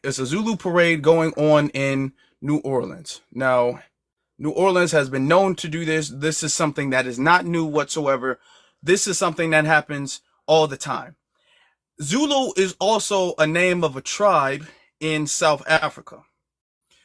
It's a Zulu parade going on in New Orleans. Now, New Orleans has been known to do this. This is something that is not new whatsoever. This is something that happens all the time. Zulu is also a name of a tribe in South Africa.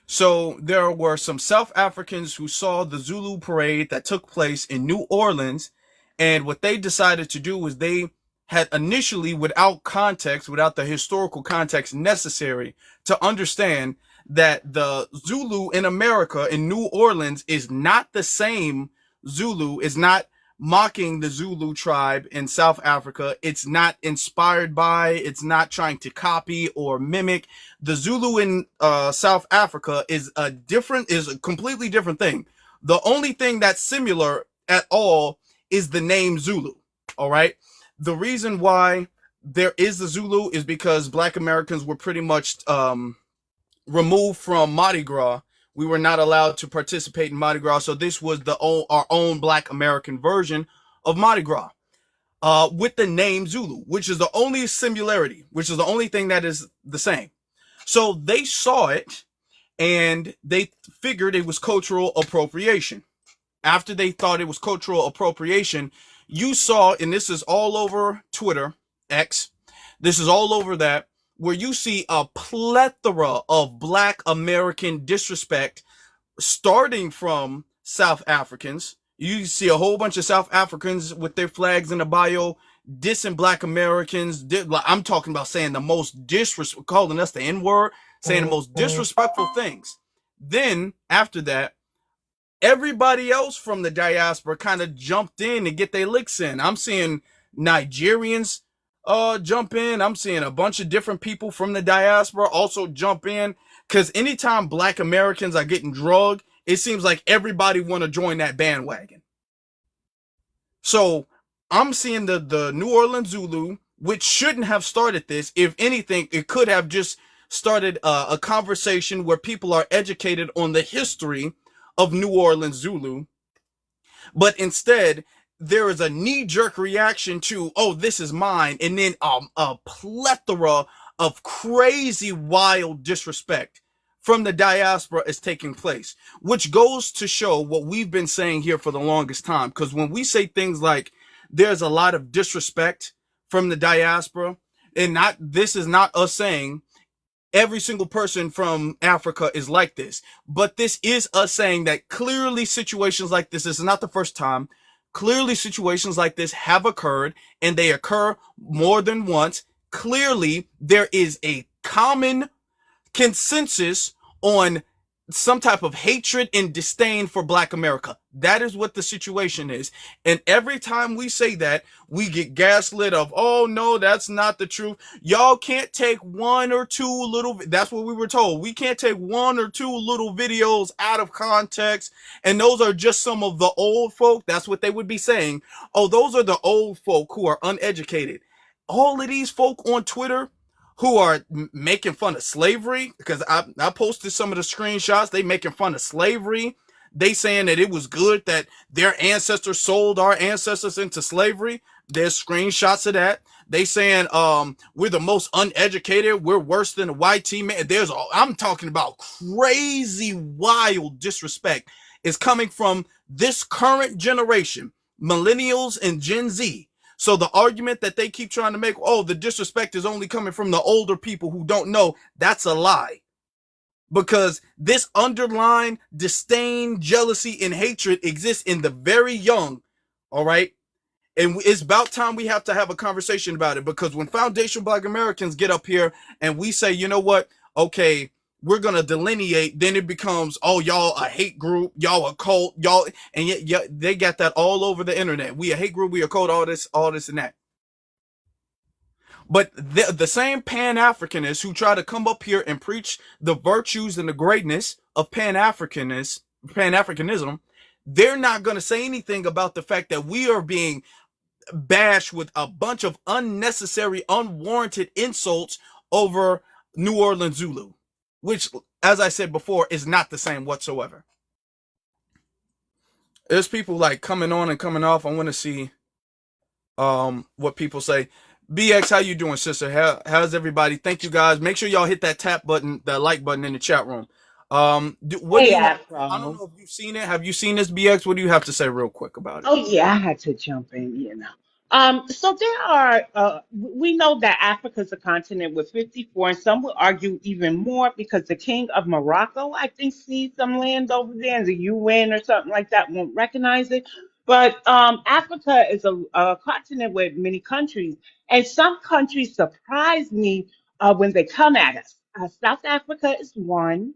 So there were some South Africans who saw the Zulu parade that took place in New Orleans, and what they decided to do was they had initially, without context, without the historical context necessary to understand that the Zulu in America, in New Orleans, is not the same Zulu, is not mocking the Zulu tribe in South Africa. It's not inspired by, it's not trying to copy or mimic. The Zulu in South Africa is a completely different thing. The only thing that's similar at all is the name Zulu. All right. The reason why there is the Zulu is because Black Americans were pretty much removed from Mardi Gras. We were not allowed to participate in Mardi Gras, so this was our own Black American version of Mardi Gras, with the name Zulu, which is the only similarity, which is the only thing that is the same. So they saw it, and they figured it was cultural appropriation. After they thought it was cultural appropriation, you saw, and this is all over Twitter, X, this is all over that, where you see a plethora of Black American disrespect starting from South Africans. You see a whole bunch of South Africans with their flags in the bio dissing Black Americans. I'm talking about saying the most calling us the N-word, saying the most disrespectful things. Then after that, everybody else from the diaspora kind of jumped in and get their licks in. I'm seeing Nigerians jump in. I'm seeing a bunch of different people from the diaspora also jump in, because anytime Black Americans are getting drugged, it seems like everybody want to join that bandwagon. So I'm seeing the New Orleans Zulu, which shouldn't have started this. If anything, it could have just started a conversation where people are educated on the history of New Orleans Zulu. But instead, there is a knee-jerk reaction to, oh, this is mine, and then a plethora of crazy, wild disrespect from the diaspora is taking place, which goes to show what we've been saying here for the longest time. Because when we say things like there's a lot of disrespect from the diaspora, and this is not us saying every single person from Africa is like this, but this is us saying that clearly situations like this is not the first time. Clearly situations like this have occurred, and they occur more than once. Clearly there is a common consensus on some type of hatred and disdain for Black America. That is what the situation is. And every time we say that, we get gaslit of, oh no, that's not the truth. Y'all can't take one or two that's what we were told. We can't take one or two little videos out of context. And those are just some of the old folk. That's what they would be saying. Oh, those are the old folk who are uneducated. All of these folk on Twitter who are making fun of slavery, because I posted some of the screenshots. They making fun of slavery. They saying that it was good that their ancestors sold our ancestors into slavery. There's screenshots of that. They saying we're the most uneducated. We're worse than a white team. I'm talking about crazy, wild disrespect is coming from this current generation, millennials and Gen Z. So the argument that they keep trying to make, oh, the disrespect is only coming from the older people who don't know, that's a lie. Because this underlying disdain, jealousy, and hatred exists in the very young, all right? And it's about time we have to have a conversation about it, because when foundational Black Americans get up here and we say, you know what, okay, we're going to delineate, then it becomes, oh, y'all a hate group, y'all a cult, y'all, and yet they got that all over the internet. We a hate group, we a cult, all this and that. But the same Pan-Africanists who try to come up here and preach the virtues and the greatness of Pan-Africanism, they're not going to say anything about the fact that we are being bashed with a bunch of unnecessary, unwarranted insults over New Orleans Zulu, which, as I said before, is not the same whatsoever. There's people like coming on and coming off. I want to see what people say. BX, how you doing, sister? How's everybody? Thank you guys. Make sure y'all hit that tap button, that like button in the chat room. What do Hey, you have? I don't Afro. know if you've seen it. Have you seen this, BX? What do you have to say real quick about it? Oh yeah, I had to jump in. So there are we know that Africa is a continent with 54, and some would argue even more because the king of Morocco, I think, sees some land over there, and the UN or something like that won't recognize it. But Africa is a continent with many countries, and some countries surprise me when they come at us. South Africa is one.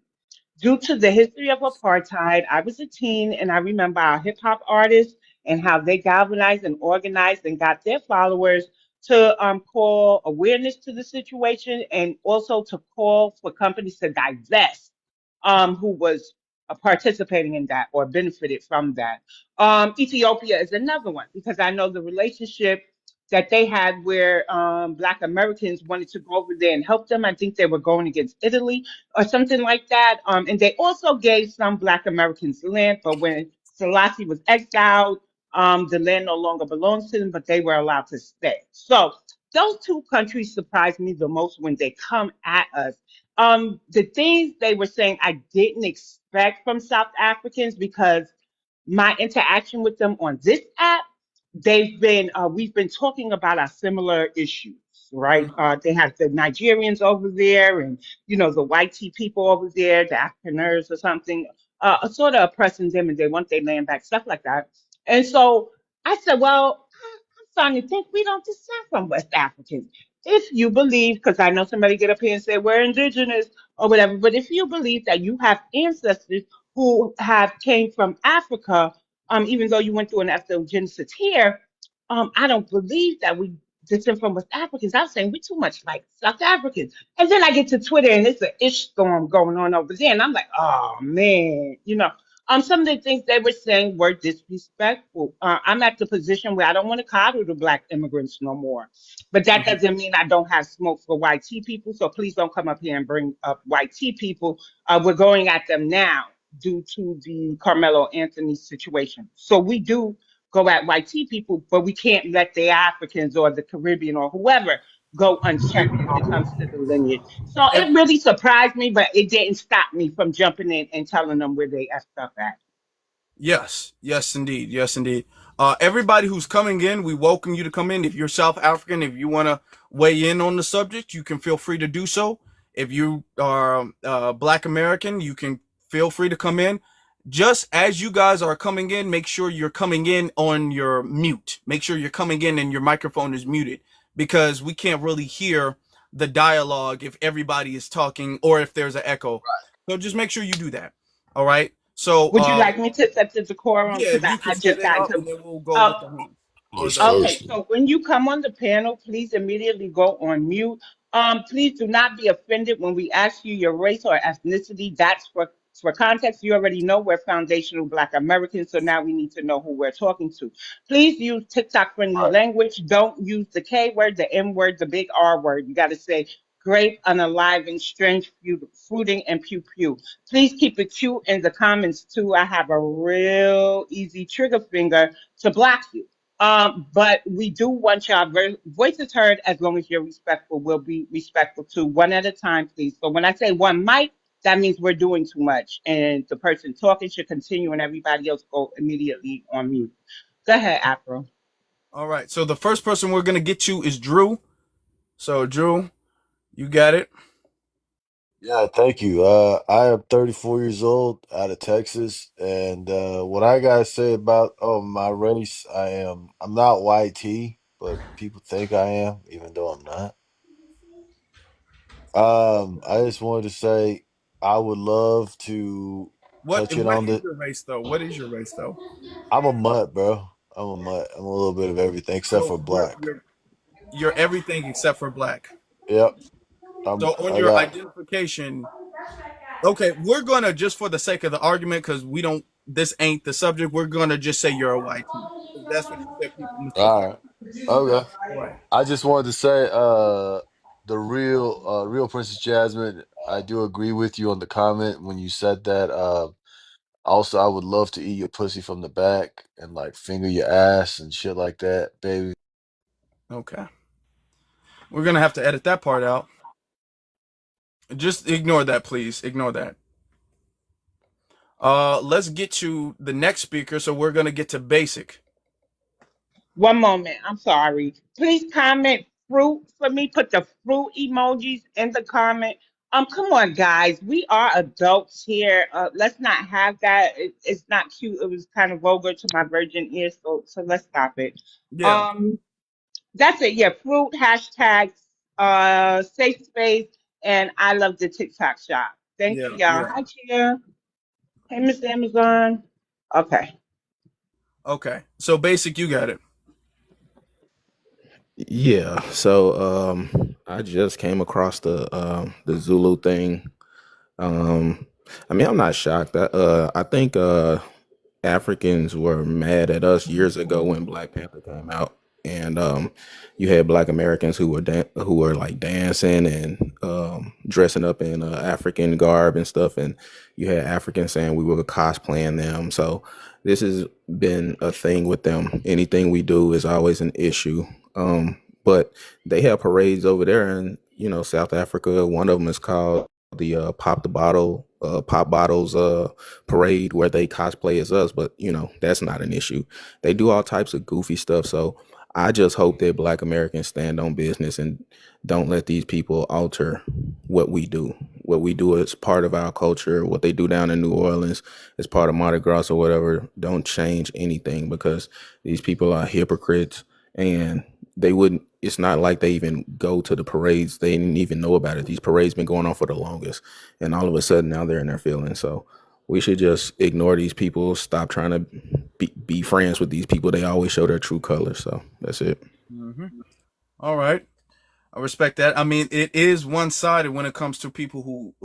Due to the history of apartheid, I was a teen and I remember our hip hop artists and how they galvanized and organized and got their followers to call awareness to the situation and also to call for companies to divest who was participating in that or benefited from that. Ethiopia is another one because I know the relationship that they had where Black Americans wanted to go over there and help them. I think they were going against Italy or something like that. And they also gave some Black Americans land, but when Selassie was exiled, the land no longer belongs to them, but they were allowed to stay. So those two countries surprised me the most when they come at us. The things they were saying I didn't expect from South Africans because my interaction with them on this app, we've been talking about our similar issues, right? Mhm. They have the Nigerians over there, and the white tea people over there, the Afrikaners or something, sort of oppressing them, and they want their land back, stuff like that. And so I said, well, I'm starting to think we don't descend from West Africans. If you believe, because I know somebody get up here and say we're indigenous or whatever, but if you believe that you have ancestors who have came from Africa, even though you went through an ethnogenesis here, I don't believe that we descend from West Africans. I'm saying we too much like South Africans. And then I get to Twitter and it's an ish storm going on over there, and I'm like, oh man. Some of the things they were saying were disrespectful. I'm at the position where I don't want to coddle the black immigrants no more. But that Mhm. doesn't mean I don't have smoke for white tea people. So please don't come up here and bring up white tea people. We're going at them now due to the Carmelo Anthony situation. So we do go at white tea people, but we can't let the Africans or the Caribbean or whoever go unchecked when it comes to the lineage. So Ev- it really surprised me, but it didn't stop me from jumping in and telling them where they effed up at. Yes, yes, indeed, yes, indeed. Everybody who's coming in, we welcome you to come in. If you're South African, if you want to weigh in on the subject, you can feel free to do so. If you are Black American, you can feel free to come in. Just as you guys are coming in, make sure you're coming in on your mute. Make sure you're coming in and your microphone is muted because we can't really hear the dialogue if everybody is talking or if there's an echo. So just make sure you do that. All right. So Would you like me to set the decorum? yeah, Because if I, you could I set just it got up and into. then we'll go Uh, with the homes or the Okay, Minstrelsy. so when you come on the panel, please immediately go on mute. Please do not be offended when we ask you your race or ethnicity. That's for context. You already know we're foundational Black Americans, so now we need to know who we're talking to. Please use TikTok friendly Right. language. Don't use the K word, the M word, the big R word. You got to say grape, unaliving, strange, fruiting, and pew pew. Please keep it cute in the comments too. I have a real easy trigger finger to block you. But we do want your voices heard as long as you're respectful. We'll be respectful too, one at a time, please. So when I say one mic, that means we're doing too much, and the person talking should continue, and everybody else go immediately on mute. Go ahead, Afro. All right. So the first person we're gonna get to is Drew. So Drew, you got it. Yeah, thank you. I am 34 years old out of Texas, and what I gotta say about my race, I'm not YT, but people think I am, even though I'm not. I just wanted to say I would love to touch it What on is the. your race though? What is your race though? I'm a mutt, bro. I'm a mutt. I'm a little bit of everything except So for black. you're everything except for black. Yep. So on I your got. identification, okay, we're gonna just for the sake of the argument, because we don't this ain't the subject, we're gonna just say you're a YT. Because that's what you said people All mistaken. right. Okay. All right. I just wanted to say, the real Princess Jasmine. I do agree with you on the comment when you said that. Also, I would love to eat your pussy from the back and like finger your ass and shit like that, baby. Okay. We're gonna have to edit that part out. Just ignore that, please. Ignore that. Let's get to the next speaker. So we're gonna get to basic. One moment. I'm sorry. Please comment fruit for me. Put the fruit emojis in the comment. Come on, guys. We are adults here. Let's not have that. It's not cute. It was kind of vulgar to my virgin ears. So let's stop it. Yeah, Um, that's it. Yeah, fruit hashtags. Safe space, and I love the TikTok shop. Thank you, yeah, y'all. yeah. Hi, Chia. Hey, Miss Amazon. Okay. Okay. So basic, you got it. Yeah, so I just came across the Zulu thing. Um I mean, I'm not shocked. I think Africans were mad at us years ago when Black Panther came out, and you had Black Americans who were like dancing and dressing up in African garb and stuff, and you had Africans saying we were cosplaying them. So this has been a thing with them. Anything we do is always an issue. But they have parades over there in South Africa. One of them is called the pop bottles parade, where they cosplay as us, but that's not an issue. They do all types of goofy stuff. So I just hope that Black Americans stand on business and don't let these people alter what we do. What we do is part of our culture. What they do down in New Orleans is part of Mardi Gras or whatever. Don't change anything, because these people are hypocrites, and they wouldn't it's not like they even go to the parades. They didn't even know about it. These parades been going on for the longest, and all of a sudden now they're in their feelings. So we should just ignore these people. Stop trying to be friends with these people. They always show their true colors. So that's it. Mm-hmm. All right. I respect that. I mean, it is one-sided when it comes to people who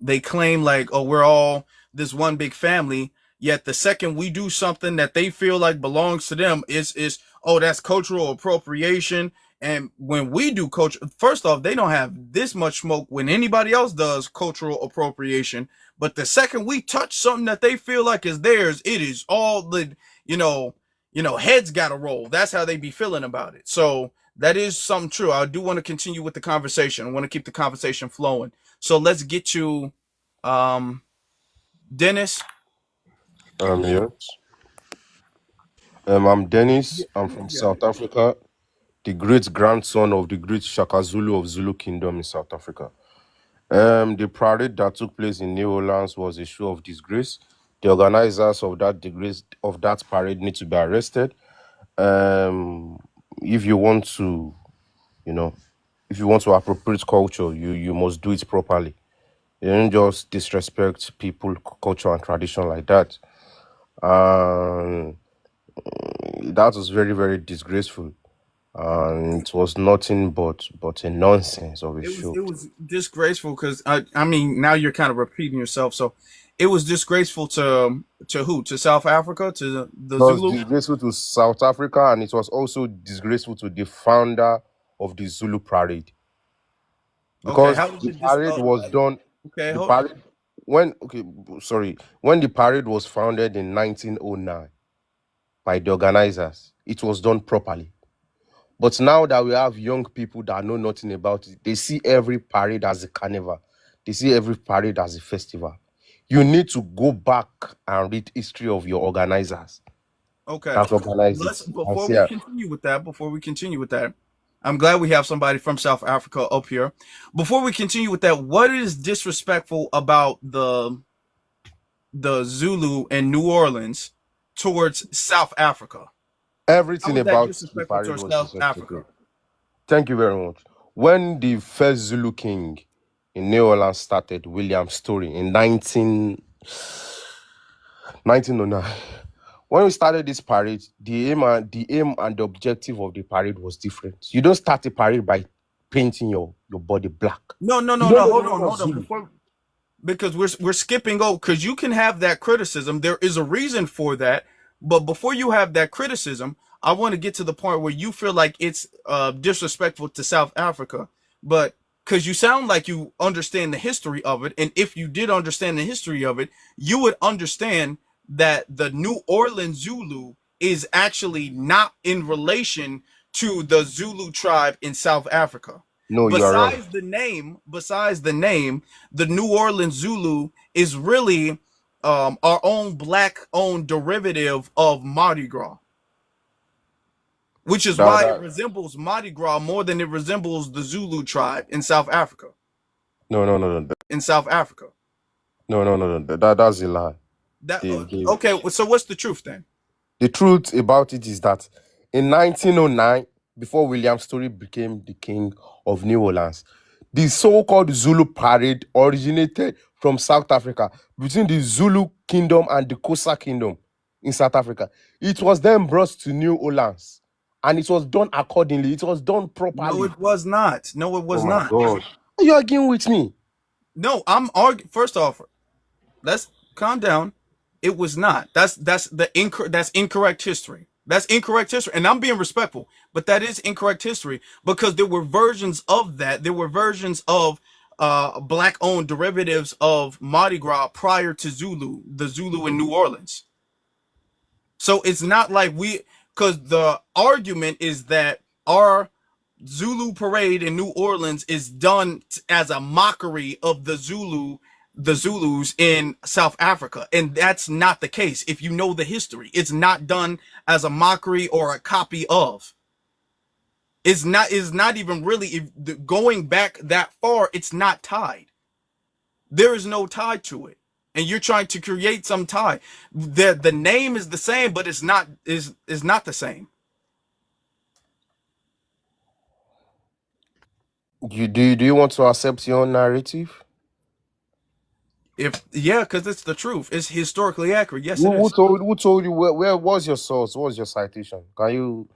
they claim like, oh, we're all this one big family. Yet the second we do something that they feel like belongs to them is oh, that's cultural appropriation. And when we do culture, first off, they don't have this much smoke when anybody else does cultural appropriation. But the second we touch something that they feel like is theirs, it is all the you know heads got to roll. That's how they be feeling about it. So that is something true. I do want to continue with the conversation. I want to keep the conversation flowing. So let's get to Dennis. Yes. I'm Yeah, Dennis. I'm from yeah. South Africa, the great grandson of the great Shaka Zulu of Zulu Kingdom in South Africa. The parade that took place in New Orleans was a show of disgrace. The organizers of that parade need to be arrested. Um, if you want to, you know, if you want to appropriate culture, you must do it properly. You don't just disrespect people, culture, and tradition like that. Um, that was very, very disgraceful, and it was nothing but a nonsense of a show. It was disgraceful because I mean now you're kind of repeating yourself. So it was disgraceful to who? To South Africa? To the It was Zulu? disgraceful to South Africa, and it was also disgraceful to the founder of the Zulu parade, Okay, because how was the it dis? parade was done. Okay, The hold. parade when okay, sorry, when the parade was founded in 1909 by the organizers, it was done properly. But now that we have young people that know nothing about it, they see every parade as a carnival. They see every parade as a festival. You need to go back and read history of your organizers Okay, that organized let's it. And see, before we continue with that, I'm glad we have somebody from South Africa up here. Before we continue with that, what is disrespectful about the Zulu in New Orleans towards South Africa? How everything is that about the disrespectful parade towards was South disrespectful. Africa? Thank you very much. When the first Zulu king in New Orleans started, William Story, in 1909, when we started this parade, the aim and the objective of the parade was different. You don't start a parade by painting your body black. No, no, You no, don't no. know the Hold meaning on, of hold on. Zulu. Before because we're skipping over because you can have that criticism. There is a reason for that, but before you have that criticism, I want to get to the point where you feel like it's disrespectful to South Africa, but because you sound like you understand the history of it, and if you did understand the history of it, you would understand that the New Orleans Zulu is actually not in relation to the Zulu tribe in South Africa. No, you are wrong. Besides the name, the New Orleans Zulu is really our own black-owned derivative of Mardi Gras, which is That, why it that, resembles Mardi Gras more than it resembles the Zulu tribe in South Africa. no, no, no, no, In South Africa, no, no, no, no. That's a lie. that They okay. So what's the truth then? The truth about it is that in 1909, before William Story became the king of New Orleans, the so-called Zulu parade originated from South Africa between the Zulu kingdom and the Xhosa kingdom in South Africa. It was then brought to New Orleans, and it was done accordingly. It was done No, properly. it was not. No, it was Oh my not. God. Are you arguing with me? No, I'm arguing. First off, let's calm down. It was not. That's incorrect history. That's incorrect history, and I'm being respectful, but that is incorrect history because there were versions of that. There were versions of black-owned derivatives of Mardi Gras prior to the Zulu in New Orleans. So it's not like because the argument is that our Zulu parade in New Orleans is done as a mockery of the Zulus in South Africa. And that's not the case. If you know the history, it's not done as a mockery or a copy of. It's not even really, if going back that far, it's not tied. There is no tie to it. And you're trying to create some tie. The name is the same, but it's not the same. Do you want to accept your own narrative? Because it's the truth. It's historically accurate. Yes, it Who is. told you where was your source? What was your citation? Can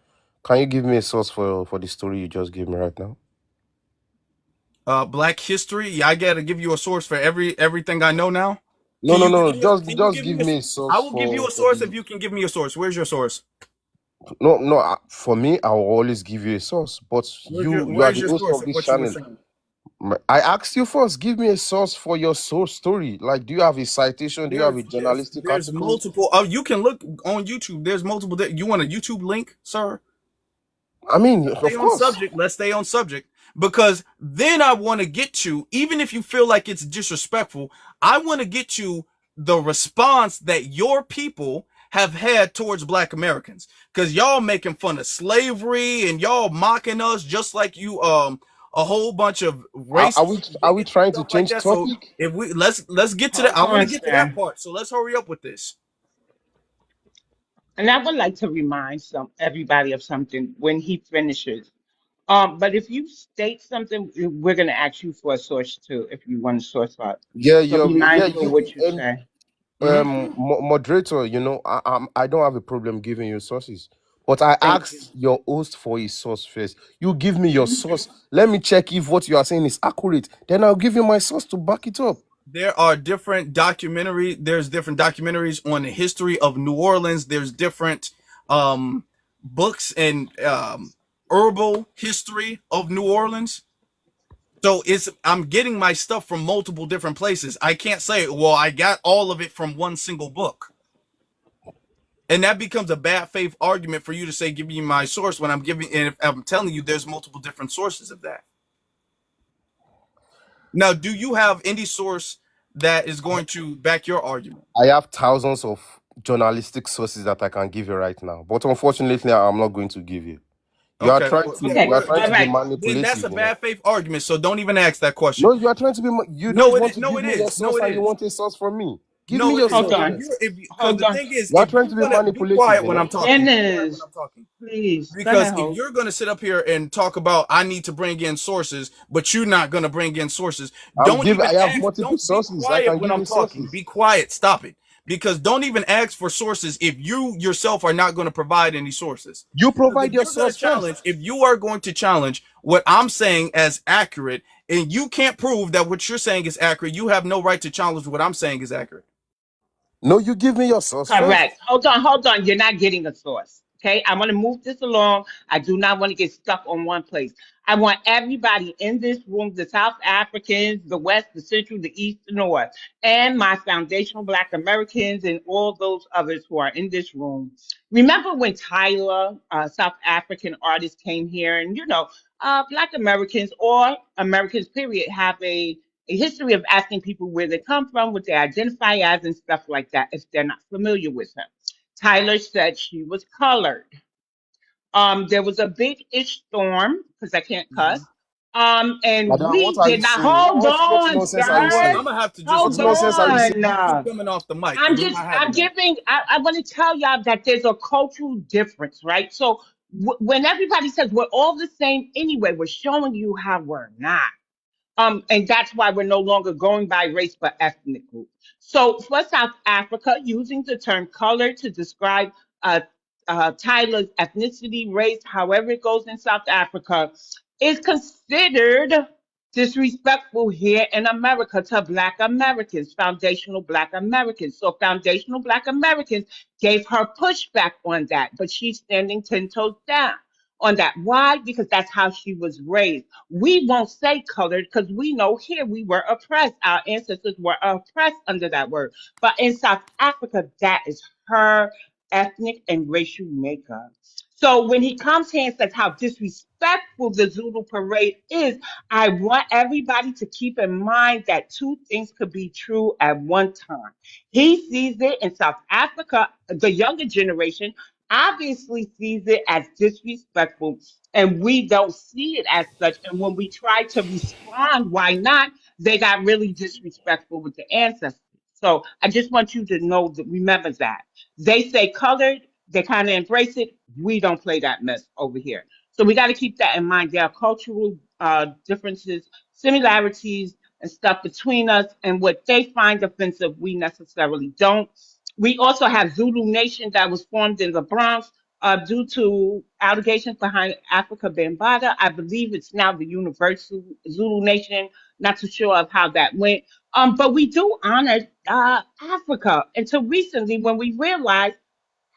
you give me a source for the story you just gave me right now? Black history. Yeah, I gotta give you a source for everything I know now. No, no, no. Can you Just give give me me a I source will give you a for source the. if you can give me a source. Where's your source? No, no. For me, I will always give you a source. But you are Where's the your host source of of this what you were channel. saying? I asked you first. Give me a source for your source story. Like, do you have a citation? Do you have a journalistic There's article? multiple. Oh, you can look on YouTube. There's multiple. You want a YouTube link, sir? I mean, Stay of on course. subject. Let's stay on subject because then I want to get you, even if you feel like it's disrespectful, I want to get you the response that your people have had towards Black Americans because y'all making fun of slavery and y'all mocking us just like you a whole bunch of racist Are we bigots and trying to stuff like change that. So topic? if let's get to that. Hold I want to on, get to that sir. part. So let's hurry up with this. And I would like to remind everybody of something when he finishes. But if you state something, we're going to ask you for a source too, if you want a source out. Yeah, So be mindful of you what you say. Hmm. moderator, I don't have a problem giving you sources, but I Thank you. asked your host for his source first. You give me your source. Let me check if what you are saying is accurate. Then I'll give you my source to back it up. There's different documentaries on the history of New Orleans. There's different books and herbal history of New Orleans. So I'm getting my stuff from multiple different places. I can't say, well, I got all of it from one single book. And that becomes a bad faith argument for you to say, give me my source when if I'm telling you there's multiple different sources of that. Now, do you have any source that is going to back your argument? I have thousands of journalistic sources that I can give you right now, but unfortunately, I'm not going to give you. Okay, well, yeah, Okay. You are trying All to be right. then that's manipulative. a bad faith argument. So don't even ask that question. No, you are trying to be. You No, don't want to no, give it me your is. No, source, it and you is. want a source from me. Give me No, it your is. Hold source on. first. Because Hold the on. thing is, You are if trying you're to be gonna be manipulative, quiet you when I'm know. talking, be quiet when Dennis, I'm talking. please. Go Because ahead, if host. you're gonna sit up here and talk about I need to bring in sources, but you're not gonna bring in sources, I have multiple don't be sources. I quiet can when give I'm you talking. sources. Be quiet. Stop it. Because don't even ask for sources if you yourself are not going to provide any sources. You Because provide your source first. if you are going to challenge what I'm saying as accurate, and you can't prove that what you're saying is accurate, you have no right to challenge what I'm saying is accurate. No, you give me your source first. Correct. Hold on. You're not getting a source. Okay. I want to move this along. I do not want to get stuck on one place. I want everybody in this room, the South Africans, the West, the Central, the East, the North, and my foundational Black Americans and all those others who are in this room. Remember when Tyler, South African artist, came here and, Black Americans or Americans, period, have a history of asking people where they come from, what they identify as, and stuff like that if they're not familiar with him. Tyler said she was colored. There was a big ish storm because I can't cuss. And Madam, what we are did you not saying? hold What on, nonsense are You you know what? sir. I'm saying? gonna have to just What Hold mute nonsense are you because saying? on. you keep coming off the mic, and I'm we're just, not I'm having that. giving, I want to tell y'all that there's a cultural difference, right? So when everybody says we're all the same anyway, we're showing you how we're not. And that's why we're no longer going by race but ethnic group. So for South Africa, using the term color to describe uh, Tyler's ethnicity, race, however it goes in South Africa, is considered disrespectful here in America to Black Americans, foundational Black Americans. So foundational Black Americans gave her pushback on that, but she's standing 10 toes down on that. Why? Because that's how she was raised. We won't say colored because we know here we were oppressed. Our ancestors were oppressed under that word. But in South Africa, that is her ethnic and racial makeup. So when he comes here and says how disrespectful the Zulu parade is, I want everybody to keep in mind that two things could be true at one time. He sees it in South Africa, the younger generation obviously sees it as disrespectful, and we don't see it as such. And when we try to respond, why not? They got really disrespectful with the ancestors. So I just want you to know that, remember that. They say colored, they kind of embrace it. We don't play that mess over here. So we got to keep that in mind. There are cultural differences, similarities, and stuff between us, and what they find offensive, we necessarily don't. We also have Zulu Nation that was formed in the Bronx due to allegations behind Africa Bambaataa. I believe it's now the Universal Zulu Nation. Not too sure of how that went. But we do honor Africa until recently when we realized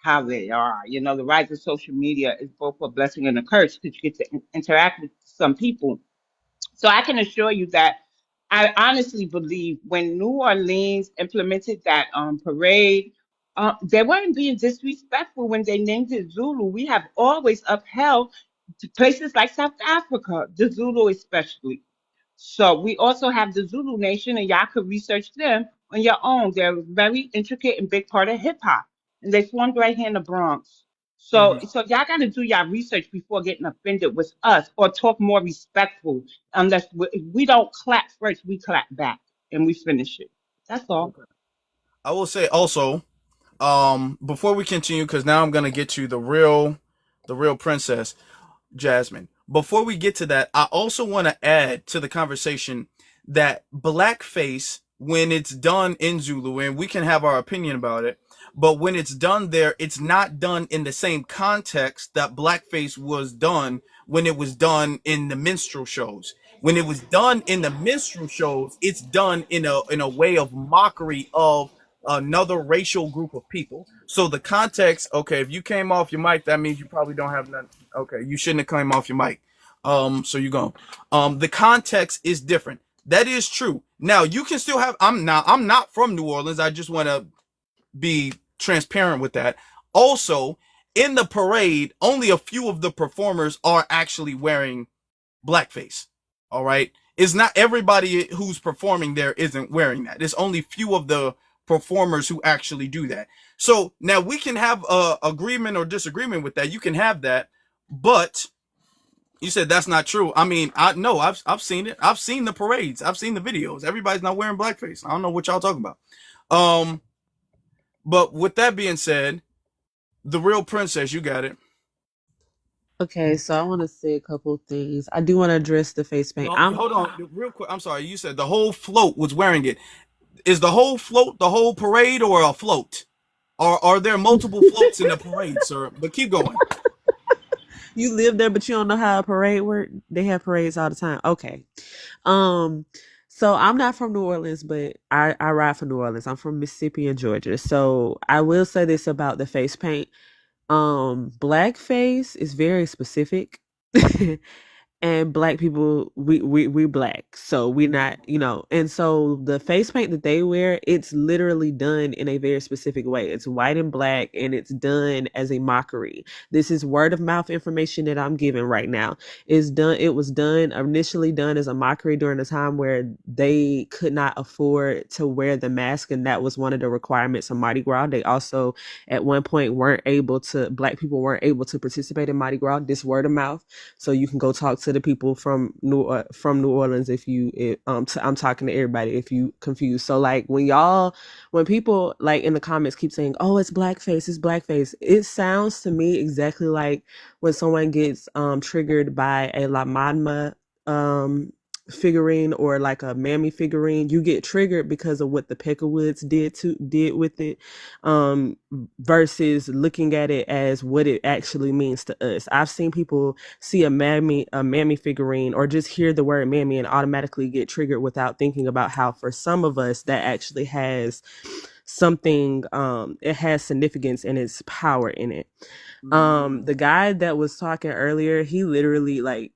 how they are. You know, the rise of social media is both a blessing and a curse because you get to interact with some people. So I can assure you that I honestly believe when New Orleans implemented that parade, they weren't being disrespectful when they named it Zulu. We have always upheld places like South Africa, the Zulu especially. So we also have the Zulu Nation, and y'all could research them on your own. They're a very intricate and big part of hip hop, and they formed right here in the Bronx. Hmm. So y'all got to do y'all research before getting offended with us or talk more respectful. Unless we don't clap first, we clap back and we finish it. That's all. Okay. I will say also, before we continue, because now I'm gonna get to the real princess. Jasmine. Before we get to that, I also want to add to the conversation that blackface, when it's done in Zulu, and we can have our opinion about it, but when it's done there, it's not done in the same context that blackface was done when it was done in the minstrel shows. When it was done in the minstrel shows, it's done in a way of mockery of another racial group of people. So the context, okay, if you came off your mic, that means you probably don't have none. Okay, you shouldn't have come off your mic. So you go. The context is different. That is true. Now you can still have. I'm not from New Orleans. I just want to be transparent with that. Also, in the parade, only a few of the performers are actually wearing blackface. All right. It's not everybody who's performing there isn't wearing that. It's only few of the performers who actually do that. So now we can have a agreement or disagreement with that. You can have that, but you said that's not true. I mean, I know I've seen it. I've seen the parades. I've seen the videos. Everybody's not wearing blackface. I don't know what y'all talking about. Um, but with that being said, the real princess, you got it. Okay, so I want to say a couple things. I do want to address the face paint. No, I'm hold on, real quick. I'm sorry. You said the whole float was wearing it. Is the whole float the whole parade or a float? Or are there multiple floats in the parade, sir? But keep going. You live there, but you don't know how a parade work. They have parades all the time. Okay. Um, so I'm not from New Orleans, but I ride for New Orleans. I'm from Mississippi and Georgia. So I will say this about the face paint. Blackface is very specific. and black people, we black, so we not, and so the face paint that they wear, it's literally done in a very specific way. It's white and black, and it's done as a mockery. This is word of mouth information that I'm giving right now. It was done initially done as a mockery during a time where they could not afford to wear the mask, and that was one of the requirements of Mardi Gras. They also at one point black people weren't able to participate in Mardi Gras. This word of mouth, so you can go talk to the people from New Orleans I'm talking to everybody if you confused. So like when people like in the comments keep saying, "Oh, it's blackface," it sounds to me exactly like when someone gets triggered by a La Manma figurine or like a mammy figurine. You get triggered because of what the Peckerwoods did with it, versus looking at it as what it actually means to us. I've seen people see a mammy figurine or just hear the word mammy and automatically get triggered without thinking about how for some of us that actually has something, it has significance and its power in it. The guy that was talking earlier, he literally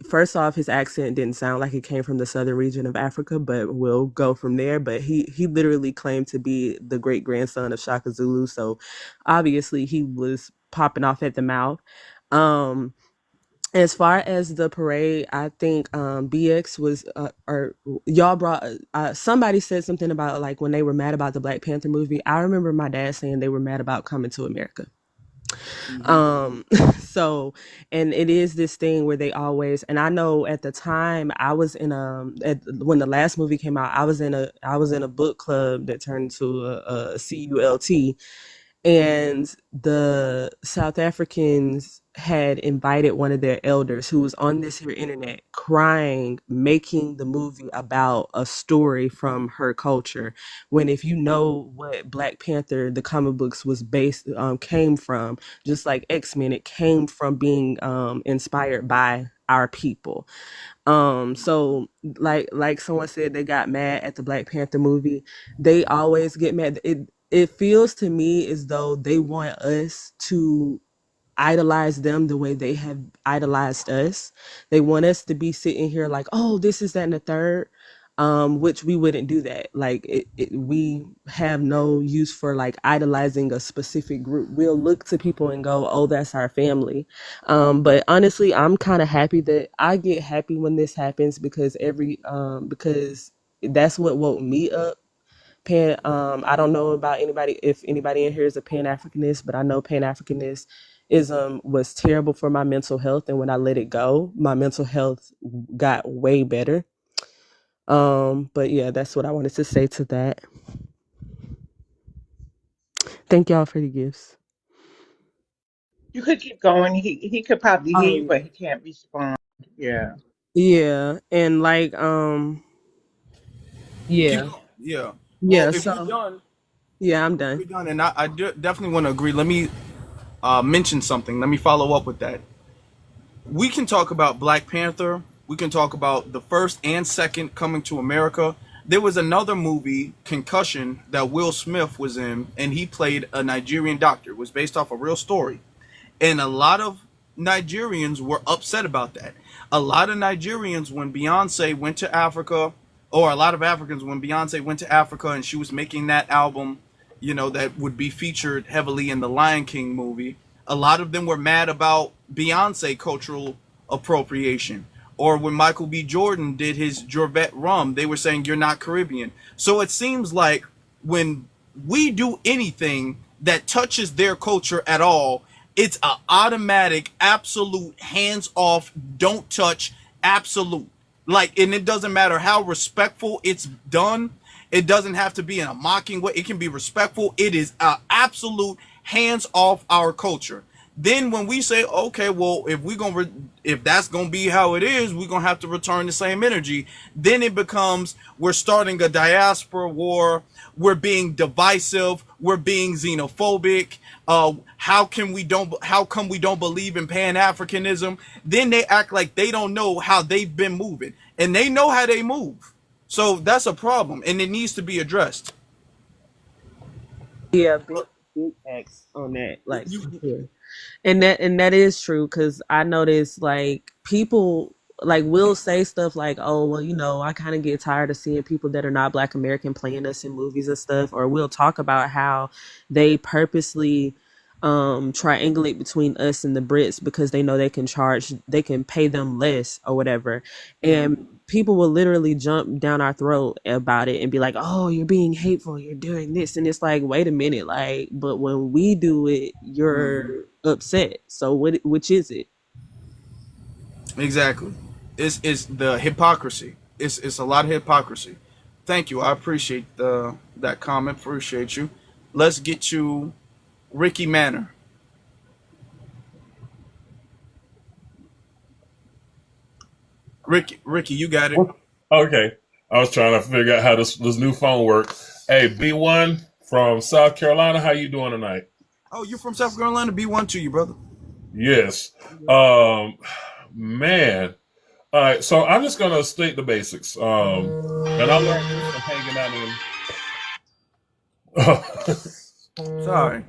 first off, his accent didn't sound like it came from the southern region of Africa, but we'll go from there. But he literally claimed to be the great grandson of Shaka Zulu, so obviously he was popping off at the mouth. As far as the parade, I think BX was, or y'all brought, somebody said something about like when they were mad about the Black Panther movie. I remember my dad saying they were mad about Coming to America. So, and it is this thing where they always, and I know at the time I was in when the last movie came out, I was in a book club that turned into a CULT, and the South Africans had invited one of their elders who was on this here internet crying, making the movie about a story from her culture, when if you know what Black Panther the comic books was based came from, just like X-Men, it came from being inspired by our people. So like someone said, they got mad at the Black Panther movie. They always get mad. It feels to me as though they want us to idolize them the way they have idolized us. They want us to be sitting here like, oh, this is that and the third, which we wouldn't do that. Like we have no use for like idolizing a specific group. We'll look to people and go, oh, that's our family. But honestly, I'm kind of happy that I get happy when this happens, because because that's what woke me up. I don't know about if anybody in here is a Pan-Africanist, but I know Pan-Africanism was terrible for my mental health, and when I let it go, my mental health got way better. But yeah, that's what I wanted to say to that. Thank y'all for the gifts. You could keep going. He could probably hear you, Oh but he can't respond. Yeah. yeah, and like Keep yeah, going. Yeah. Well, yeah. if you're So done, yeah, I'm done. and definitely want to agree. Let me mention something. Let me follow up with that. We can talk about Black Panther. We can talk about the first and second Coming to America. There was another movie, Concussion, that Will Smith was in, and he played a Nigerian doctor. It was based off a real story. And a lot of Nigerians were upset about that. A lot of Nigerians, when Beyonce went to Africa, or a lot of Africans, when Beyonce went to Africa and she was making that album, that would be featured heavily in the Lion King movie, a lot of them were mad about Beyonce cultural appropriation. Or when Michael B. Jordan did his Jorvette rum, they were saying, you're not Caribbean. So it seems like when we do anything that touches their culture at all, it's an automatic, absolute, hands off, don't touch, absolute. Like, and it doesn't matter how respectful it's done. It doesn't have to be in a mocking way. It can be respectful. It is an absolute hands off our culture. Then when we say, okay, well, if that's gonna be how it is, we're gonna have to return the same energy. Then it becomes, we're starting a diaspora war. We're being divisive. We're being xenophobic. How come we don't believe in Pan-Africanism? Then they act like they don't know how they've been moving, and they know how they move. So that's a problem, and it needs to be addressed. Yeah, big X on that, like for sure. And that is true, because I noticed like people like will say stuff like, oh, well, you know, I kind of get tired of seeing people that are not Black American playing us in movies and stuff. Or we'll talk about how they purposely triangulate between us and the Brits because they know they can pay them less or whatever. And people will literally jump down our throat about it and be like, oh, you're being hateful, you're doing this. And it's like, wait a minute, like, but when we do it, you're upset. So which is it? Exactly. It's the hypocrisy. It's a lot of hypocrisy. Thank you. I appreciate that comment. Appreciate you. Let's get to Ricky Manor. Ricky, you got it. Okay. I was trying to figure out how this new phone works. Hey, B1 from South Carolina, how you doing tonight? Oh, you're from South Carolina? B1 to you, brother. Yes. Man. All right, so I'm just gonna state the basics. And I learned this from hanging out in Sorry.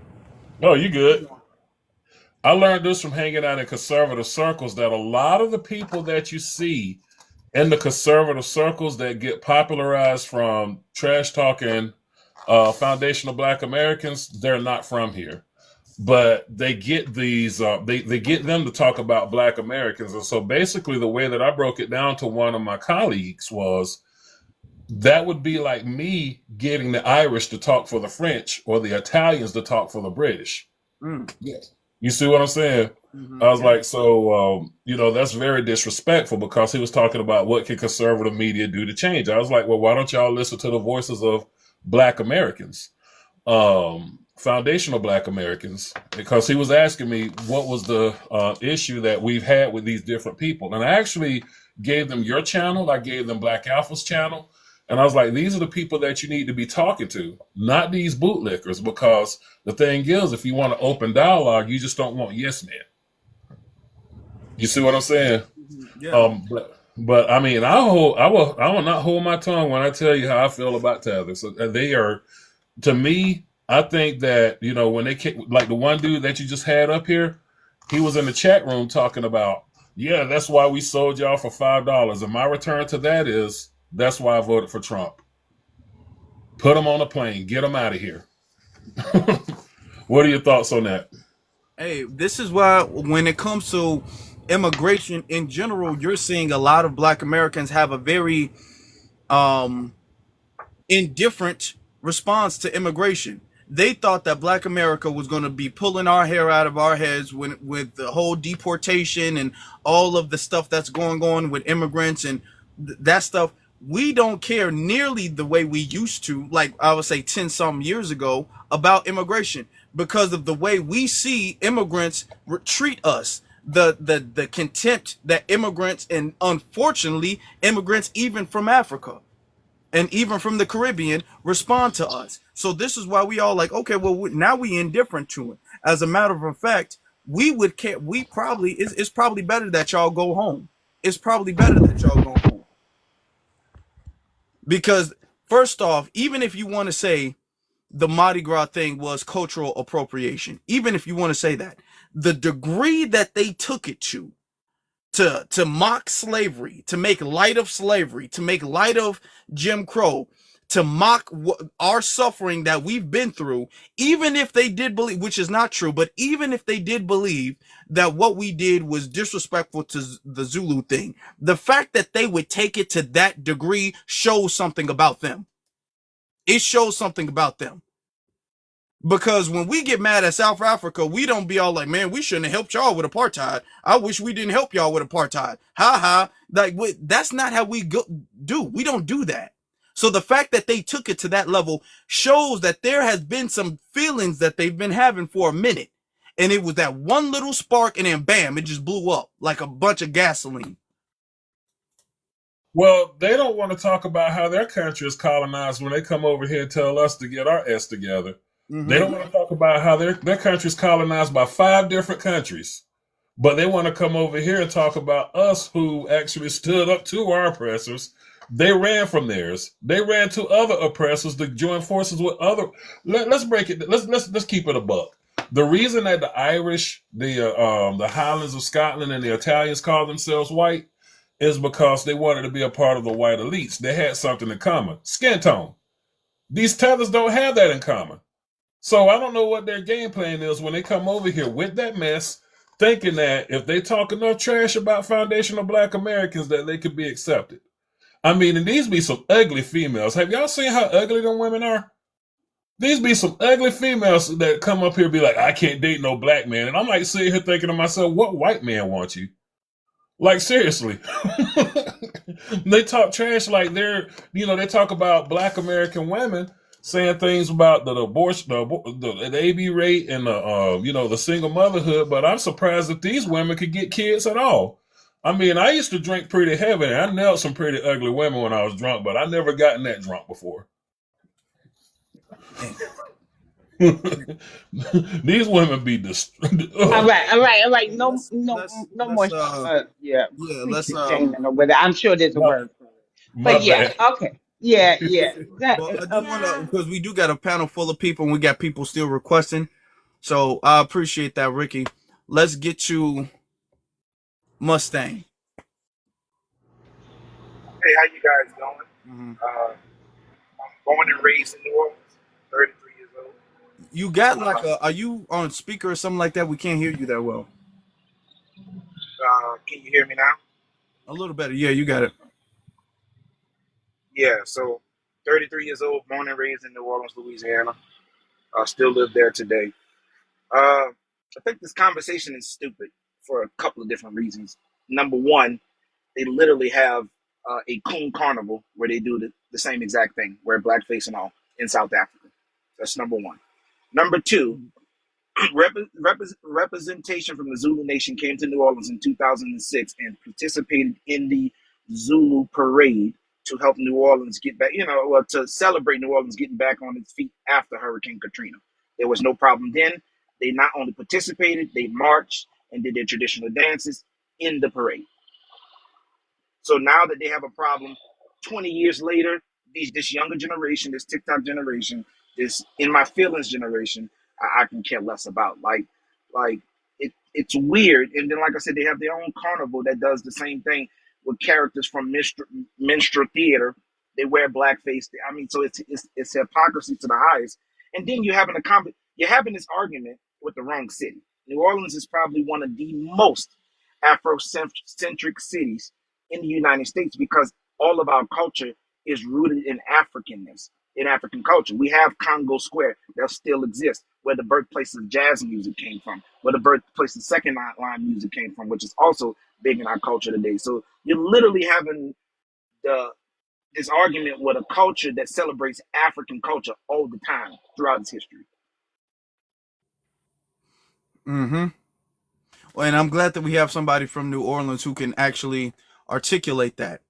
Oh, you good. I learned this from hanging out in conservative circles that a lot of the people that you see in the conservative circles that get popularized from trash talking foundational Black Americans, they're not from here. But they get these, they get them to talk about Black Americans. And so basically the way that I broke it down to one of my colleagues was that would be like me getting the Irish to talk for the French or the Italians to talk for the British. Yes. You see what I'm saying? I was like, so, you know, that's very disrespectful because he was talking about what can conservative media do to change. I was like, well, why don't y'all listen to the voices of Black Americans, foundational Black Americans? Because he was asking me what was the issue that we've had with these different people. And I actually gave them your channel. I gave them Black Alpha's channel. And I was like, these are the people that you need to be talking to, not these bootlickers, because the thing is, if you want to open dialogue, you just don't want yes men. You see what I'm saying? Yeah. But I mean, I will not hold my tongue when I tell you how I feel about Tether. So they are, to me, I think that, you know, when they like the one dude that you just had up here, he was in the chat room talking about, yeah, that's why we sold y'all for $5. And my return to that is, that's why I voted for Trump. Put him on a plane. Get him out of here. What are your thoughts on that? Hey, this is why when it comes to immigration in general, you're seeing a lot of Black Americans have a very indifferent response to immigration. They thought that Black America was going to be pulling our hair out of our heads with the whole deportation and all of the stuff that's going on with immigrants and that stuff. We don't care nearly the way we used to, like I would say 10 some years ago, about immigration because of the way we see immigrants treat us, the contempt that immigrants, and unfortunately immigrants even from Africa and even from the Caribbean, respond to us. So this is why we all like, okay, well, now we indifferent to it. As a matter of fact, we would care. We probably, it's probably better that y'all go home. It's probably better that y'all go home. Because first off, even if you want to say the Mardi Gras thing was cultural appropriation, even if you want to say that, the degree that they took it to mock slavery, to make light of slavery, to make light of Jim Crow, to mock our suffering that we've been through, even if they did believe, which is not true, but even if they did believe that what we did was disrespectful to the Zulu thing, the fact that they would take it to that degree shows something about them. It shows something about them. Because when we get mad at South Africa, we don't be all like, man, we shouldn't have helped y'all with apartheid. I wish we didn't help y'all with apartheid. Ha ha. Like, that's not how we do. We don't do that. So the fact that they took it to that level shows that there has been some feelings that they've been having for a minute. And it was that one little spark and then bam, it just blew up like a bunch of gasoline. Well, they don't want to talk about how their country is colonized when they come over here and tell us to get our S together. They don't want to talk about how their country is colonized by 5 different countries. But they want to come over here and talk about us who actually stood up to our oppressors. They ran from theirs. They ran to other oppressors to join forces with other. Let's break it. Let's keep it a buck. The reason that the Irish, the Highlands of Scotland, and the Italians call themselves white is because they wanted to be a part of the white elites. They had something in common: skin tone. These tethers don't have that in common. So I don't know what their game plan is when they come over here with that mess, thinking that if they talk enough trash about foundational Black Americans, that they could be accepted. I mean, and these be some ugly females. Have y'all seen how ugly them women are? These be some ugly females that come up here and be like, I can't date no black man. And I'm like sitting here thinking to myself, what white man wants you? Like, seriously. They talk trash like they talk about Black American women saying things about the abortion, the AB rate, and the single motherhood. But I'm surprised that these women could get kids at all. I mean, I used to drink pretty heavy, and I nailed some pretty ugly women when I was drunk, but I never gotten that drunk before. These women be destroyed. All right. No, Let's no, let's no more. let's Yeah, yeah, let's preaching shaming or whatever. I'm sure there's a my, word for it. my But yeah, bad. okay. Yeah. well, I do want to, because we do got a panel full of people and we got people still requesting. So I appreciate that, Ricky. Let's get to Mustang. Hey, how you guys doing? Mhm. I'm born and raised in New Orleans, 33 years old. You got like are you on speaker or something like that? We can't hear you that well. Can you hear me now? A little better. Yeah, you got it. Yeah, so 33 years old, born and raised in New Orleans, Louisiana. Still live there today. I think this conversation is stupid for a couple of different reasons. Number one, they literally have a coon carnival where they do the same exact thing, wear blackface and all, in South Africa. That's number one. Number two, representation from the Zulu Nation came to New Orleans in 2006 and participated in the Zulu parade to help New Orleans get back, to celebrate New Orleans getting back on its feet after Hurricane Katrina. There was no problem then. They not only participated, they marched and did their traditional dances in the parade. So now that they have a problem 20 years later, this younger generation, this TikTok generation, this in my feelings generation, I can care less about. Like it's weird. And then, like I said, they have their own carnival that does the same thing with characters from minstrel theater. They wear blackface. I mean, so it's hypocrisy to the highest. And then you're having this argument with the wrong city. New Orleans is probably one of the most Afrocentric cities in the United States because all of our culture is rooted in Africanness, in African culture. We have Congo Square that still exists, where the birthplace of jazz music came from, where the birthplace of second line music came from, which is also big in our culture today. So you're literally having this argument with a culture that celebrates African culture all the time throughout its history. Mm-hmm. Well, and I'm glad that we have somebody from New Orleans who can actually articulate that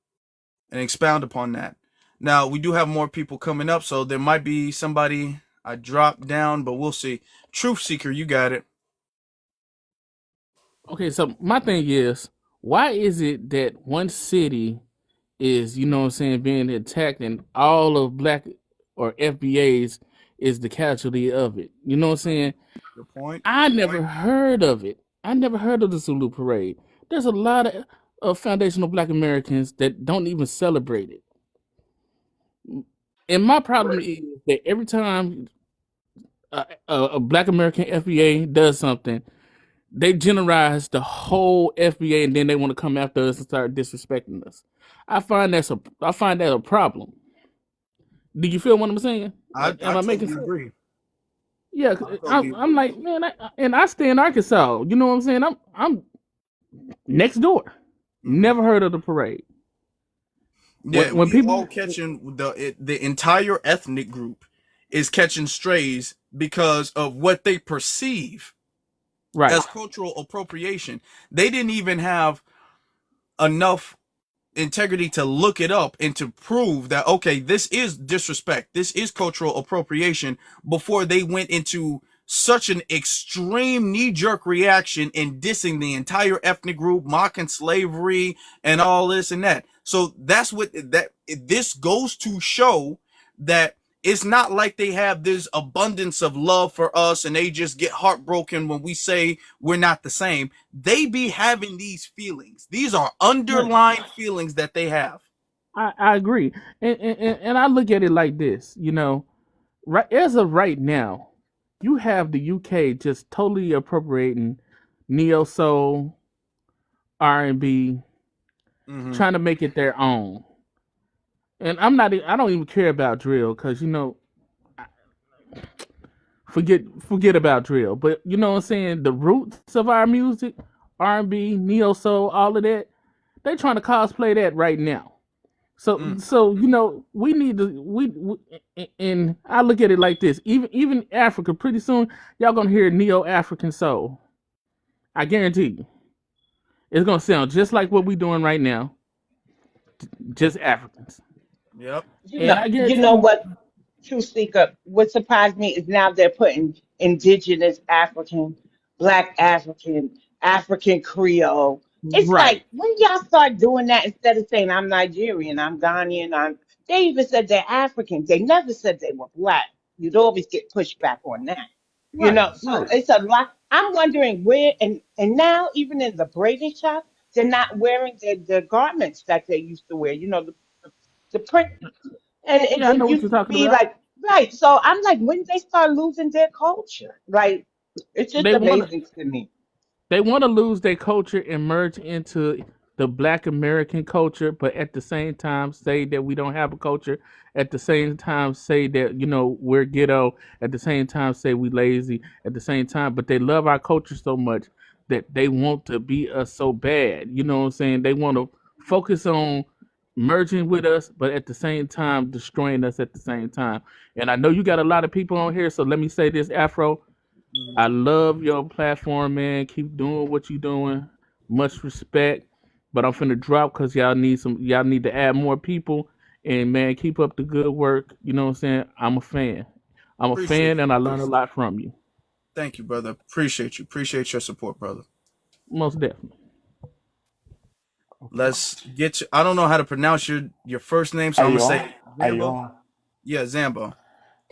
and expound upon that. Now, we do have more people coming up, so there might be somebody I dropped down, but we'll see. Truth Seeker, you got it. Okay, so my thing is, why is it that one city is, being attacked and all of Black or FBAs is the casualty of it? You know what I'm saying? Good point. I never heard of it. I never heard of the Zulu parade. There's a lot of foundational Black Americans that don't even celebrate it. And my problem is that every time a Black American FBA does something, they generalize the whole FBA, and then they want to come after us and start disrespecting us. I find that a problem. Do you feel what I'm saying? I Am I making totally sense? agree. Yeah, I'm like, man, and I stay in Arkansas. You know what I'm saying? I'm next door. Never heard of the parade. Yeah, When we people all catching the entire ethnic group is catching strays because of what they perceive right, as cultural appropriation. They didn't even have enough integrity to look it up and to prove that, okay, this is disrespect, this is cultural appropriation, before they went into such an extreme knee-jerk reaction in dissing the entire ethnic group, mocking slavery and all this and that. So that's what this goes to show, that it's not like they have this abundance of love for us and they just get heartbroken when we say we're not the same. They be having these feelings. These are Right. underlying feelings that they have. I agree, and I look at it like this. You know, right as of right now, you have the UK just totally appropriating neo soul, R&B, Mm-hmm. trying to make it their own. And I don't even care about drill because you know, forget about drill. But you know what I'm saying? The roots of our music, R&B, neo soul, all of that, they trying to cosplay that right now. Mm. So you know, we need to and I look at it like this. Even Africa, pretty soon y'all gonna hear neo African soul. I guarantee you, it's gonna sound just like what we doing right now, just Africans. Yep. And I You guarantee know you, what, True Speaker, what surprised me is now they're putting indigenous African, black African, African Creole. It's right? like when y'all start doing that instead of saying I'm Nigerian, I'm Ghanaian, they even said they're African. They never said they were black. You'd always get pushback on that. Right, So right. it's a lot. I'm wondering where and now even in the braided shop, they're not wearing the garments that they used to wear, the print and Yeah, I it know what used you're to talking be about. like, right. So I'm like, when did they start losing their culture? Like, it's just They want amazing to me. they want to lose their culture and merge into the Black American culture, but at the same time say that we don't have a culture. At the same time, say that you know we're ghetto. At the same time, say we lazy. At the same time, but they love our culture so much that they want to be us so bad. You know what I'm saying? They want to focus on merging with us, but at the same time destroying us at the same time. And I know you got a lot of people on here, so let me say this, Afro. Mhm. I love your platform, man. Keep doing what you're doing. Much respect. But I'm finna drop because y'all need to add more people. And man, keep up the good work. You know what I'm saying? I'm a fan. I'm a Appreciate fan you, and I brother. learn a lot from you. Thank you, brother. Appreciate you. Appreciate your support, brother. Most definitely. Okay. Let's get you. I don't know how to pronounce your first name, so I'm gonna Ayon, say Zambo. Ayon, Yeah, Zambo.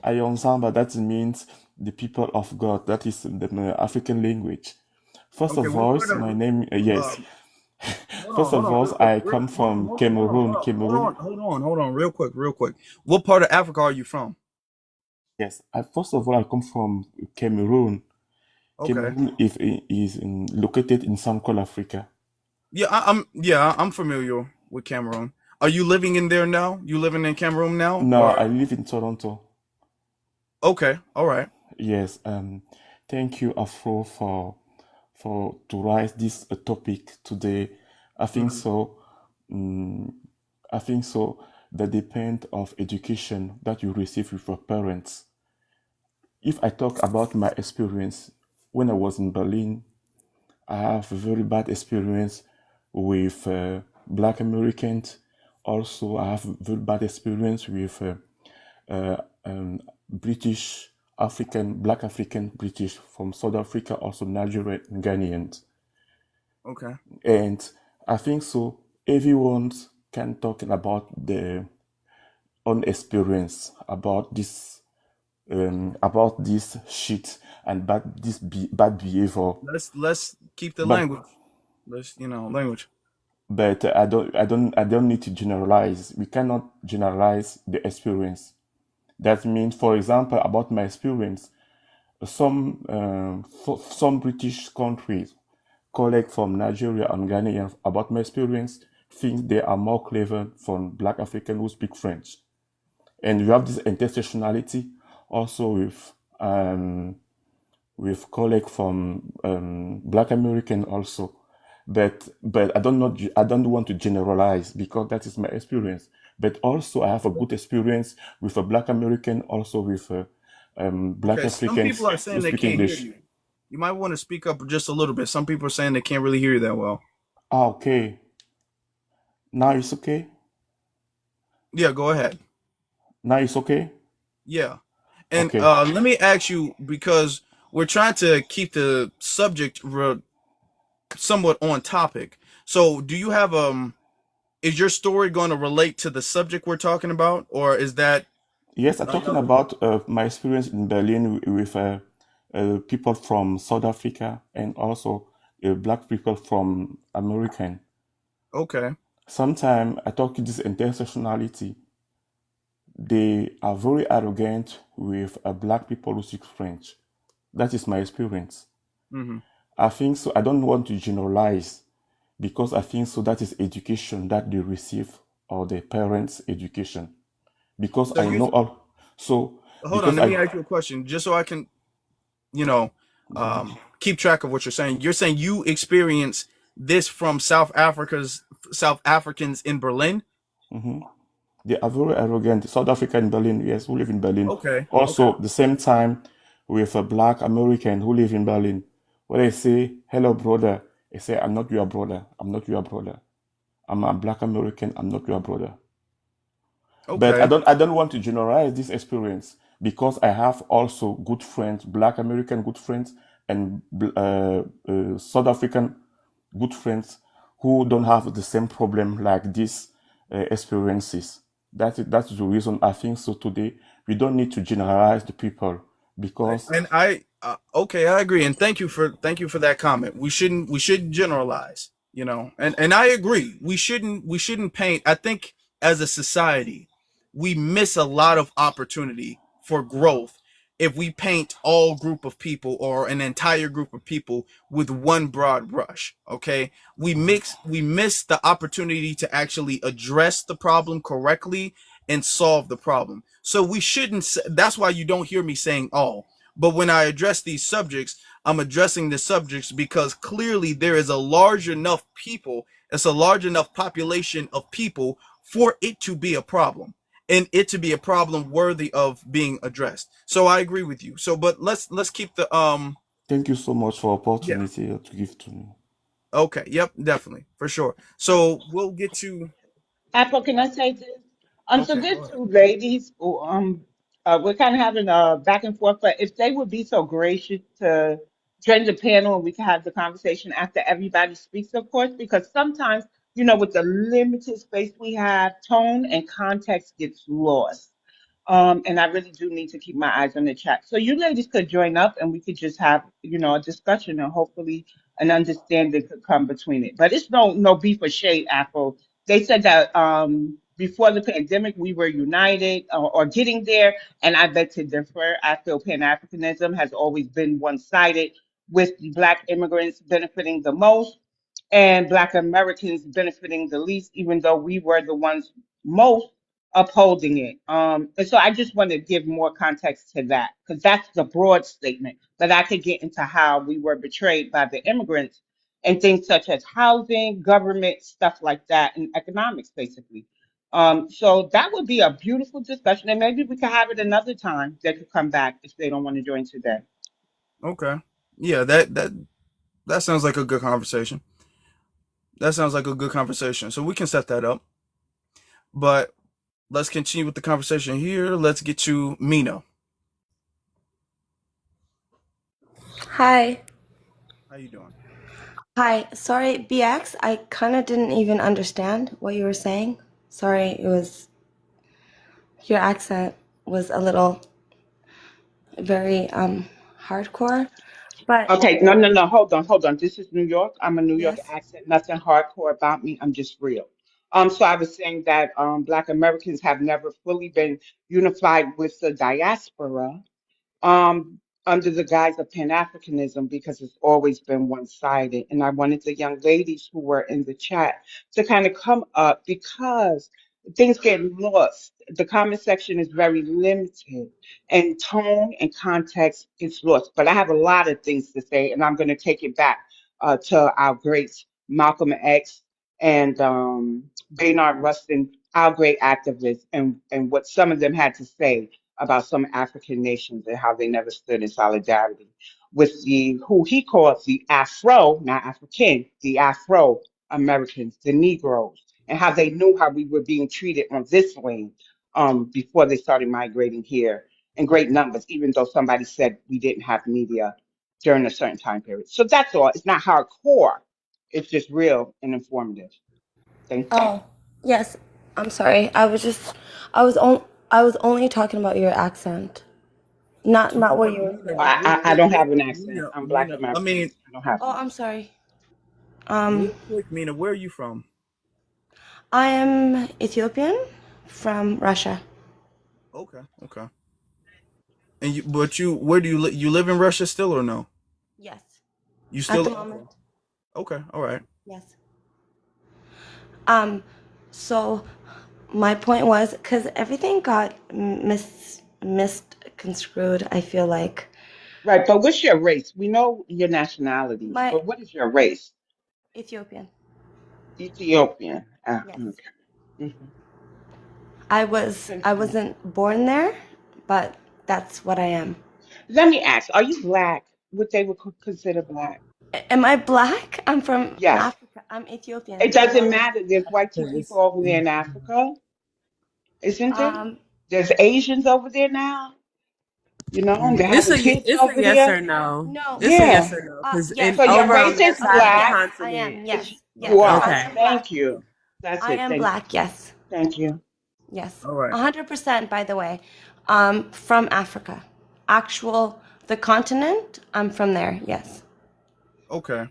Ayon Zamba, that means the people of God. That is the African language. First Okay, of what all, part of my name, yes. hold First on, of all, real quick. I come from Cameroon. Cameroon, Hold on, real quick. What part of Africa are you from? yes. First of all, I come from Cameroon. Okay. Cameroon located in Central Africa. Yeah, I'm familiar with Cameroon. Are you living in there now? You living in Cameroon now, No, or I live in Toronto. okay, all right. Yes. Thank you, Afro, for to raise this topic today. I think Mhm. so. Mm, I think so. The depend of education that you receive with your parents. If I talk about my experience when I was in Berlin, I have a very bad experience with Black Americans. Also, I have a very bad experience with British African, Black African, British from South Africa, also Nigerian, Ghanaians. Okay. And I think so. Everyone can talk about their own experience about this shit and bad behavior. Let's keep the But language. Let's language. I don't need to generalize. We cannot generalize the experience. That means, for example, about my experience, some British countries, colleagues from Nigeria and Ghana, about my experience, think they are more clever from Black African who speak French. And you have this intersectionality also with colleagues from Black American also. But I don't want to generalize because that is my experience. But also I have a good experience with a Black American, also with Black Okay. Some people Africans are who saying they speak can't hear English. you. You might want to speak up just a little bit. Some people are saying they can't really hear you that well. Ah, okay. Now it's okay. Yeah, go ahead. Now it's okay. Yeah. And Okay. let me ask you because we're trying to keep the subject somewhat on topic. So, do you have is your story going to relate to the subject we're talking about, or is that Yes, I'm No, talking no. about my experience in Berlin with people from South Africa and also black people from American. Okay. Sometimes I talk to this intersectionality. They are very arrogant with black people who speak French. That is my experience. Mm-hmm. I think so. I don't want to generalize because I think so that is education that they receive or their parents' education. Because So I you know all. So hold on. because Let I me ask you a question, just so I can, you know, keep track of what you're saying. You're saying you experience this from South Africans in Berlin. Mhm. They are very arrogant. South Africa in Berlin, yes, who live in Berlin. Okay. Okay. Also, the same time with a black American who live in Berlin. When they say, hello, brother, they say, I'm not your brother. I'm not your brother. I'm a black American. I'm not your brother. But Okay. I don't want to generalize this experience because I have also good friends, black American good friends, and South African good friends who don't have the same problem like these experiences. That's the reason I think so today we don't need to generalize the people because And I okay, I agree, and thank you for that comment. We shouldn't generalize, and I agree. We shouldn't paint. I think as a society, we miss a lot of opportunity for growth if we paint all group of people or an entire group of people with one broad brush. Okay, we miss the opportunity to actually address the problem correctly and solve the problem. So we shouldn't. That's why you don't hear me saying all. But when I address these subjects, I'm addressing the subjects because clearly there is a large enough people, it's a large enough population of people for it to be a problem and it to be a problem worthy of being addressed. So I agree with you. So but let's keep the thank you so much for yeah. opportunity to give to me. Okay, yep, definitely. For sure. So we'll get to Apple, can I say this? So okay, go there's ahead. two ladies who, we're kind of having a back and forth, but if they would be so gracious to join the panel and we can have the conversation after everybody speaks, of course, because sometimes, with the limited space we have, tone and context gets lost. And I really do need to keep my eyes on the chat. So you ladies could join up and we could just have, a discussion and hopefully an understanding could come between it. But it's no beef or shade, Apple. They said that before the pandemic we were united or getting there, and I beg to differ. I feel Pan-Africanism has always been one-sided, with the Black immigrants benefiting the most and Black Americans benefiting the least, even though we were the ones most upholding it. And so I just want to give more context to that because that's the broad statement. But I could get into how we were betrayed by the immigrants and things such as housing, government, stuff like that, and economics, basically. So that would be a beautiful discussion, and maybe we could have it another time. They could come back if they don't want to join today. Okay. Yeah, that sounds like a good conversation. That sounds like a good conversation. So we can set that up. But let's continue with the conversation here. Let's get to Mina. Hi. How you doing? Hi. Sorry, BX. I kind of didn't even understand what you were saying. Sorry, your accent was a little very hardcore. But Okay, no. Hold on. This is New York. I'm a New York yes. accent. Nothing hardcore about me. I'm just real. So I was saying that Black Americans have never fully been unified with the diaspora, um, under the guise of Pan-Africanism because it's always been one-sided. And I wanted the young ladies who were in the chat to kind of come up because things get lost. The comment section is very limited, and tone and context is lost. But I have a lot of things to say, and I'm going to take it back to our greats, Malcolm X and Baynard Rustin, our great activists, and what some of them had to say about some African nations and how they never stood in solidarity with the who he calls the Afro, not African, the Afro Americans, the Negroes, and how they knew how we were being treated on this land before they started migrating here in great numbers, even though somebody said we didn't have media during a certain time period. So that's all. It's not hardcore. It's just real and informative. Thank you. Oh, yes. I'm sorry. I was I was only talking about your accent, not what you were saying. I don't have an accent. I'm Black Mina, I American. mean, I don't have Oh, one. I'm sorry. real Um, quick, Mina, where are you from? I am Ethiopian from Russia. Okay, okay. And where do you live? You live in Russia still or no? Yes. You At still? the Okay, moment. okay, all right. Yes. So my point was because everything got misconstrued. I feel like Right, but what's your race? We know your nationality, my but what is your race? Ethiopian. Ethiopian. Yes. Okay. hmm I wasn't born there, but that's what I am. Let me ask, are you black? What they would consider black? Am I black? I'm from Yes. Africa. I'm Ethiopian. It I'm doesn't not black. matter. There's white people It's- over there in Africa, isn't it? Um, There's Asians over there now, and they're It's having a kids it's a over yes there. or no. no. It's a Yeah. yes or no because Yes. So your over Yes. on race that is side of the Yes, black. I continent. am. It's, Yes. you Yes. are. I Okay. am black. Thank you. That's I it. am Thank you. black. Yes. Thank you. Yes. all right. 100%, by the way. From Africa. The continent, I'm from there. Yes. Okay.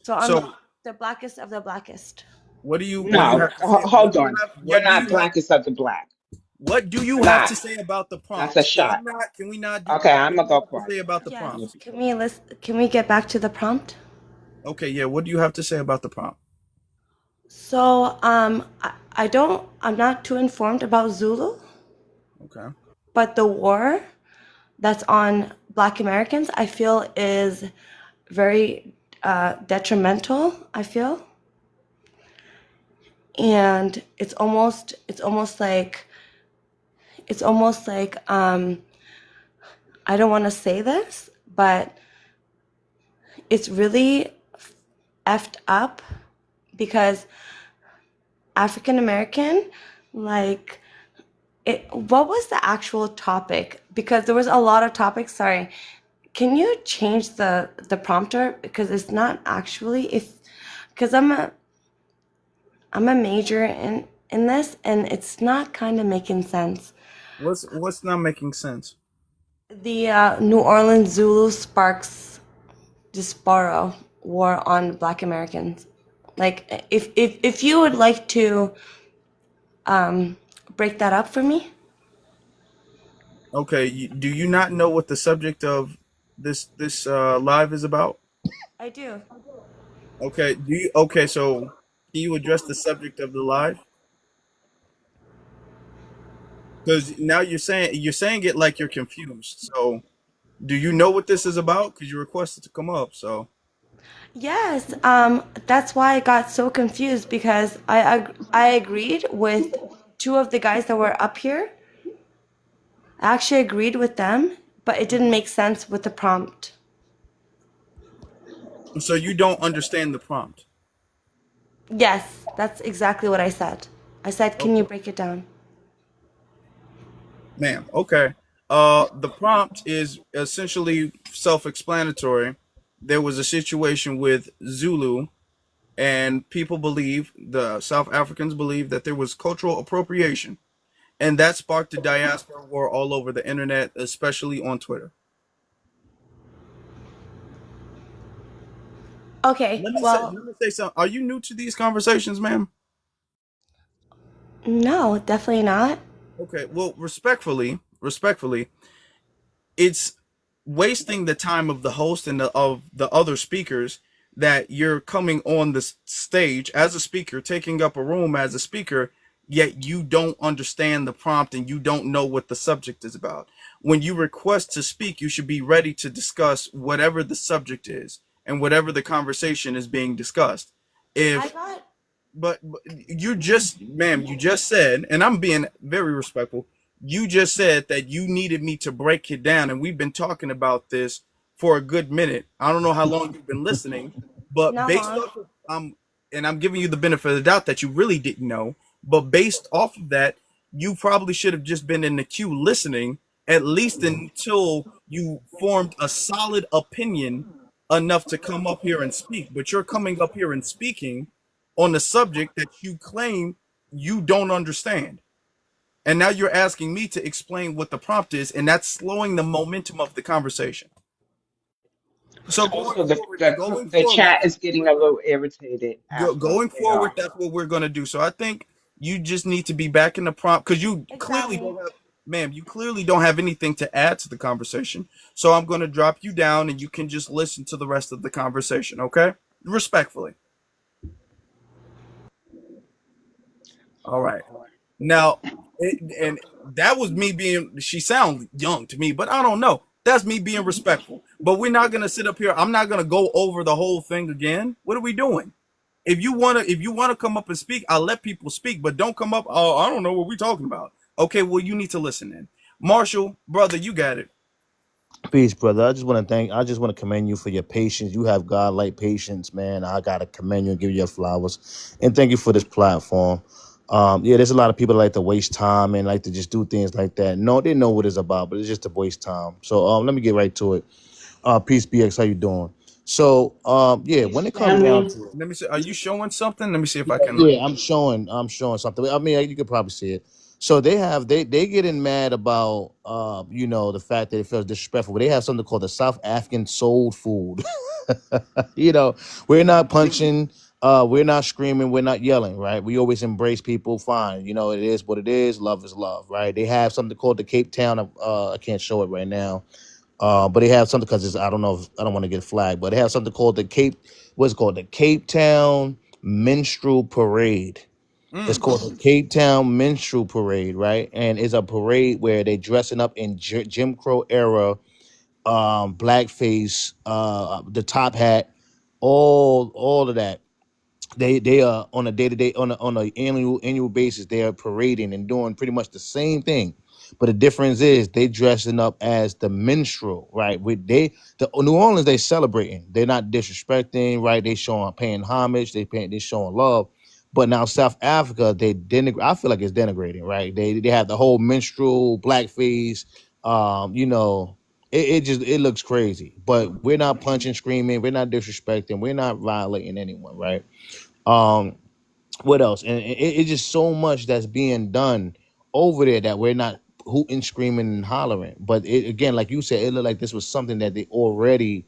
So I'm So the blackest of the blackest. what do you No, have to say? hold on. You're What do you not have? blackest of the black. What do you You're have to not. say about the That's a prompt? Can we shot. not? Can we not do Okay, that? I'm What do gonna you go have to say quiet. about the Yes. prompt? Can we get back to the prompt? Okay, yeah. What do you have to say about the prompt? So, I'm not too informed about Zulu, Okay. but the war that's on Black Americans, I feel is very detrimental, I feel. And it's almost like I don't want to say this, but it's really effed up because African American, like what was the actual topic? Because there was a lot of topics. Sorry, can you change the prompter because it's not actually if because I'm a major in this and it's not kind of making sense. What's not making sense? The New Orleans Zulu sparks Diaspora war on Black Americans. Like if you would like to break that up for me, Okay. Do you not know what the subject of this live is about? I do. Okay. Do you? Okay. So can you address the subject of the live? Because now you're saying it like you're confused. So do you know what this is about? Because you requested to come up. So Yes, that's why I got so confused because I agreed with two of the guys that were up here. I actually agreed with them, but it didn't make sense with the prompt. so you don't understand the prompt. Yes, that's exactly what I said. I said, "Can you Okay. break it down?" Ma'am. Okay. The prompt is essentially self-explanatory. There was a situation with Zulu, and people believe the South Africans believe that there was cultural appropriation, and that sparked a diaspora war all over the internet, especially on Twitter. Okay, well, Let me say something. Are you new to these conversations, ma'am? no, definitely not. Okay. Well, respectfully, it's wasting the time of the host and of the other speakers that you're coming on the stage as a speaker, taking up a room as a speaker, yet you don't understand the prompt and you don't know what the subject is about. When you request to speak, you should be ready to discuss whatever the subject is and whatever the conversation is being discussed. I If got but you just, ma'am, you just said, and I'm being very respectful. You just said that you needed me to break it down, and we've been talking about this for a good minute. I don't know how long you've been listening, but not based long. off of and I'm giving you the benefit of the doubt that you really didn't know, but based off of that, you probably should have just been in the queue listening at least until you formed a solid opinion enough to come up here and speak. But you're coming up here and speaking on the subject that you claim you don't understand. And now you're asking me to explain what the prompt is, and that's slowing the momentum of the conversation. So Also, going the forward, chat is getting a little irritated after going they forward, are. that's what we're gonna do. So I think you just need to be back in the prompt because you clearly Exactly. don't have, ma'am, you clearly don't have anything to add to the conversation. So I'm gonna drop you down, and you can just listen to the rest of the conversation, okay? Respectfully. All right. Now, and that was me being. She sounds young to me, but I don't know. That's me being respectful. But we're not gonna sit up here. I'm not gonna go over the whole thing again. What are we doing? If you wanna come up and speak, I'll let people speak, but don't come up. Oh, I don't know what we're talking about. Okay, well you need to listen in. Marshall, brother, you got it. Peace, brother. I just want to commend you for your patience. You have godlike patience, man. I gotta commend you and give you your flowers. And thank you for this platform. Yeah, there's a lot of people that like to waste time and like to just do things like that. No, they know what it's about, but it's just to waste time. So let me get right to it. Peace BX, how you doing? So yeah, when Peace, it comes down family. to it. Let me see. Are you showing something? Let me see if I can. Yeah, I'm showing something. I mean, you could probably see it. So they getting mad about the fact that it feels disrespectful. But they have something called the South African soul food. you know, we're not punching, we're not screaming, we're not yelling, right? We always embrace people. Fine, it is what it is. Love is love, right? They have something called the Cape Town. I can't show it right now, but they have something because I don't know if I don't want to get flagged, but they have something called what's it called the Cape Town Minstrel Parade. It's Mm, called the Cape Town Minstrel Parade, right? And it's a parade where they dressing up in Jim Crow era, blackface, the top hat, all of that. They are on a day to day on a annual basis. They are parading and doing pretty much the same thing, but the difference is they dressing up as the minstrel, right? The New Orleans they celebrating. They're not disrespecting, right? They showing paying homage. They showing love. But now South Africa they denigrate. I feel like it's denigrating, right? They have the whole minstrel blackface. It looks crazy. But we're not punching, screaming. We're not disrespecting. We're not violating anyone, right? Um, what else? And it's just so much that's being done over there that we're not hooting, screaming, and hollering. But again, like you said, it looked like this was something that they already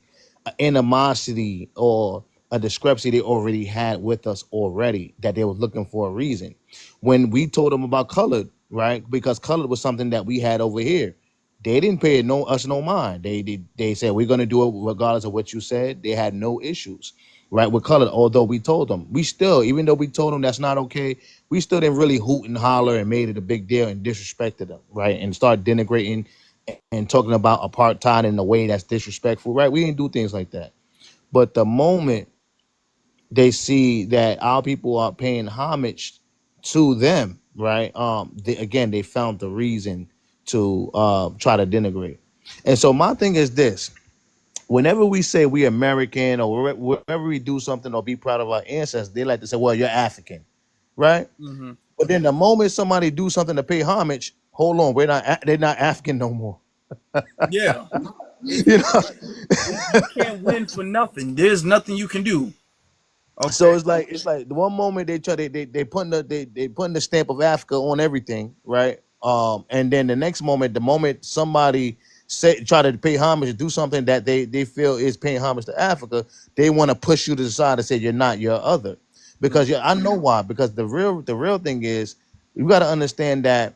animosity or a discrepancy they already had with us already that they was looking for a reason. When we told them about colored, right? Because colored was something that we had over here. They didn't pay us no mind. They said we're gonna do it regardless of what you said. They had no issues, right, with colored. Although we told them, we still, even though we told them that's not okay, we still didn't really hoot and holler and made it a big deal and disrespected them, right, and start denigrating and talking about apartheid in a way that's disrespectful, right? We didn't do things like that. But the moment they see that our people are paying homage to them, right? Again, they found the reason to try to denigrate. And so my thing is this: whenever we say we American or wherever we do something or be proud of our ancestors, they like to say, "Well, you're African," right? hmm But then the moment somebody do something to pay homage, hold on, they're not African no more. Yeah. It's You it's know, like you can't win for nothing. There's nothing you can do. so Okay. it's like the one moment they try they putting they putting the stamp of Africa on everything, right? And then the next moment, the moment somebody try to pay homage to do something that they feel is paying homage to Africa, they want to push you to the side and say you're not, you're other. Because Mm, yeah, I know why. Because the real thing is you got to understand that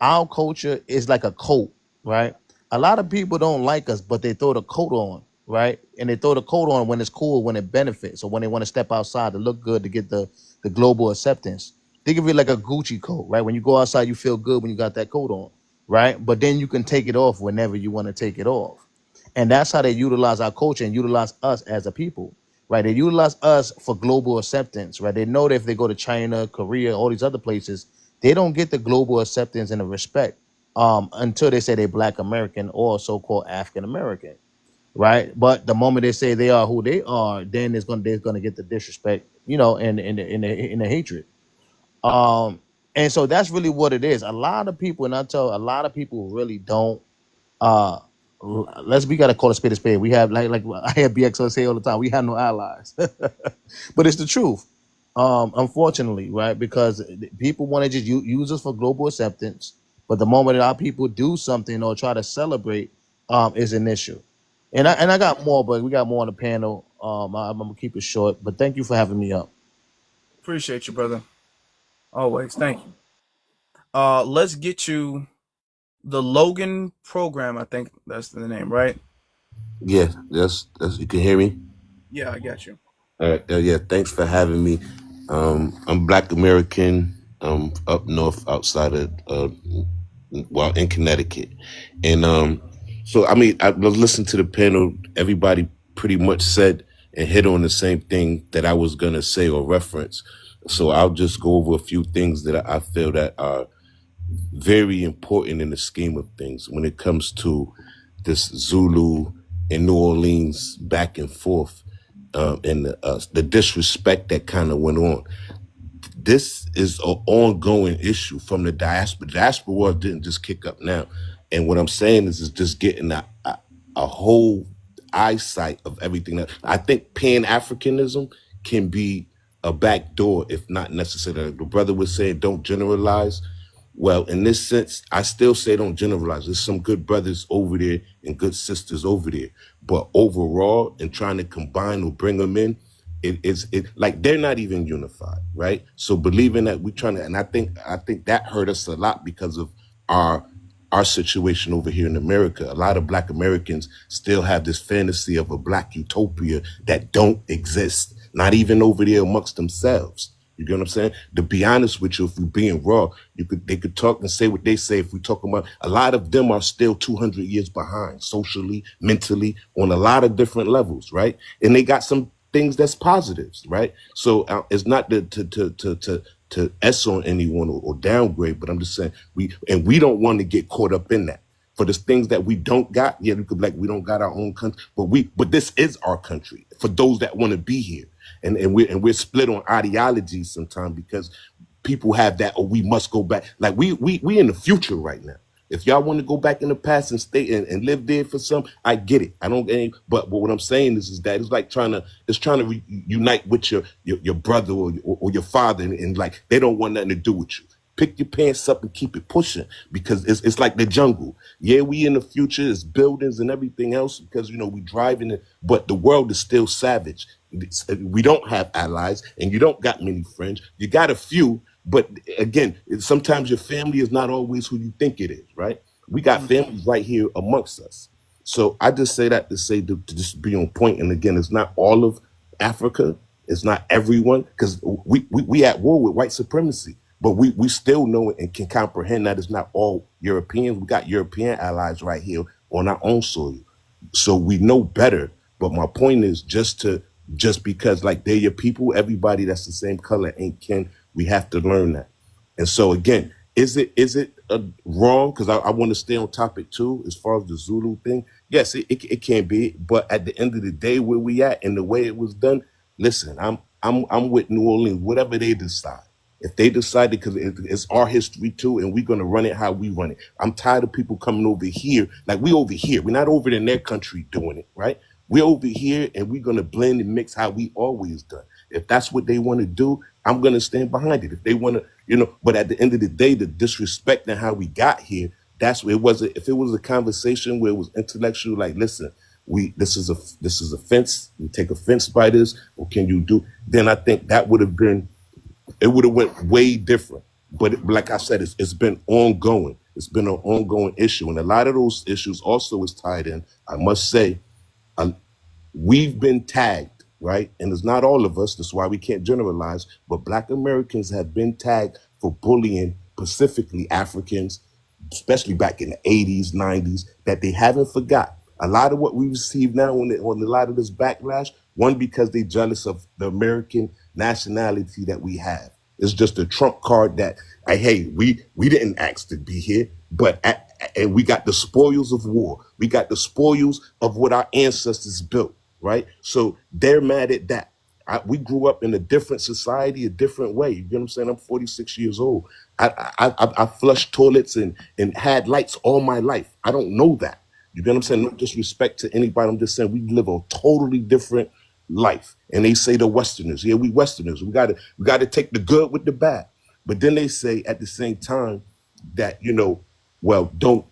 our culture is like a coat, right? A lot of people don't like us, but they throw the coat on, right? And they throw the coat on when it's cool, when it benefits, or when they want to step outside to look good to get the global acceptance. Think of it like a Gucci coat, right? When you go outside, you feel good when you got that coat on, right? But then you can take it off whenever you want to take it off. And that's how they utilize our culture and utilize us as a people, right? They utilize us for global acceptance, right? They know that if they go to China, Korea, all these other places, they don't get the global acceptance and the respect until they say they're Black American or so-called African American, right? But the moment they say they are who they are, then they're gonna get the disrespect, and the hatred. Um, and so that's really what it is. A lot of people, and I tell a lot of people really don't uh we gotta call a spade a spade. We have like I hear BXO say all the time, we have no allies. But it's the truth. unfortunately, right? Because people want to just use us for global acceptance, but the moment that our people do something or try to celebrate, is an issue. And I got more, but we got more on the panel. I'm gonna keep it short, but thank you for having me up. Appreciate you, brother. Always. Thank you. Let's get you the Logan program. I think that's the name, right? Yeah, that's you can hear me. Yeah, I got you. All right, yeah, thanks for having me. I'm Black American. Up north, outside of well, in Connecticut, and so I mean, I was listening to the panel. Everybody pretty much said and hit on the same thing that I was gonna say or reference. So I'll just go over a few things that I feel that are very important in the scheme of things when it comes to this Zulu and New Orleans back and forth, and the disrespect that kind of went on. This is an ongoing issue from the diaspora. The diaspora war didn't just kick up now. And what I'm saying is just getting a whole eyesight of everything. That I think Pan-Africanism can be a back door, if not necessary. The brother was saying, don't generalize. Well, in this sense, I still say don't generalize. There's some good brothers over there and good sisters over there. But overall, and trying to combine or bring them in, it like they're not even unified, right? So believing that we're trying to, and I think that hurt us a lot because of our situation over here in America. A lot of Black Americans still have this fantasy of a Black utopia that don't exist, not even over there amongst themselves. You get what I'm saying? To be honest with you, if we're being raw, they could talk and say what they say. If we talk about, a lot of them are still 200 years behind socially, mentally, on a lot of different levels, right? And they got some things that's positives, right? So it's not to S on anyone or downgrade, but I'm just saying we don't want to get caught up in that. For the things that we don't got, yeah, we could be like, we don't got our own country, but this is our country for those that want to be here. And we're split on ideologies sometimes because people have that, or we must go back. Like we in the future right now. If y'all want to go back in the past and stay and live there for some, I get it. I don't. But what I'm saying is that it's like trying to unite with your brother or your father, and like they don't want nothing to do with you. Pick your pants up and keep it pushing, because it's like the jungle. Yeah, we in the future, it's buildings and everything else because we driving it, but the world is still savage. We don't have allies, and you don't got many friends. You got a few, but again, sometimes your family is not always who you think it is, right? We got families right here amongst us. So I just say that to say to just be on point. And again, it's not all of Africa. It's not everyone, because we at war with white supremacy. But we still know and can comprehend that it's not all Europeans. We got European allies right here on our own soil. So we know better. But my point is just because like they're your people, everybody that's the same color ain't kin. We have to learn that. And so again, is it wrong? Because I want to stay on topic too, as far as the Zulu thing. Yes, it can be. But at the end of the day, where we at and the way it was done, listen, I'm with New Orleans, whatever they decide. If they decide, because it's our history too, and we're going to run it how we run it. I'm tired of people coming over here. Like we over here. We're not over in their country doing it, right? We're over here and we're going to blend and mix how we always done. If that's what they want to do, I'm going to stand behind it. If they want to, but at the end of the day, the disrespect and how we got here, that's what it was. If it was a conversation where it was intellectual, like, listen, this is a fence. We take offense by this. What can you do? Then I think that would have been, it would have went way different. But like I said, it's been ongoing. It's been an ongoing issue. And a lot of those issues also is tied in, I must say, we've been tagged, right? And it's not all of us. That's why we can't generalize. But Black Americans have been tagged for bullying, specifically Africans, especially back in the 80s, 90s, that they haven't forgot. A lot of what we receive now on a lot of this backlash, one, because they're jealous of the American nationality that we have. It's just a trump card that, hey, we didn't ask to be here, but and we got the spoils of war. We got the spoils of what our ancestors built, right? So they're mad at that. We grew up in a different society, a different way. You get what I'm saying? I'm 46 years old. I flushed toilets and had lights all my life. I don't know that. You get what I'm saying? No disrespect to anybody. I'm just saying we live a totally different life. And they say the Westerners, yeah, we Westerners. We gotta take the good with the bad. But then they say at the same time that, well, don't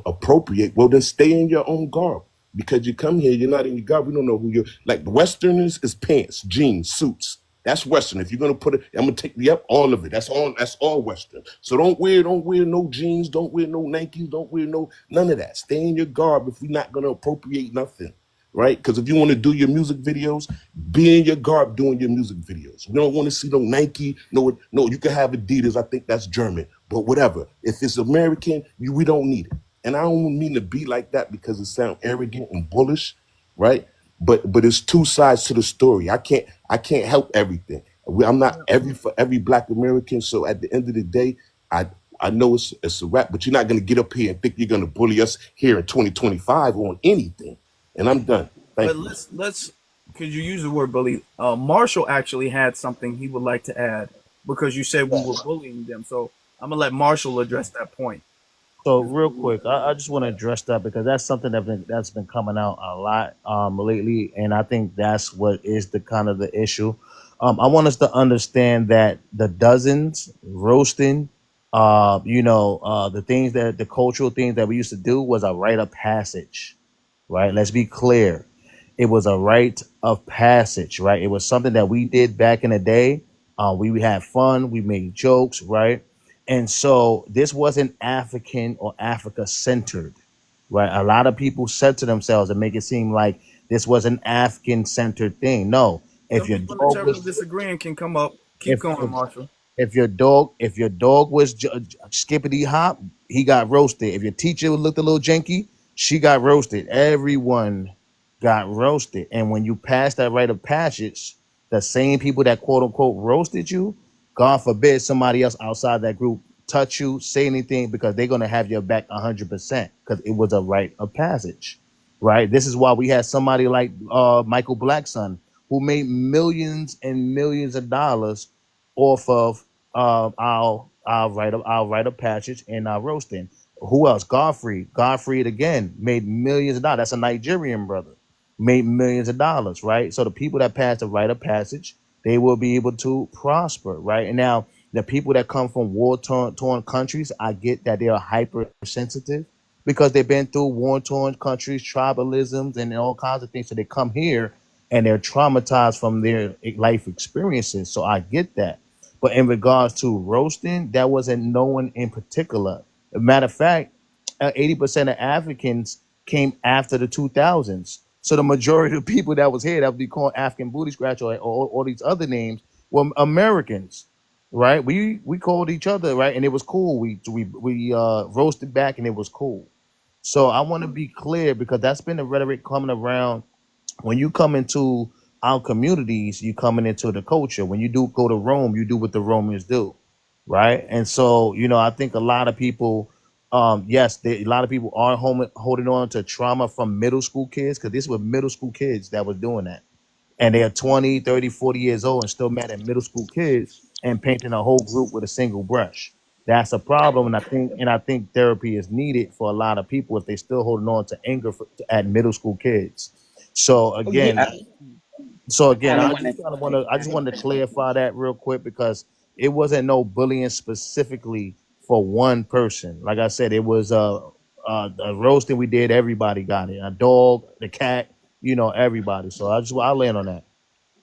appropriate. Well, then stay in your own garb. Because you come here, you're not in your garb. We don't know who you're like. The Westerners is pants, jeans, suits. That's Western. If you're gonna put it, I'm gonna take all of it. That's all Western. So don't wear no jeans, don't wear no Nikes, don't wear none of that. Stay in your garb if we're not gonna appropriate nothing. Right? Because if you want to do your music videos, be in your garb doing your music videos. We don't want to see no Nike. No, you can have Adidas. I think that's German, but whatever. If it's American, we don't need it. And I don't mean to be like that because it sounds arrogant and bullish, right? But it's two sides to the story. I can't help everything. I'm not for every Black American. So at the end of the day, I know it's a rap, but you're not gonna get up here and think you're gonna bully us here in 2025 on anything. And I'm done. But Thank you. let's because you use the word bully. Marshall actually had something he would like to add because you said we were bullying them. So I'm gonna let Marshall address that point. So real quick, I just want to address that because that's something that's been coming out a lot lately, and I think that's what is the kind of the issue. I want us to understand that the dozens roasting, the things that the cultural things that we used to do was a rite of passage, right? Let's be clear. It was a rite of passage, right? It was something that we did back in the day. We had fun, we made jokes, right? And so this wasn't African or Africa centered, right? A lot of people said to themselves and make it seem like this was an African centered thing. No, if Some your people in the dog chat room was disagreeing can come up. Keep if going, if, Marshall. if your dog was skippity hop, he got roasted. If your teacher looked a little janky, she got roasted. Everyone got roasted. And when you pass that rite of passage, the same people that quote unquote roasted you, God forbid somebody else outside that group touch you, say anything, because they're gonna have your back 100% because it was a rite of passage, right? This is why we had somebody like Michael Blackson who made millions and millions of dollars off of our write of passage and our roasting. Who else? Godfrey again made millions of dollars. That's a Nigerian brother, made millions of dollars, right? So the people that pass the rite of passage, they will be able to prosper, right? And now the people that come from war torn countries, I get that they are hypersensitive because they've been through war torn countries, tribalisms, and all kinds of things. So they come here and they're traumatized from their life experiences. So I get that. But in regards to roasting, that wasn't no one in particular. Matter of fact, 80% of Africans came after the 2000s. So the majority of the people that was here that would be called African booty scratch or all these other names were Americans, right? We called each other, right, and it was cool. We roasted back and it was cool. So I want to be clear because that's been the rhetoric coming around when you come into our communities, you coming into the culture. When you do go to Rome, you do what the Romans do, right? And so, I think a lot of people, yes, a lot of people are holding on to trauma from middle school kids because these were middle school kids that was doing that. And they're 20, 30, 40 years old and still mad at middle school kids and painting a whole group with a single brush. That's a problem, and I think therapy is needed for a lot of people if they still holding on to anger at middle school kids. So Oh, again, yeah, so I again, kind of I wanted just to kind of want say to I just that. wanted to clarify that real quick because it wasn't no bullying specifically for one person. Like I said, it was a roasting we did. Everybody got it. A dog, the cat, everybody. So I'll land on that.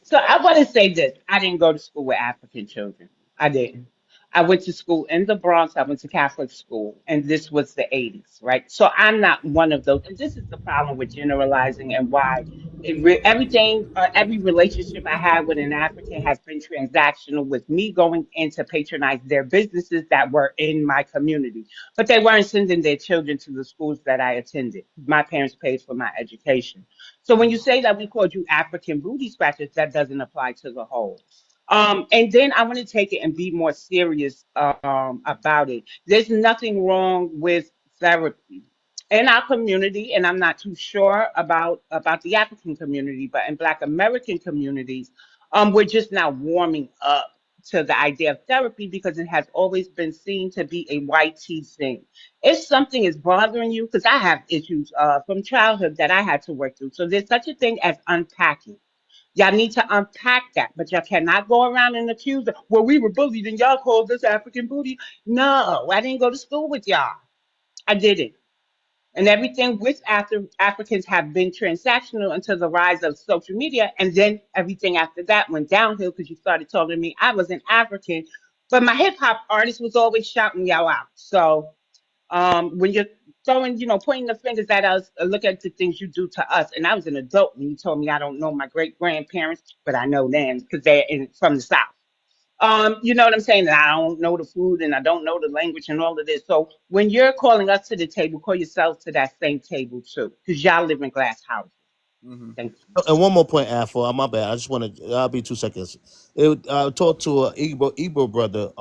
So I want to say this. I didn't go to school with African children. I didn't. I went to school in the Bronx. I went to Catholic school, and this was the 80s, right? So I'm not one of those. And this is the problem with generalizing and why everything, every relationship I had with an African has been transactional with me going in to patronize their businesses that were in my community. But they weren't sending their children to the schools that I attended. My parents paid for my education. So when you say that we called you African booty scratchers, that doesn't apply to the whole. And then I want to take it and be more serious about it. There's nothing wrong with therapy in our community, and I'm not too sure about the African community, but in Black American communities, we're just now warming up to the idea of therapy because it has always been seen to be a white tea thing. If something is bothering you, because I have issues from childhood that I had to work through, so there's such a thing as unpacking. Y'all need to unpack that, but y'all cannot go around and accuse them. Well, we were bullied and y'all called us African booty. No, I didn't go to school with y'all. I didn't. And everything with Africans have been transactional until the rise of social media. And then everything after that went downhill because you started telling me I was an African. But my hip hop artist was always shouting y'all out. So when you're throwing, pointing the fingers at us, look at the things you do to us. And I was an adult when you told me I don't know my great grandparents, but I know them because they're from the South. You know what I'm saying? And I don't know the food and I don't know the language and all of this. So when you're calling us to the table, call yourselves to that same table too, because y'all live in glass houses. Mm-hmm. Thank you. And one more point, Afro. My bad. I just want to. I'll be 2 seconds. I talked to a Igbo brother.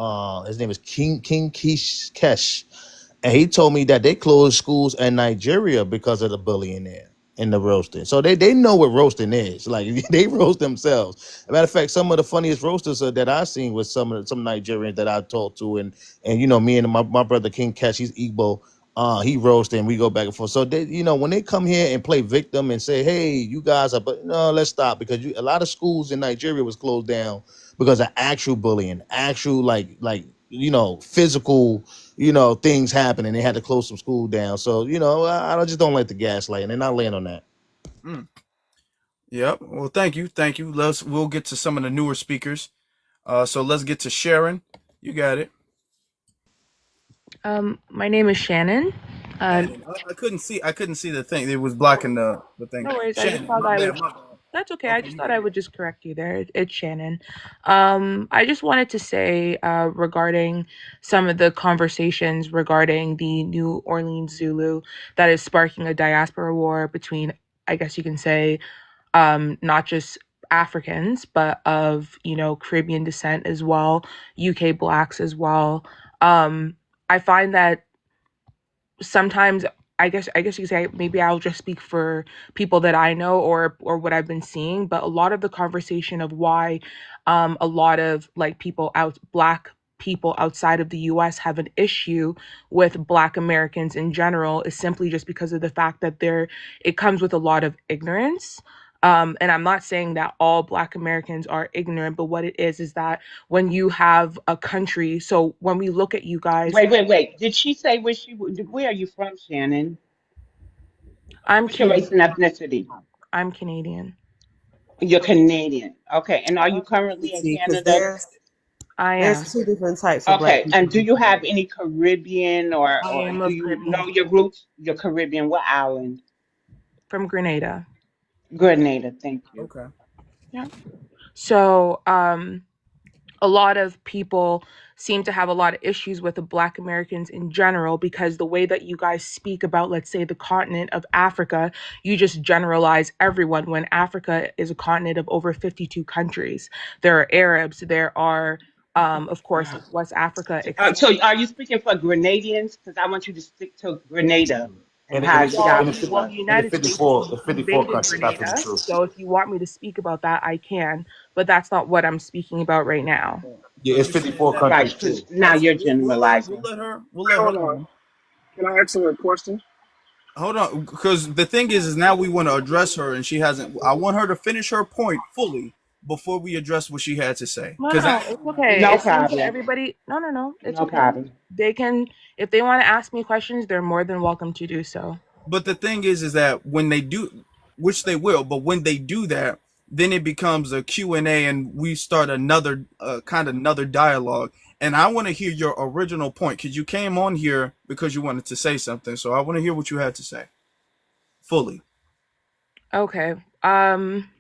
His name is King Kesh, and he told me that they closed schools in Nigeria because of the bullying there and the roasting. So they know what roasting is. Like they roast themselves. As a matter of fact, some of the funniest roasters that I seen was some Nigerians that I talked to, and me and my brother King Kesh, he's Igbo. He roast and we go back and forth. So they, when they come here and play victim and say, "Hey, you guys are," but no, let's stop because a lot of schools in Nigeria was closed down because of actual bullying, actual physical, things happening. They had to close some school down. So I just don't like the gaslighting, and I'll land on that. Mm. Yep. Well, thank you. We'll get to some of the newer speakers. So let's get to Sharon. You got it. My name is Shannon. Shannon. I couldn't see. I couldn't see the thing. It was blocking the thing. No worries. I just Shannon. thought My I bad. would. My bad. That's okay. I Okay, just you thought got I it. would just correct you there. It's Shannon. I just wanted to say regarding some of the conversations regarding the New Orleans Zulu that is sparking a diaspora war between, I guess you can say, not just Africans, but of Caribbean descent as well, UK blacks as well. I find that sometimes I guess you could say maybe I'll just speak for people that I know or what I've been seeing, but a lot of the conversation of why a lot of black people outside of the US have an issue with black Americans in general is simply just because of the fact that it comes with a lot of ignorance. And I'm not saying that all black Americans are ignorant, but what it is that when you have a country, so when we look at you guys, Wait. Did she say where are you from, Shannon? I'm What's your race Canadian. and ethnicity? I'm Canadian. You're Canadian. Okay. And are you currently in See, because Canada? I there's am. two different types of black Okay. people And do in you have Canada. any Caribbean I or am do of you Caribbean know your descent. roots? You're Caribbean. What island? From Grenada. Grenada. Thank you. Okay. Yeah. So, a lot of people seem to have a lot of issues with the black Americans in general because the way that you guys speak about, let's say, the continent of Africa, you just generalize everyone when Africa is a continent of over 52 countries. There are Arabs, there are, of course, Uh, West Africa, etc. so are you speaking for Grenadians? Because I want you to stick to Grenada and And how it's y'all Well, view the us. United States 54 invaded countries, not Grenada, 52. so if you want me to speak about that, I can, but that's not what I'm speaking about right now. Yeah, So it's you're saying 54 that? Right. countries Because too. now you're We'll generalizing. let her. We'll Wait, let her. hold on. Can I ask her a question? Hold on, because the thing is now we want to address her, and she hasn't. I want her to finish her point fully before we address what she had to say. No, Because no, it's okay. No It seems that problem. everybody, no, it's No okay. problem. They can, if they want to ask me questions, they're more than welcome to do so. but the thing is that when they do, which they will, but when they do that, then it becomes a Q&A, and we start another kind of another dialogue. And I want to hear your original point because you came on here because you wanted to say something. So I want to hear what you had to say fully. Okay. Um,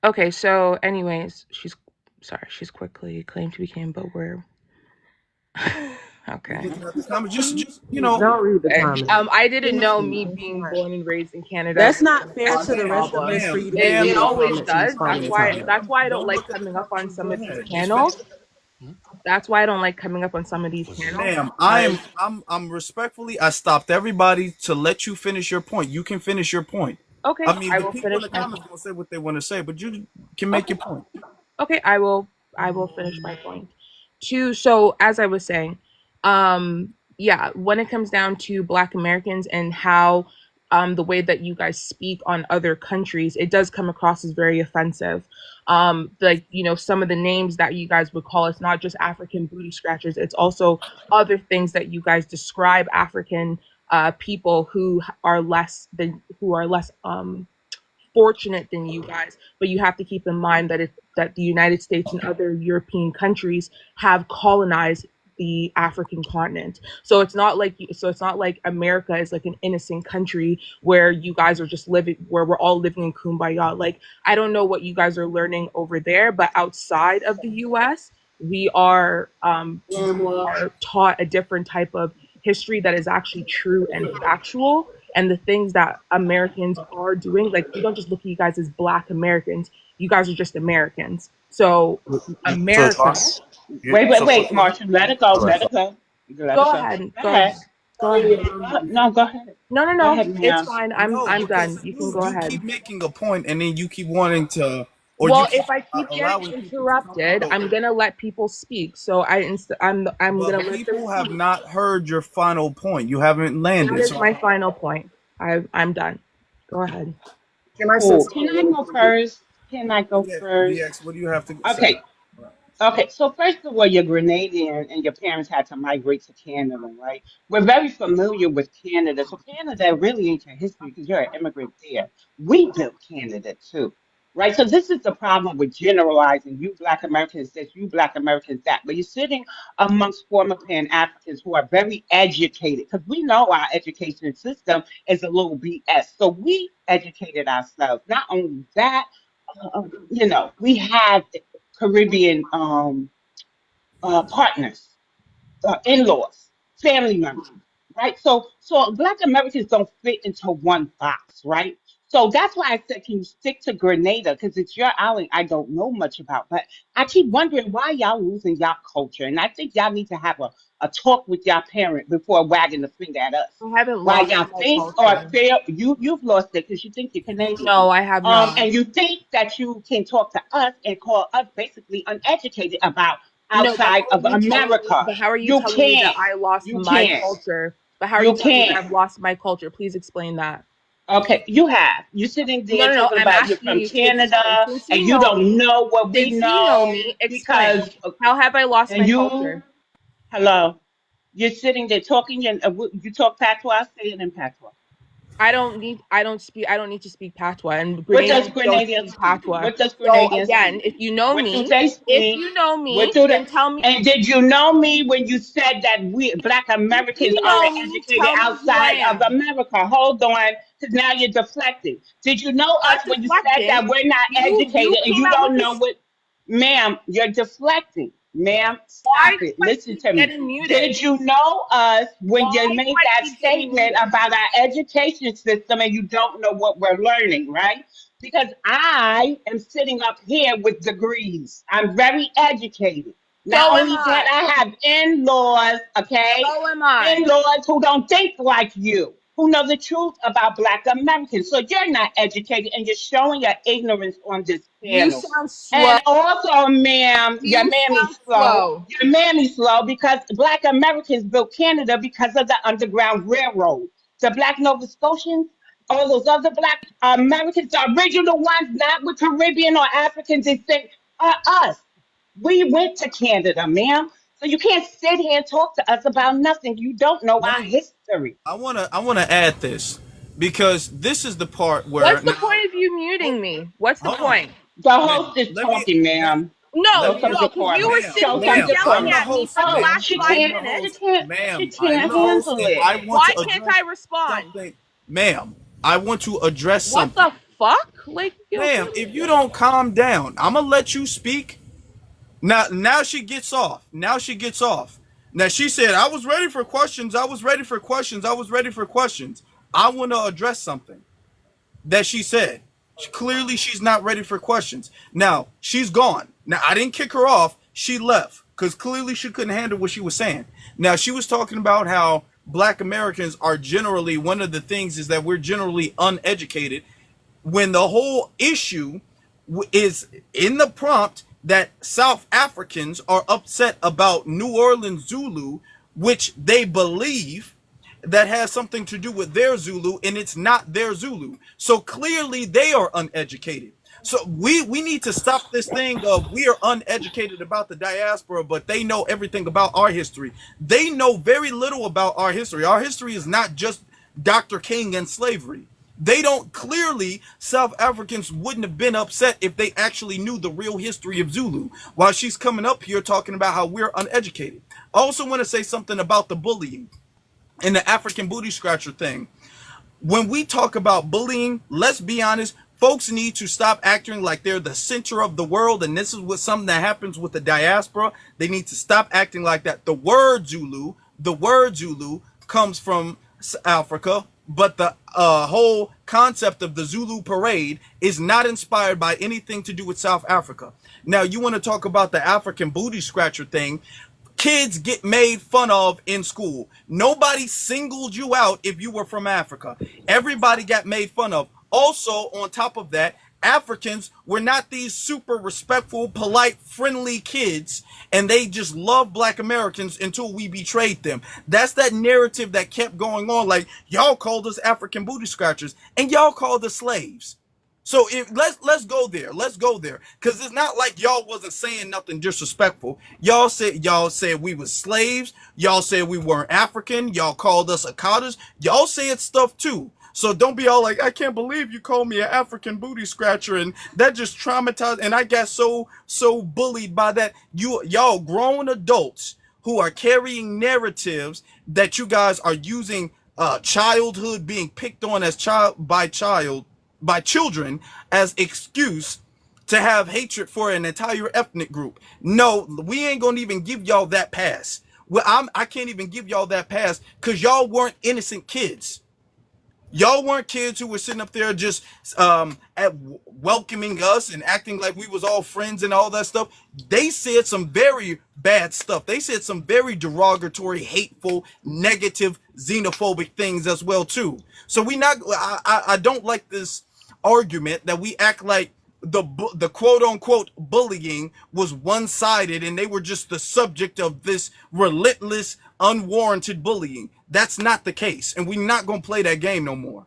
okay, so anyways, she's quickly claimed to be came, but we're We're okay. looking at the comments. Just Don't read the comments. I didn't It's know fine. me It's being fine. born and raised in Canada That's was not gonna fair cause to a the rest of us problem. for ma'am, you to be ma'am, It reading the always comments and does. responding to them. That's why I don't don't like look at the coming up on comments. some Go of these ahead. Just panels. finish. That's why I don't like coming up on some of these panels Ma'am, because I'm respectfully, I stopped everybody to let you finish your point. You can finish your point. I okay, mean, I the will people in finish the my comments point. gonna say what they want to say, but you can make Okay. your point. Okay, I will finish my point. So as I was saying, yeah, when it comes down to Black Americans and how the way that you guys speak on other countries, it does come across as very offensive. Like, you know, some of the names that you guys would call, it's not just African booty scratchers, it's also other things that you guys describe African people who are less fortunate than you guys. But you have to keep in mind that that the United States and other European countries have colonized the African continent. So it's not like America is like an innocent country where you guys are just living, where we're all living in kumbaya. Like, I don't know what you guys are learning over there, but outside of the US, we are taught a different type of history that is actually true and factual. And the things that Americans are doing, like, we don't just look at you guys as Black Americans. You guys are just Americans. So So, America, Wait, Marshall. Let it go. All right. Let it go. Let it go go. ahead, Go ahead. go ahead. No, go ahead. No, no, Go no, ahead, it's ma'am. fine. no, I'm done. because You can go you ahead. keep making a point and then you keep wanting to, or you Well, keep if I keep getting allowing people to talk. interrupted, So, I'm gonna let people speak. So I'm but gonna let them people have speak. not heard your final point. You haven't That landed. is So my final point. I'm done. Go ahead. Can I say Cool. something Can I really go quickly? first? Can I go yeah, first? BX, what do you have to say? Okay. Okay, so first of all, you're Grenadian and your parents had to migrate to Canada, right? We're very familiar with Canada. So Canada really ain't your history because you're an immigrant there. We built Canada too, right? So this is the problem with generalizing you Black Americans this, you Black Americans that. But you're sitting amongst former Pan-Africans who are very educated because we know our education system is a little BS. So we educated ourselves. Not only that, we have Caribbean partners, in-laws, family members, right? So Black Americans don't fit into one box, right? So that's why I said, can you stick to Grenada? Because it's your island I don't know much about. But I keep wondering why y'all losing y'all culture. And I think y'all need to have a talk with y'all parent before wagging the finger at us. I haven't Why lost y'all my think or culture. feel you've lost it because you think you're Canadian. No, I have not. And you think that you can talk to us and call us basically uneducated about No, but outside of America. how are you You telling me that can't. I lost You my can't. culture? But how are you You telling me that can't. I've lost my culture? Please explain that. Okay, you have. You sitting No, there no, no. talking I'm about you're asking from you to explain. Canada and you don't know what we Since you know know me, explain. because How have I lost and my you culture? hello. You're sitting there talking and you talk patois, say it in patois. I don't need to speak patois, and What does Grenadians don't Grenadians speak speak? patois. What does So Grenadians again, speak? What do they if speak? you know What me, do they? then tell me. And did you know me when you said that we Black If Americans you know aren't me, educated tell me who I outside of am. America? Hold on, because now you're deflecting. Did you know I'm us not when you said deflecting. that we're not You educated and came you out with don't know this. what, ma'am? You're deflecting, ma'am. Why Stop do it. I Listen keep to me. getting muted? Did you know us when Why you do made I that keep getting statement muted? about our education system and you don't know what we're learning, right? Because I am sitting up here with degrees. I'm very educated. Not So am only that, I. I have in-laws, okay? So am I. In-laws who don't think like you, who know the truth about Black Americans. So you're not educated and you're showing your ignorance on this You panel. sound slow. And also, ma'am, your You mammy's sound slow. slow. Your mammy's slow because Black Americans built Canada because of the Underground Railroad. The Black Nova Scotians, all those other Black Americans, the original ones, not with Caribbean or African descent, are us. We went to Canada, ma'am. So you can't sit here and talk to us about nothing. You don't know No, our history. I wanna add this because this is the part where What's the now. point of you Hold, muting me? What's the hold on, point? The ma'am. host is Let me, talking, ma'am. ma'am. Let No, Show me, some no, because you decorum. were ma'am, sitting Show here some ma'am. yelling I'm the decorum. at me host, for the Oh, ma'am. last she five I'm can't. the She minutes. host, can't. She ma'am. I am can't the host, handle and it. I want Why to can't I address respond? something, ma'am. I want to address What something, the fuck? Like, yo, ma'am. If you don't calm down, I'm gonna let you speak. Now she gets off. Now she gets off. Now she said, "I was ready for questions. I was ready for questions. I was ready for questions." I want to address something that she said. Clearly, she's not ready for questions. Now, she's gone. Now, I didn't kick her off. She left because clearly she couldn't handle what she was saying. Now, she was talking about how Black Americans are generally, one of the things is that we're generally uneducated when the whole issue is in the prompt that South Africans are upset about New Orleans Zulu, which they believe that has something to do with their Zulu, and it's not their Zulu. So clearly they are uneducated. So we need to stop this thing of we are uneducated about the diaspora, but they know everything about our history. They know very little about our history. Our history is not just Dr. King and slavery. They don't, clearly South Africans wouldn't have been upset if they actually knew the real history of Zulu, while she's coming up here talking about how we're uneducated. I also want to say something about the bullying and the African booty scratcher thing. When we talk about bullying, let's be honest, folks need to stop acting like they're the center of the world. And this is what something that happens with the diaspora. They need to stop acting like that. The word Zulu comes from Africa, but the whole concept of the Zulu parade is not inspired by anything to do with South Africa. Now, you want to talk about the African booty scratcher thing. Kids get made fun of in school. Nobody singled you out if you were from Africa. Everybody got made fun of. Also, on top of that, Africans were not these super respectful, polite, friendly kids, and they just loved Black Americans until we betrayed them. That's that narrative that kept going on. Like, y'all called us African booty scratchers, and y'all called us slaves. So let's go there. Let's go there. Cause it's not like y'all wasn't saying nothing disrespectful. Y'all said we was slaves. Y'all said we weren't African. Y'all called us Akatas. Y'all said stuff too. So don't be all like, I can't believe you called me an African booty scratcher, and that just traumatized. And I got so bullied by that. Y'all grown adults who are carrying narratives that you guys are using childhood being picked on as by children as excuse to have hatred for an entire ethnic group. No, we ain't gonna even give y'all that pass. Well, I can't even give y'all that pass because y'all weren't innocent kids. Y'all weren't kids who were sitting up there just welcoming us and acting like we was all friends and all that stuff. They said some very bad stuff. They said some very derogatory, hateful, negative, xenophobic things as well too. So I don't like this argument that we act like the quote unquote bullying was one-sided and they were just the subject of this relentless, unwarranted bullying. That's not the case, and we're not gonna play that game no more.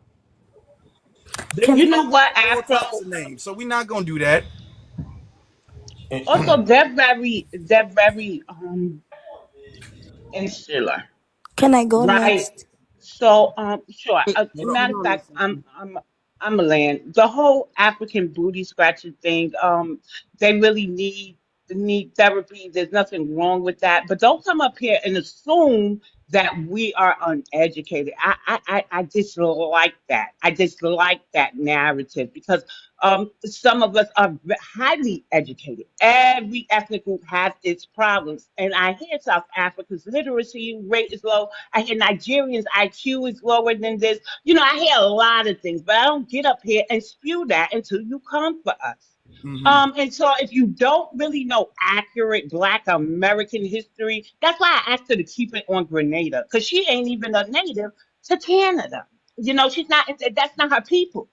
They Can You called know what, all types Afro? of names, so we're not gonna do that. Also, they're very insular, can I go right? next? So, sure. Hold Matter of on a fact, second. I'm a land. The whole African booty scratching thing. They really need therapy. There's nothing wrong with that. But don't come up here and assume that we are uneducated. I dislike that. I dislike that narrative because some of us are highly educated. Every ethnic group has its problems, and I hear South Africa's literacy rate is low. I hear Nigerians' IQ is lower than this. I hear a lot of things, but I don't get up here and spew that until you come for us. Mm-hmm. And so if you don't really know accurate Black American history, that's why I asked her to keep it on Grenada, because she ain't even a native to Canada. She's not, that's not her people.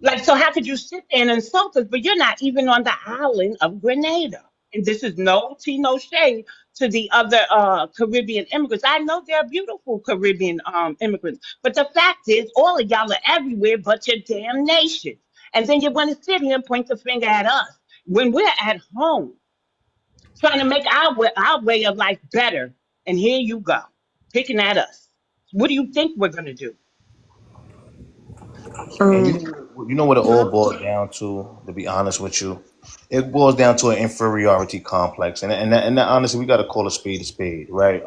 Like, so how could you sit there and insult us, but you're not even on the island of Grenada? And this is no tea, no shade to the other Caribbean immigrants. I know they're beautiful Caribbean immigrants, but the fact is, all of y'all are everywhere but your damn nation. And then you want to sit here and point the finger at us when we're at home trying to make our way of life better. And here you go, picking at us. What do you think we're going to do? And Um, you know what it all No. boils down to be honest with you? It boils down to an inferiority complex. And honestly, we got to call a spade, right?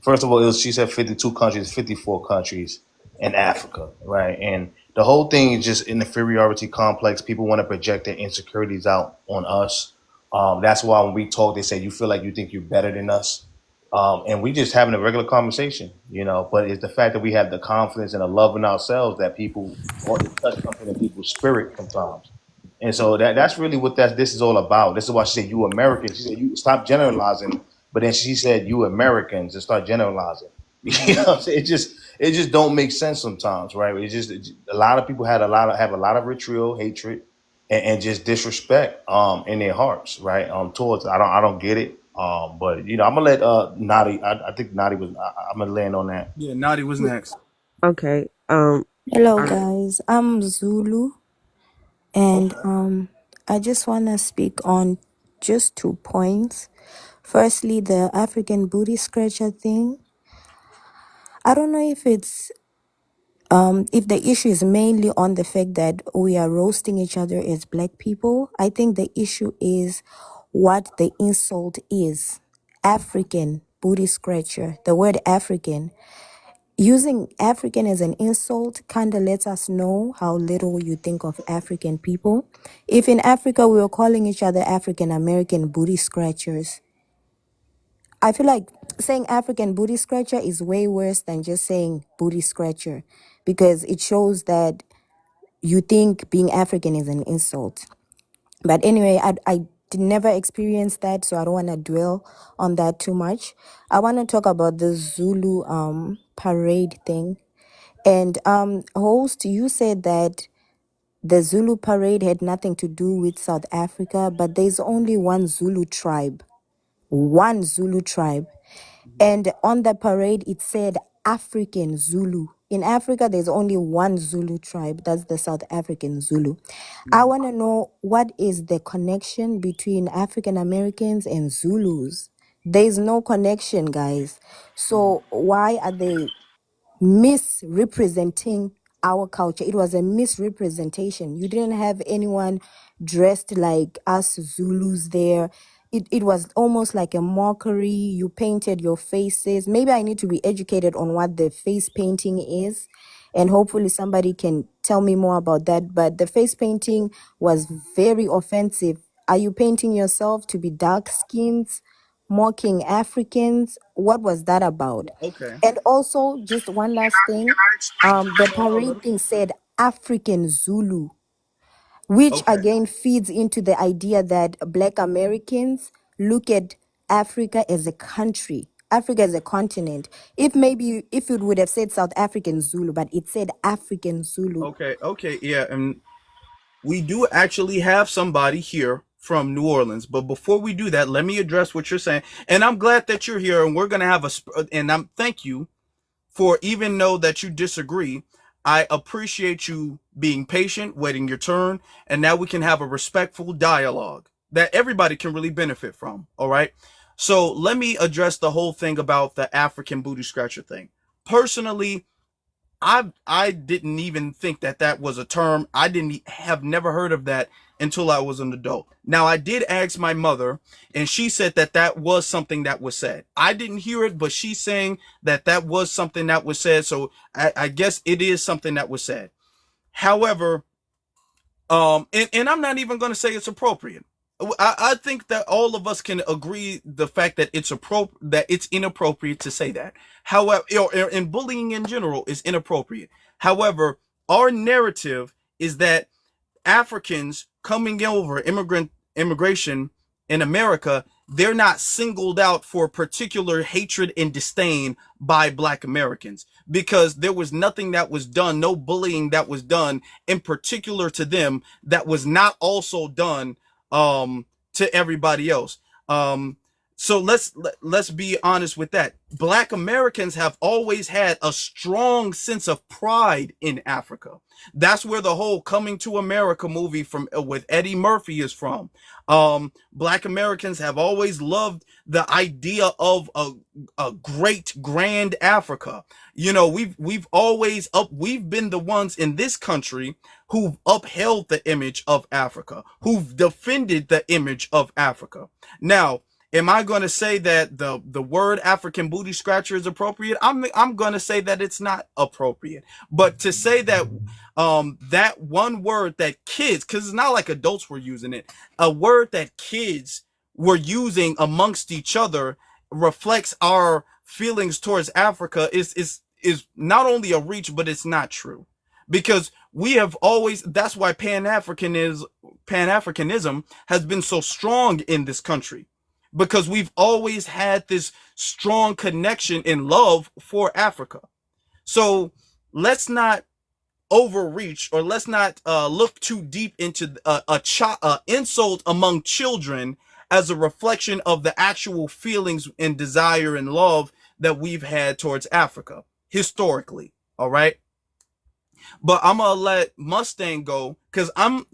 First of all, she said 52 countries, 54 countries in Africa, right? And the whole thing is just an inferiority complex. People want to project their insecurities out on us. That's why when we talk, they say, you feel like you think you're better than us. And we just having a regular conversation. But it's the fact that we have the confidence and the love in ourselves that people want to touch something in people's spirit sometimes. And so that's really what this is all about. This is why she said you Americans. She said you stop generalizing, but then she said you Americans and start generalizing. Mm-hmm. What I'm saying? It just don't make sense sometimes, right? A lot of people have a lot of vitriol, hatred, and just disrespect in their hearts, right? Towards I don't get it. But I'm gonna let Nadi. I think Nadi was. I'm gonna land on that. Yeah, Nadi was next. Okay. Hello All right. guys, I'm Zulu and Okay. I just want to speak on just 2 points. Firstly, the African booty scratcher thing. I don't know if the issue is mainly on the fact that we are roasting each other as black people. I think the issue is what the insult is. African booty scratcher. The word African. Using African as an insult kind of lets us know how little you think of African people. If in Africa we were calling each other African American booty scratchers, I feel like saying African booty scratcher is way worse than just saying booty scratcher because it shows that you think being African is an insult. But anyway, I did never experience that, so I don't want to dwell on that too much. I want to talk about the Zulu parade thing. And host, you said that the Zulu parade had nothing to do with South Africa, but there's only one Zulu tribe. One Zulu tribe. And on the parade, it said African Zulu. In Africa, there's only one Zulu tribe. That's the South African Zulu. I want to know what is the connection between African Americans and Zulus? There's no connection, guys. So why are they misrepresenting our culture? It was a misrepresentation. You didn't have anyone dressed like us Zulus there. It was almost like a mockery. You painted your faces. Maybe I need to be educated on what the face painting is, and hopefully somebody can tell me more about that. But the face painting was very offensive. Are you painting yourself to be dark skins, mocking Africans? What was that about? Okay. And also, just one last thing. Can I explain The something? parade thing said African Zulu, which Okay. again feeds into the idea that Black Americans look at Africa as a country, Africa as a continent. If it would have said South African Zulu, but it said African Zulu. Okay. Okay. Yeah, and we do actually have somebody here from New Orleans. But before we do that, let me address what you're saying. And I'm glad that you're here, and we're gonna have and I'm thank you for even though that you disagree. I appreciate you being patient, waiting your turn, and now we can have a respectful dialogue that everybody can really benefit from. All right. So let me address the whole thing about the African booty scratcher thing. Personally, I didn't even think that that was a term. I didn't have never heard of that until I was an adult. Now I did ask my mother, and she said that that was something that was said. I didn't hear it, but she's saying that that was something that was said. So I guess it is something that was said. However, and I'm not even going to say it's appropriate. I think that all of us can agree the fact that that it's inappropriate to say that. However, and bullying in general is inappropriate. However, our narrative is that Africans coming over, immigration in America, they're not singled out for particular hatred and disdain by Black Americans because there was nothing that was done, no bullying that was done in particular to them that was not also done to everybody else. So let's be honest with that. Black Americans have always had a strong sense of pride in Africa. That's where the whole Coming to America movie from with Eddie Murphy is from. Black Americans have always loved the idea of a great grand Africa. You know, we've been the ones in this country who've upheld the image of Africa, who've defended the image of Africa. Now, am I going to say that the word African booty scratcher is appropriate? I'm going to say that it's not appropriate. But to say that that one word that kids, because it's not like adults were using it, a word that kids were using amongst each other reflects our feelings towards Africa is not only a reach, but it's not true. Because we have always, that's why Pan-Africanism has been so strong in this country. Because we've always had this strong connection and love for Africa. So let's not overreach, or let's not look too deep into insult among children as a reflection of the actual feelings and desire and love that we've had towards Africa historically. All right. But I'm going to let Mustang go because I'm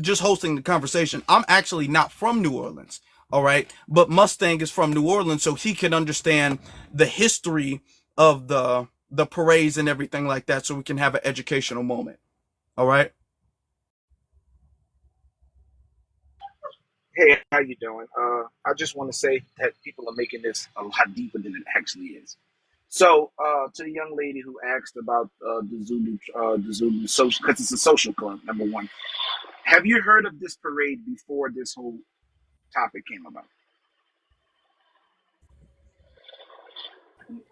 just hosting the conversation. I'm actually not from New Orleans. All right. But Mustang is from New Orleans, so he can understand the history of the parades and everything like that, so we can have an educational moment. All right. Hey, how you doing? I just want to say that people are making this a lot deeper than it actually is. So, to the young lady who asked about the Zulu social, because it's a social club. Number one, have you heard of this parade before this whole topic came about?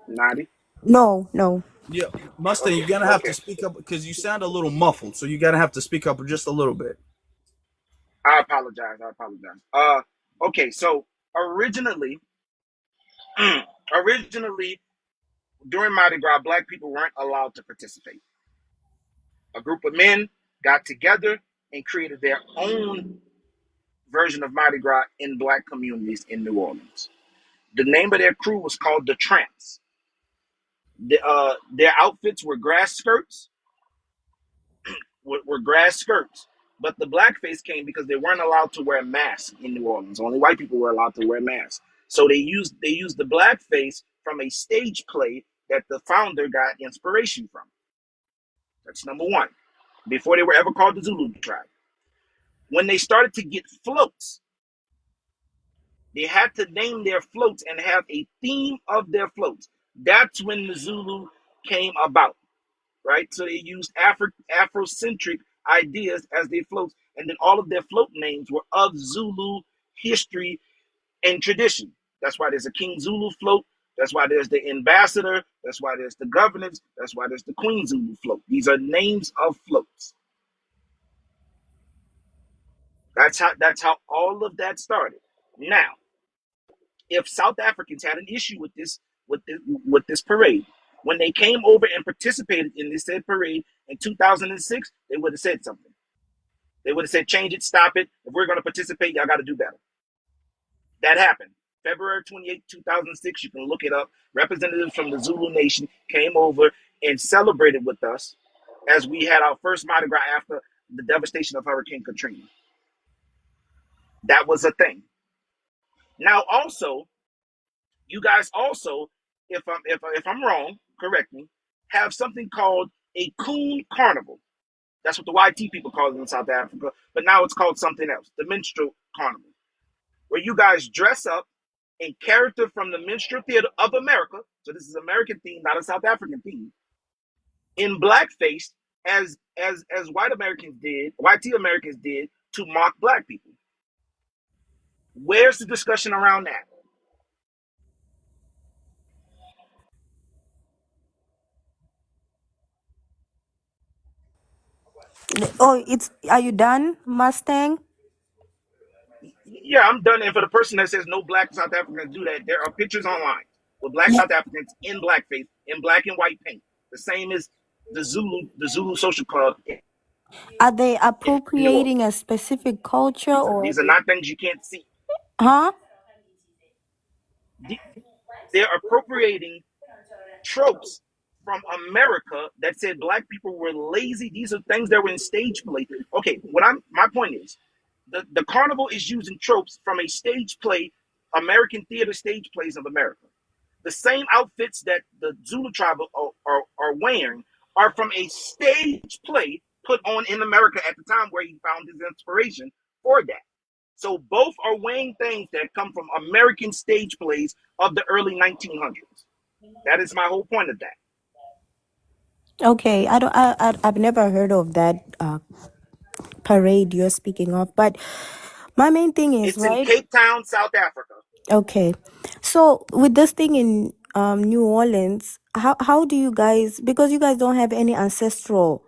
Nadi? No, no. Yeah, Mustang, Okay, you're gonna have to okay. speak up because you sound a little muffled. So you gotta have to speak up just a little bit. I apologize. I apologize. Okay. So originally, originally during Mardi Gras, black people weren't allowed to participate. A group of men got together and created their own version of Mardi Gras in black communities in New Orleans. The name of their crew was called the Tramps. Their outfits were grass skirts, were grass skirts. But the blackface came because they weren't allowed to wear masks in New Orleans. Only white people were allowed to wear masks. So they used the blackface from a stage play that the founder got inspiration from. That's number one. Before they were ever called the Zulu tribe. When they started to get floats, they had to name their floats and have a theme of their floats. That's when the Zulu came about, right? So they used Afrocentric ideas as their floats, and then all of their float names were of Zulu history and tradition. That's why there's a King Zulu float. That's why there's the ambassador. That's why there's the governance. That's why there's the Queen Zulu float. These are names of floats. That's how all of that started. Now, if South Africans had an issue with this parade, when they came over and participated in this said parade in 2006, they would have said something. They would have said, change it, stop it. If we're going to participate, y'all got to do better. That happened. February 28, 2006, you can look it up. Representatives from the Zulu Nation came over and celebrated with us as we had our first Mardi Gras after the devastation of Hurricane Katrina. That was a thing. Now, also, you guys also, if I'm wrong, correct me, have something called a coon carnival. That's what the YT people call it in South Africa, but now it's called something else, the minstrel carnival, where you guys dress up in character from the minstrel theater of America. So this is American theme, not a South African theme. In blackface, as white Americans did, YT Americans did to mock black people. Where's the discussion around that? Oh, it's are you done, Mustang? Yeah, I'm done. And for the person that says no black South Africans do that, there are pictures online with black Yeah. South Africans in blackface, in black and white paint. The same as the Zulu Social Club Are they in New appropriating a Orleans. specific culture These are or these are not things you can't see. huh? They're appropriating tropes from America that said black people were lazy. These are things that were in stage play. Okay, my point is the carnival is using tropes from a stage play, American theater stage plays of America. The same outfits that the Zulu tribe are wearing are from a stage play put on in America at the time where he found his inspiration for that. So both are wearing things that come from American stage plays of the early 1900s. That is my whole point of that. Okay, I don't. I've never heard of that parade you're speaking of. But my main thing is It's in right. Cape Town, South Africa. Okay, so with this thing in New Orleans, how do you guys? Because you guys don't have any ancestral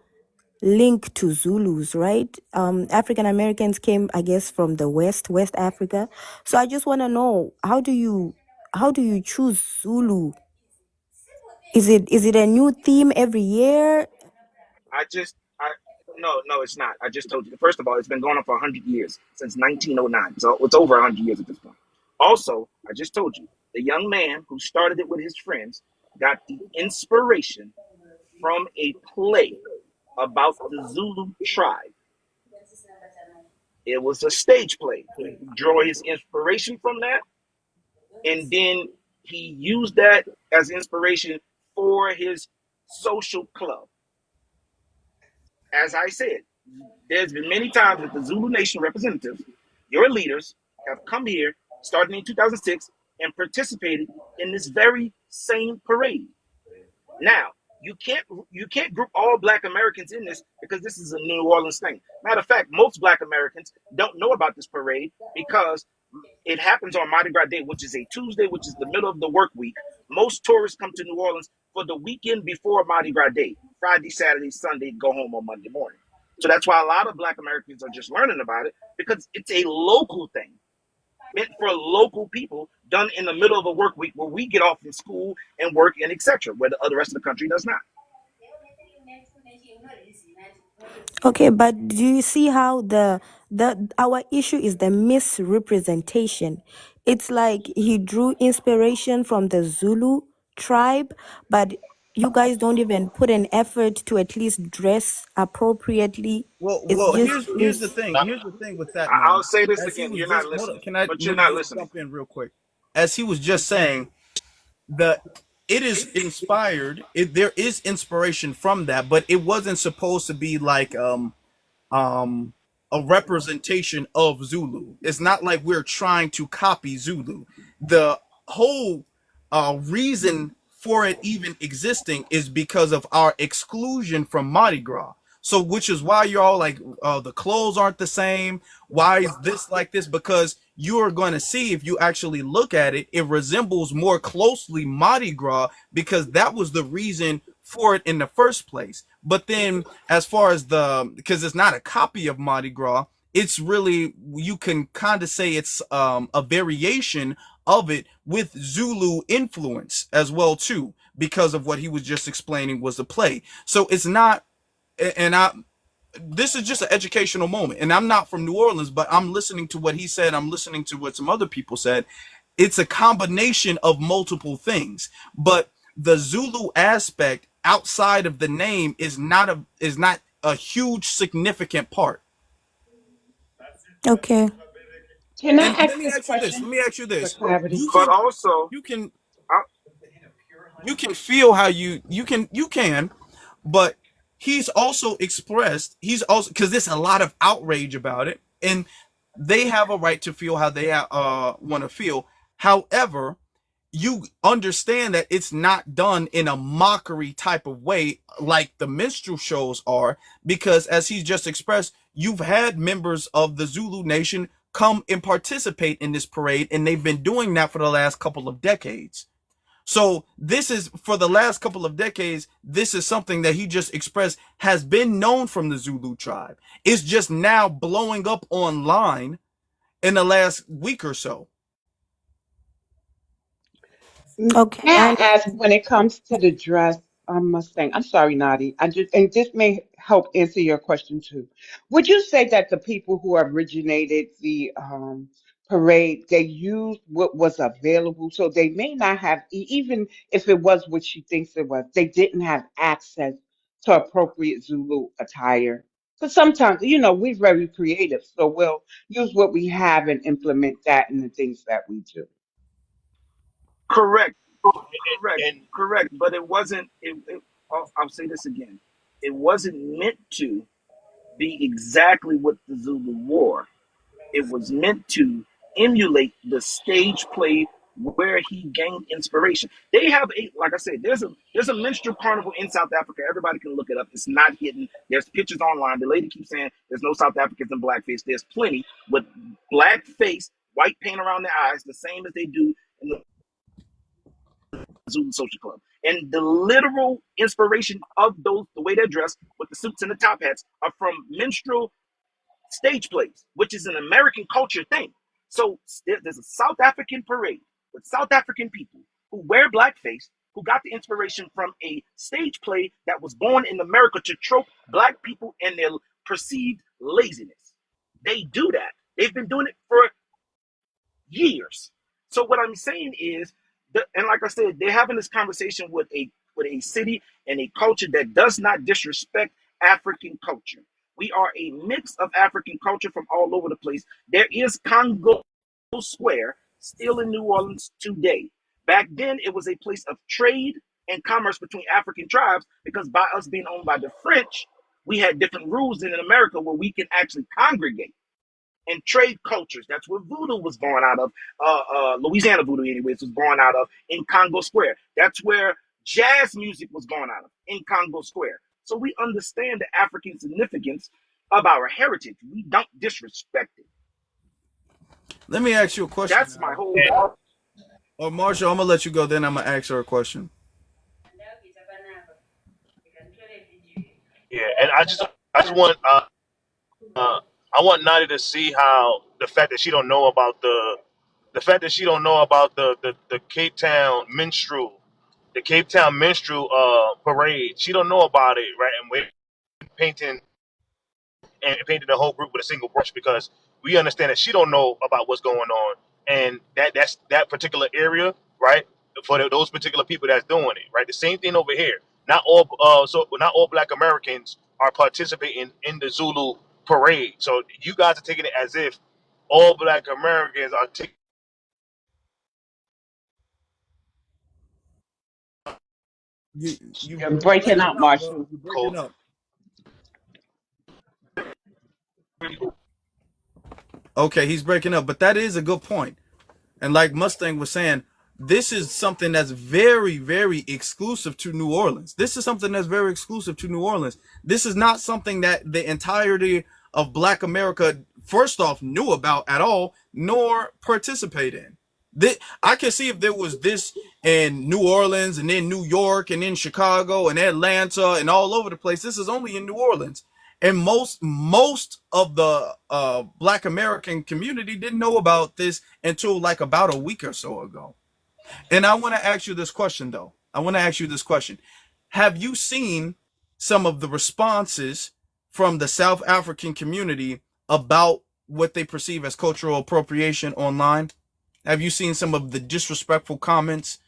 link to Zulus, right? African Americans came, I guess, from the West Africa. So I just want to know how do you choose Zulu? Is it a new theme every year? I just I No, it's not. I just told you. First of all, it's been going on for 100 years, since 1909. So it's over 100 years at this point. Also, I just told you, the young man who started it with his friends got the inspiration from a play about the Zulu tribe. It was a stage play. He drew his inspiration from that, and then he used that as inspiration for his social club. As I said, there's been many times that the Zulu Nation representatives, your leaders, have come here starting in 2006 and participated in this very same parade. Now, you can't group all Black Americans in this because this is a New Orleans thing. Matter of fact, most Black Americans don't know about this parade because it happens on Mardi Gras Day, which is a Tuesday, which is the middle of the work week. Most tourists come to New Orleans for the weekend before Mardi Gras Day, Friday, Saturday, Sunday, go home on Monday morning. So that's why a lot of Black Americans are just learning about it because it's a local thing meant for local people, done in the middle of a work week where we get off from school and work and etc., where the rest of the country does not. Okay, but do you see how the our issue is the misrepresentation? It's like he drew inspiration from the Zulu tribe, but you guys don't even put an effort to at least dress appropriately. It's Well, just here's the this. thing. Here's the thing with that, I'll man. say this As he again: was you're not just hold up, listening, can I but you're let me not just listening. jump in real quick? As he was just saying, the it is inspired. There is inspiration from that, but it wasn't supposed to be like um a representation of Zulu. It's not like we're trying to copy Zulu. The whole reason for it even existing is because of our exclusion from Mardi Gras. So, which is why you're all like, the clothes aren't the same. Why is this like this? Because you're going to see if you actually look at it, it resembles more closely Mardi Gras because that was the reason for it in the first place. But then, as far as because it's not a copy of Mardi Gras, it's really, you can kind of say it's a variation of it with Zulu influence as well too, because of what he was just explaining was the play. So it's not, and I this is just an educational moment. And I'm not from New Orleans, but I'm listening to what he said. I'm listening to what some other people said. It's a combination of multiple things, but the Zulu aspect outside of the name is not a huge significant part. Okay. Can I And let ask me this ask you this. Let question me ask you for this. clarity? You But can also, you can I, you can feel how you can, but he's also expressed, he's also, because there's a lot of outrage about it, and they have a right to feel how they want to feel. However, you understand that it's not done in a mockery type of way like the minstrel shows are, because as he's just expressed, you've had members of the Zulu nation come and participate in this parade, and they've been doing that for the last couple of decades. So this is, for the last couple of decades, this is something that he just expressed has been known from the Zulu tribe. It's just now blowing up online in the last week or so. Okay. May I I ask, understand. when it comes to the dress, Mustang? I'm sorry, Nadi. I just, and this may help answer your question too. Would you say that the people who originated the parade, they used what was available, so they may not have, even if it was what she thinks it was, they didn't have access to appropriate Zulu attire? Because sometimes, we're very creative, so we'll use what we have and implement that in the things that we do. correct, correct, And correct. But it wasn't. I'll say this again. It wasn't meant to be exactly what the Zulu wore. It was meant to emulate the stage play where he gained inspiration. They have like I said, there's a minstrel carnival in South Africa. Everybody can look it up. It's not hidden. There's pictures online. The lady keeps saying there's no South Africans in blackface. There's plenty with black face, white paint around their eyes, the same as they do in the Zulu Social Club. And the literal inspiration of those, the way they're dressed with the suits and the top hats, are from minstrel stage plays, which is an American culture thing. So there's a South African parade with South African people who wear blackface, who got the inspiration from a stage play that was born in America to trope black people and their perceived laziness. They do that. They've been doing it for years. So what I'm saying is, and like I said, they're having this conversation with a city and a culture that does not disrespect African culture. We are a mix of African culture from all over the place. There is Congo Square still in New Orleans today. Back then, it was a place of trade and commerce between African tribes because by us being owned by the French, we had different rules in America where we can actually congregate and trade cultures. That's where voodoo was born out of. Louisiana voodoo, anyways, was born out of in Congo Square. That's where jazz music was born out of in Congo Square. So we understand the African significance of our heritage. We don't disrespect it. Let me ask you a question. That's my whole. Or Marshall, I'm gonna let you go. Then I'm gonna ask her a question. Yeah, and I just want I want Nadi to see how the fact that she don't know about the Cape Town minstrel parade. She don't know about it, right? And we're painting the whole group with a single brush because we understand that she don't know about what's going on, and that's that particular area, right? For those particular people that's doing it, right? The same thing over here. Not all Black Americans are participating in the Zulu parade. So you guys are taking it as if all Black Americans are taking. You're breaking up, Marshall. You're breaking up. Okay, he's breaking up, but that is a good point. And like Mustang was saying, this is something that's very, very exclusive to New Orleans. This is something that's very exclusive to New Orleans. This is not something that the entirety of Black America, first off, knew about at all, nor participate in. I can see if there was this in New Orleans and in New York and in Chicago and Atlanta and all over the place. This is only in New Orleans. And most of the Black American community didn't know about this until like about a week or so ago. And I want to ask you this question, though. Have you seen some of the responses from the South African community about what they perceive as cultural appropriation online? Have you seen some of the disrespectful comments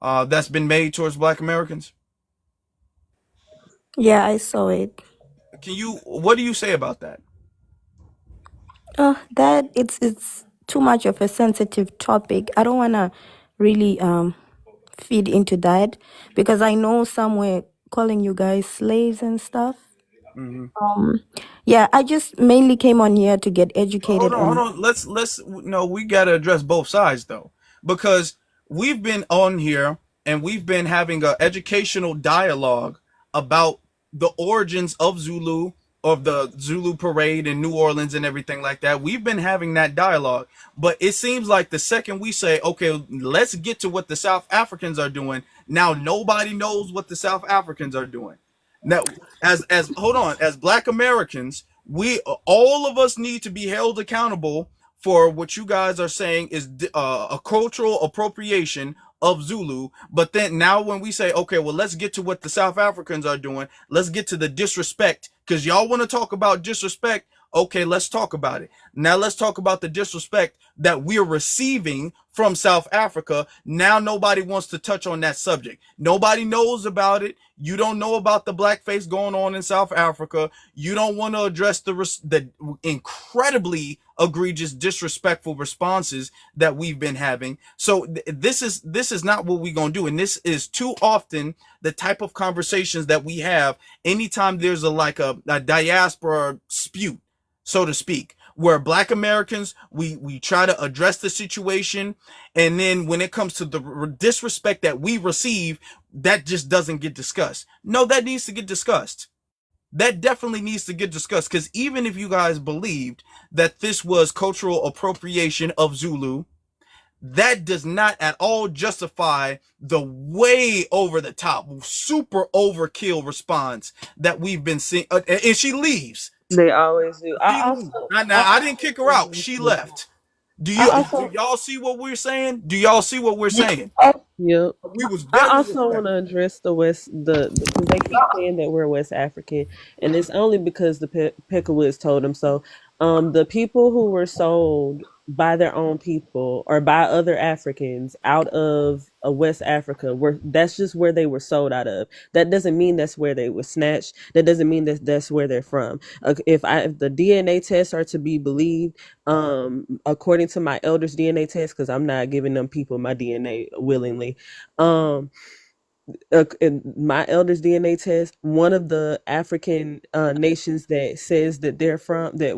that's been made towards Black Americans? Yeah, I saw it. What do you say about that? That it's too much of a sensitive topic. I don't want to really feed into that because I know some were calling you guys slaves and stuff. Yeah, I just mainly came on here to get educated Hold on. Let's we got to address both sides though, because we've been on here and we've been having an educational dialogue about the origins of Zulu, of the Zulu parade in New Orleans and everything like that. We've been having that dialogue, but it seems like the second we say, okay, let's get to what the South Africans are doing, now nobody knows what the South Africans are doing. Now, as Black Americans, we all of us need to be held accountable for what you guys are saying is a cultural appropriation of Zulu. But then now when we say, okay, well, let's get to what the South Africans are doing, let's get to the disrespect, because y'all want to talk about disrespect. Okay, let's talk about it. Now let's talk about the disrespect that we're receiving from South Africa. Now nobody wants to touch on that subject. Nobody knows about it. You don't know about the blackface going on in South Africa. You don't want to address the incredibly egregious, disrespectful responses that we've been having. So this is not what we're going to do. And this is too often the type of conversations that we have anytime there's a diaspora dispute, so to speak, where Black Americans, we try to address the situation. And then when it comes to the disrespect that we receive, that just doesn't get discussed. No, that needs to get discussed. That definitely needs to get discussed, because even if you guys believed that this was cultural appropriation of Zulu, that does not at all justify the way over the top, super overkill response that we've been seeing. And she leaves. They always do. I I didn't kick her out. She left. Do I you do also y'all see what we're saying? Do y'all see what we're Yeah. saying? Oh, Yep. We was I very also want respectful. to address the West, the because they keep saying that we're West African, and it's only because the Peckerwoods told them so. The people who were sold by their own people or by other Africans out of West Africa were that's just where they were sold out of. That doesn't mean that's where they were snatched. That doesn't mean that that's where they're from. If the DNA tests are to be believed, according to my elders' DNA test, because I'm not giving them people my DNA willingly. Um, in my elders DNA test, one of the African nations that says that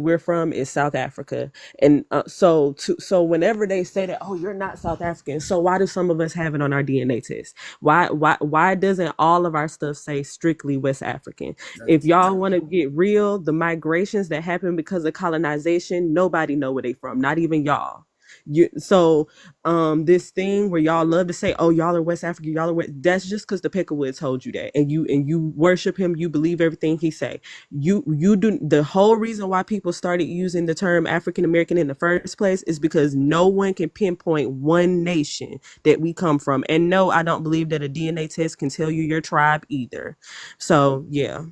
we're from is South Africa. And so whenever they say that, oh, you're not South African, so why do some of us have it on our DNA test? Why doesn't all of our stuff say strictly West African? If y'all want to get real, the migrations that happen because of colonization, nobody know where they from, not even y'all. This thing where y'all love to say, oh, y'all are West African, that's just because the Peckerwoods told you that, and you worship him, you believe everything he say. You do. The whole reason why people started using the term African American in the first place is because no one can pinpoint one nation that we come from. And no, I don't believe that a DNA test can tell you your tribe either. So yeah,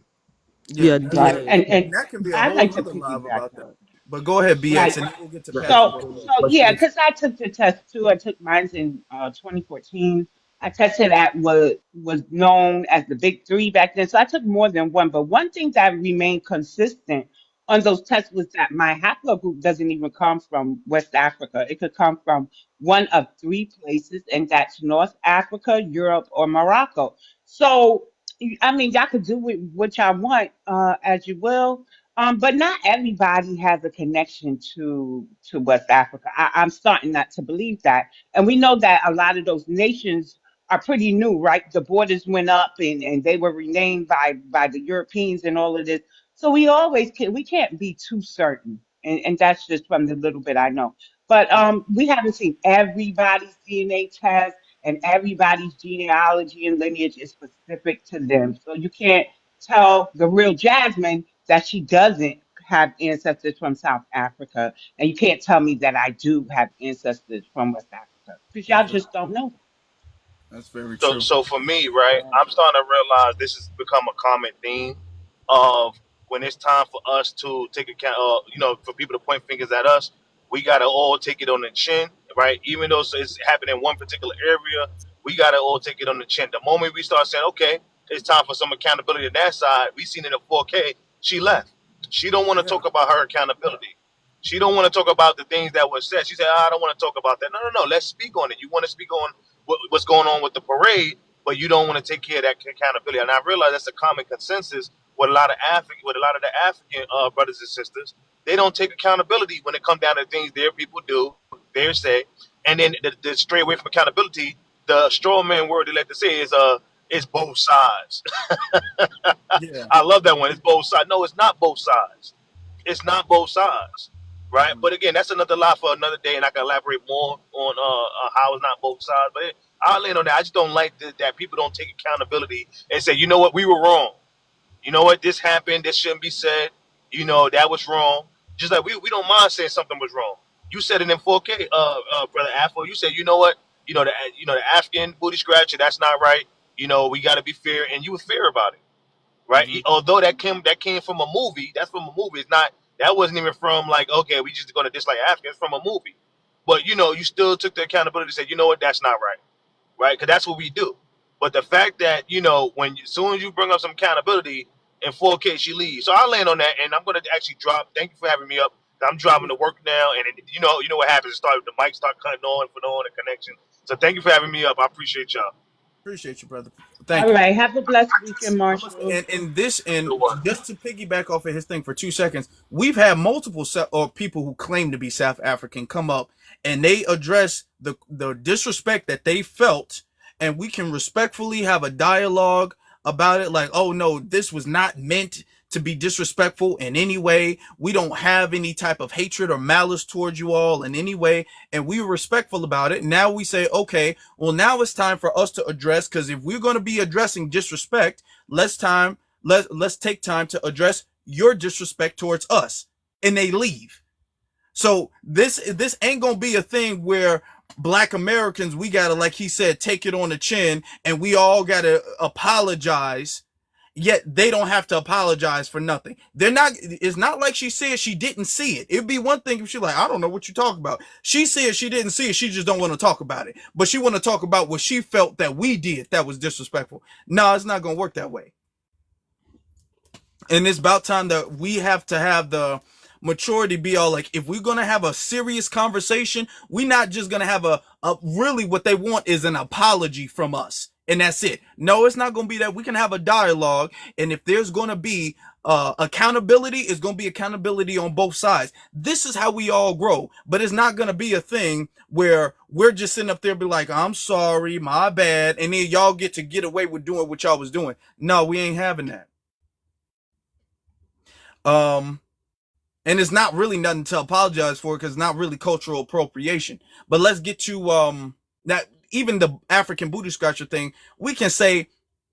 Yeah, yeah, right. DNA. And that can be a I'd whole like to nother live piggyback about that. on. But go ahead, BX, Right. and then we'll get to But, Pastor. So, What's so up? yeah, because I took the test too. I took mine in 2014. I tested at what was known as the Big Three back then. So I took more than one. But one thing that remained consistent on those tests was that my haplogroup doesn't even come from West Africa. It could come from one of three places, and that's North Africa, Europe, or Morocco. So, I mean, y'all could do with what y'all want, as you will. But not everybody has a connection to West Africa. I'm starting not to believe that, and we know that a lot of those nations are pretty new, right? The borders went up, and they were renamed by the Europeans and all of this. So we can't be too certain, and that's just from the little bit I know. But we haven't seen everybody's DNA test, and everybody's genealogy and lineage is specific to them. So you can't tell the real Jasmine that she doesn't have ancestors from South Africa, and you can't tell me that I do have ancestors from West Africa because y'all just don't know That's very So, true. so for me, right, I'm starting to realize this has become a common theme of when it's time for us to take account, for people to point fingers at us, we got to all take it on the chin, right? Even though it's happening in one particular area, we got to all take it on the chin. The moment we start saying, okay, it's time for some accountability on that side, we seen it in 4K, she left. She don't want to Yeah. talk about her accountability. She don't want to talk about the things that were said. She said, I don't want to talk about that. No, no, no. Let's speak on it. You want to speak on what's going on with the parade, but you don't want to take care of that accountability. And I realize that's a common consensus with a lot of the African brothers and sisters. They don't take accountability when it comes down to things their people do, their say, and then the stray away from accountability. The straw man word they like to say is it's both sides. Yeah. I love that one. It's both sides. No, it's not both sides. It's not both sides, right? Mhm. But again, that's another lie for another day, and I can elaborate more on how it's not both sides. But I'll land on that. I just don't like that people don't take accountability and say, you know what, we were wrong. You know what, this happened. This shouldn't be said. That was wrong. Just like we don't mind saying something was wrong. You said it in 4K, brother Afro. You said, you know what, the Afghan booty scratcher. That's not right. We got to be fair, and you were fair about it, right? Mhm. Although that came from a movie, that's from a movie. It's not that wasn't even from like, okay, we just gonna dislike Africans from a movie. But you still took the accountability to say, you know what, that's not right, right? Because that's what we do. But the fact that as soon as you bring up some accountability in 4K, she leaves. So I'll land on that, and I'm gonna actually drop. Thank you for having me up. I'm driving to work now, and you know what happens. The mic start cutting on for no the connection. So thank you for having me up. I appreciate y'all. Appreciate you, brother. All Thank you. right. Have a blessed weekend, Marshall. And Good one. just to piggyback off of his thing for 2 seconds, we've had multiple or people who claim to be South African come up and they address the disrespect that they felt, and we can respectfully have a dialogue about it. Like, oh no, this was not meant to be disrespectful in any way. We don't have any type of hatred or malice towards you all in any way, and we were respectful about it. Now we say, okay, well now it's time for us to address, because if we're going to be addressing disrespect, let's take time to address your disrespect towards us. And they leave. So this ain't gonna be a thing where Black Americans, we gotta, like he said, take it on the chin, and we all gotta apologize. Yet they don't have to apologize for nothing. They're not. It's not like she said she didn't see it. It'd be one thing if she like, I don't know what you're talking about. She said she didn't see it. She just don't want to talk about it. But she want to talk about what she felt that we did that was disrespectful. No, it's not gonna work that way. And it's about time that we have to have the maturity be all like, if we're going to have a serious conversation, we're not just going to have a really what they want is an apology from us. And that's it. No, it's not going to be that. We can have a dialogue. And if there's going to be accountability, it's going to be accountability on both sides. This is how we all grow. But it's not going to be a thing where we're just sitting up there be like, I'm sorry, my bad. And then y'all get to get away with doing what y'all was doing. No, we ain't having that. And it's not really nothing to apologize for because it's not really cultural appropriation. But let's get to that. Even the African booty scratcher thing, we can say,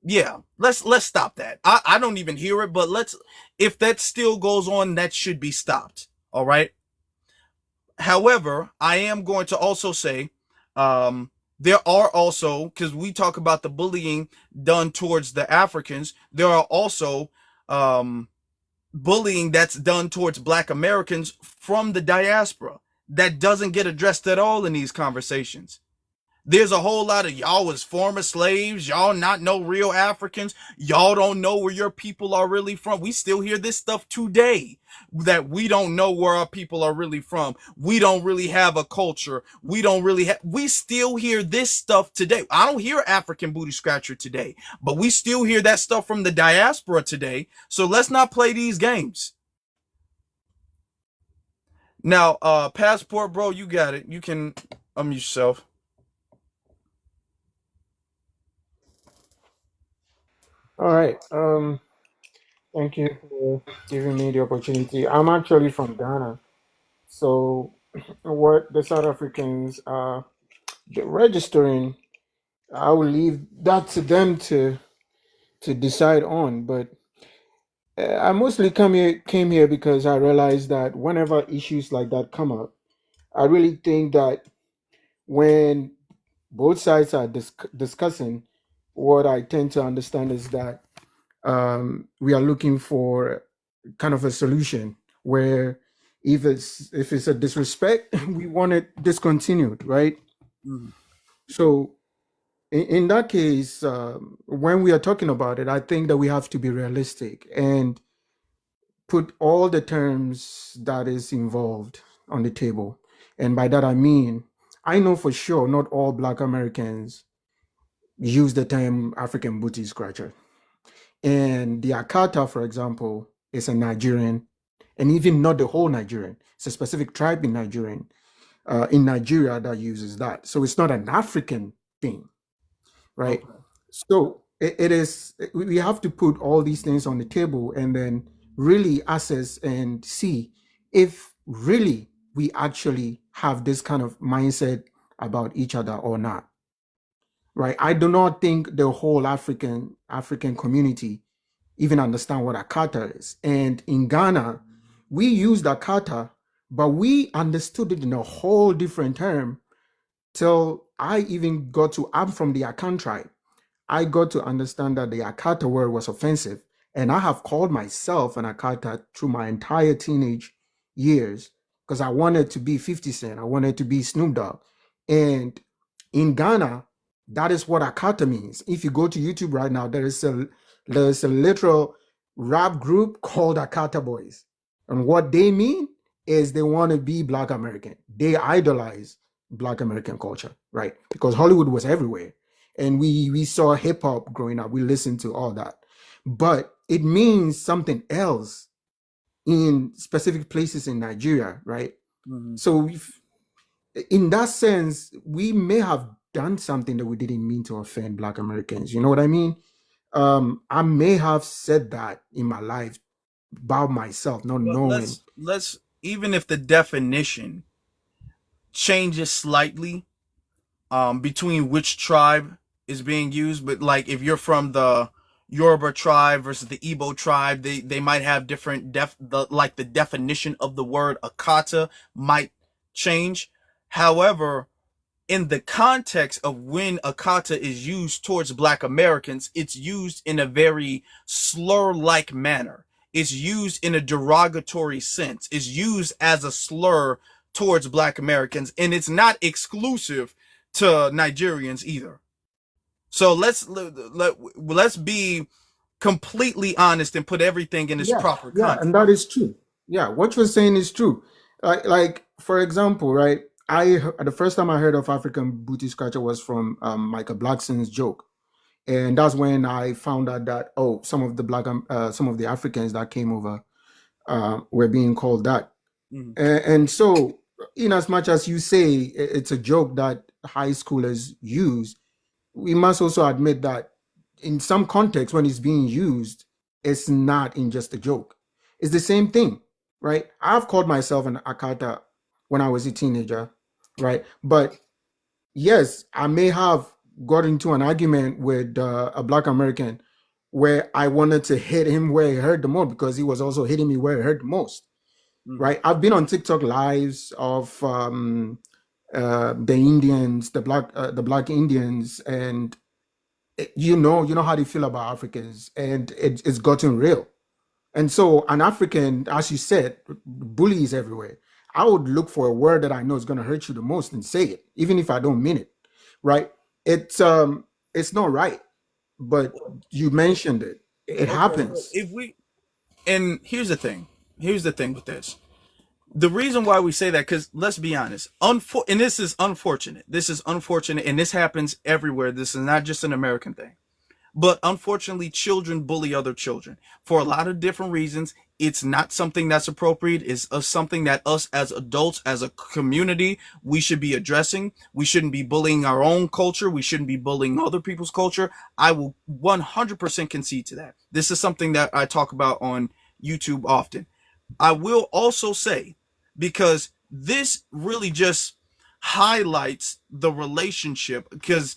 yeah, let's stop that. I don't even hear it, but if that still goes on, that should be stopped. All right. However, I am going to also say, there are also, because we talk about the bullying done towards the Africans, there are also bullying that's done towards Black Americans from the diaspora that doesn't get addressed at all in these conversations. There's a whole lot of y'all was former slaves, y'all not no real Africans, y'all don't know where your people are really from. We still hear this stuff today, that we don't know where our people are really from. We don't really have a culture. We still hear this stuff today. I don't hear African booty scratcher today, but we still hear that stuff from the diaspora today. So let's not play these games. Now, Passport, bro, you got it. You can unmute yourself. All right. Thank you for giving me the opportunity. I'm actually from Ghana. So what the South Africans are registering, I will leave that to them to decide on. But I mostly came here because I realized that whenever issues like that come up, I really think that when both sides are discussing, what I tend to understand is that we are looking for kind of a solution where if it's a disrespect, we want it discontinued, right? Mm-hmm. So in that case, when we are talking about it, I think that we have to be realistic and put all the terms that is involved on the table. And by that I mean, I know for sure not all Black Americans use the term African booty scratcher. And the Akata, for example, is a Nigerian, and even not the whole Nigerian. It's a specific tribe in Nigeria that uses that. So it's not an African thing, right? Okay. So it is. We have to put all these things on the table and then really assess and see if really we actually have this kind of mindset about each other or not, right? I do not think the whole African community even understand what Akata is. And in Ghana, we used Akata, but we understood it in a whole different term till I even I'm from the Akan tribe. I got to understand that the Akata word was offensive. And I have called myself an Akata through my entire teenage years because I wanted to be 50 Cent. I wanted to be Snoop Dogg. And in Ghana, that is what Akata means. If you go to YouTube right now, there's a literal rap group called Akata Boys. And what they mean is they want to be Black American. They idolize Black American culture, right? Because Hollywood was everywhere. And we saw hip hop growing up. We listened to all that. But it means something else in specific places in Nigeria, right? Mm-hmm. So in that sense, we may have done something that we didn't mean to offend Black Americans. You know what I mean? I may have said that in my life about myself, not But knowing. let's even if the definition changes slightly between which tribe is being used, but like if you're from the Yoruba tribe versus the Igbo tribe. They might have different the definition of the word Akata might change. However, in the context of when Akata is used towards Black Americans, it's used in a very slur-like manner. It's used in a derogatory sense. It's used as a slur towards Black Americans, and it's not exclusive to Nigerians either. So let's be completely honest and put everything in its Yeah, proper yeah, and context. that is true. Yeah, what you're saying is true. Like for example, right? The first time I heard of African booty scratcher was from Michael Blackson's joke, and that's when I found out that some of the Africans that came over were being called that. Mhm. And so, in as much as you say it's a joke that high schoolers use, we must also admit that in some context, when it's being used, it's not in just a joke. It's the same thing, right? I've called myself an Akata when I was a teenager, right? But yes, I may have got into an argument with a Black American where I wanted to hit him where he hurt the most because he was also hitting me where it hurt the most, Mhm. right? I've been on TikTok lives of the Indians, the black Indians, and you know how they feel about Africans, and it's gotten real. And so, an African, as you said, bullies everywhere. I would look for a word that I know is going to hurt you the most and say it, even if I don't mean it, right? It's not right, but you mentioned it. It Okay, but happens. if we and here's the thing. Here's the thing with this. The reason why we say that, because let's be honest, and this is unfortunate. This is unfortunate, and this happens everywhere. This is not just an American thing. But unfortunately, children bully other children for a lot of different reasons. It's not something that's appropriate. It's something that us as adults, as a community, we should be addressing. We shouldn't be bullying our own culture. We shouldn't be bullying other people's culture. I will 100% concede to that. This is something that I talk about on YouTube often. I will also say, because this really just highlights the relationship, because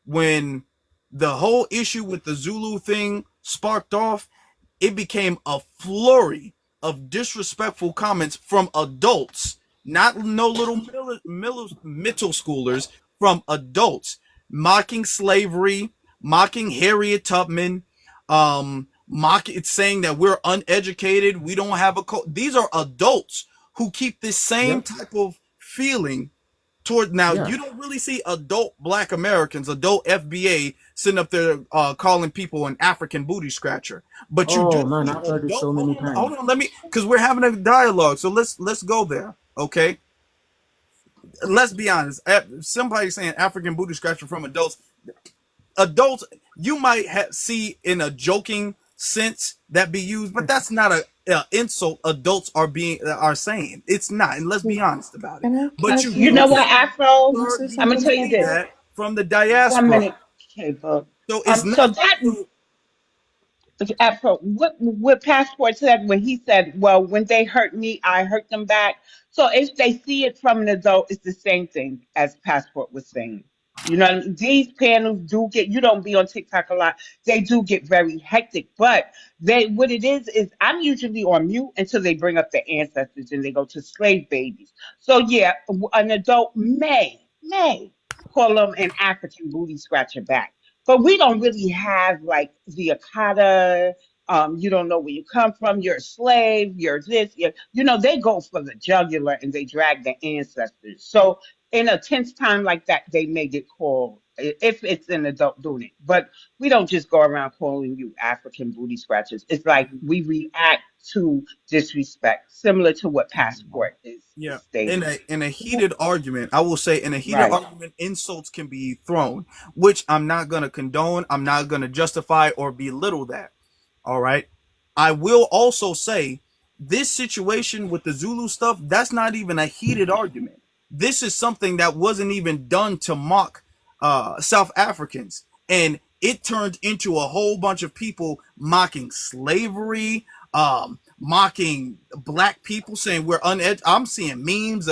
when the whole issue with the Zulu thing sparked off, it became a flurry of disrespectful comments from adults, not no little middle schoolers, from adults, mocking slavery, mocking Harriet Tubman, mocking, saying that we're uneducated, we don't have a these are adults who keep this same Yep. type of feeling toward. Now Yeah. you don't really see adult Black Americans, adult FBA sitting up there calling people an African booty scratcher, but you do Oh man, see I've heard it adult. so many Hold times. on, let me, because we're having a dialogue, so let's go there. Okay, let's be honest. Somebody saying African booty scratcher from adults, you might see in a joking sense that be used, but that's not a insult adults are saying. It's not, and let's be honest about it. Can I But you You do know can what, see, Afro? I say you I'm gonna do tell something you real see this. quick? that from the 1 minute, diaspora. K-Book. So it's So not. that So, Afro, what Passport said when he said, "Well, when they hurt me, I hurt them back." So if they see it from an adult, it's the same thing as Passport was saying. You know, these panels do get. You don't be on TikTok a lot. They do get very hectic, but what it is I'm usually on mute until they bring up the ancestors and they go to slave babies. So yeah, an adult may call them an African booty scratcher back, but we don't really have like the Akata. You don't know where you come from. You're a slave. You're this. They go for the jugular and they drag the ancestors. So in a tense time like that, they may get called if it's an adult doing it. But we don't just go around calling you African booty scratchers. It's like we react to disrespect, similar to what Passport is yeah, stating. in a heated argument, I will say, in a heated Right. argument, insults can be thrown, which I'm not gonna condone. I'm not gonna justify or belittle that. All right. I will also say this situation with the Zulu stuff, that's not even a heated argument. This is something that wasn't even done to mock South Africans. And it turned into a whole bunch of people mocking slavery, mocking Black people, saying we're uneducated. I'm seeing memes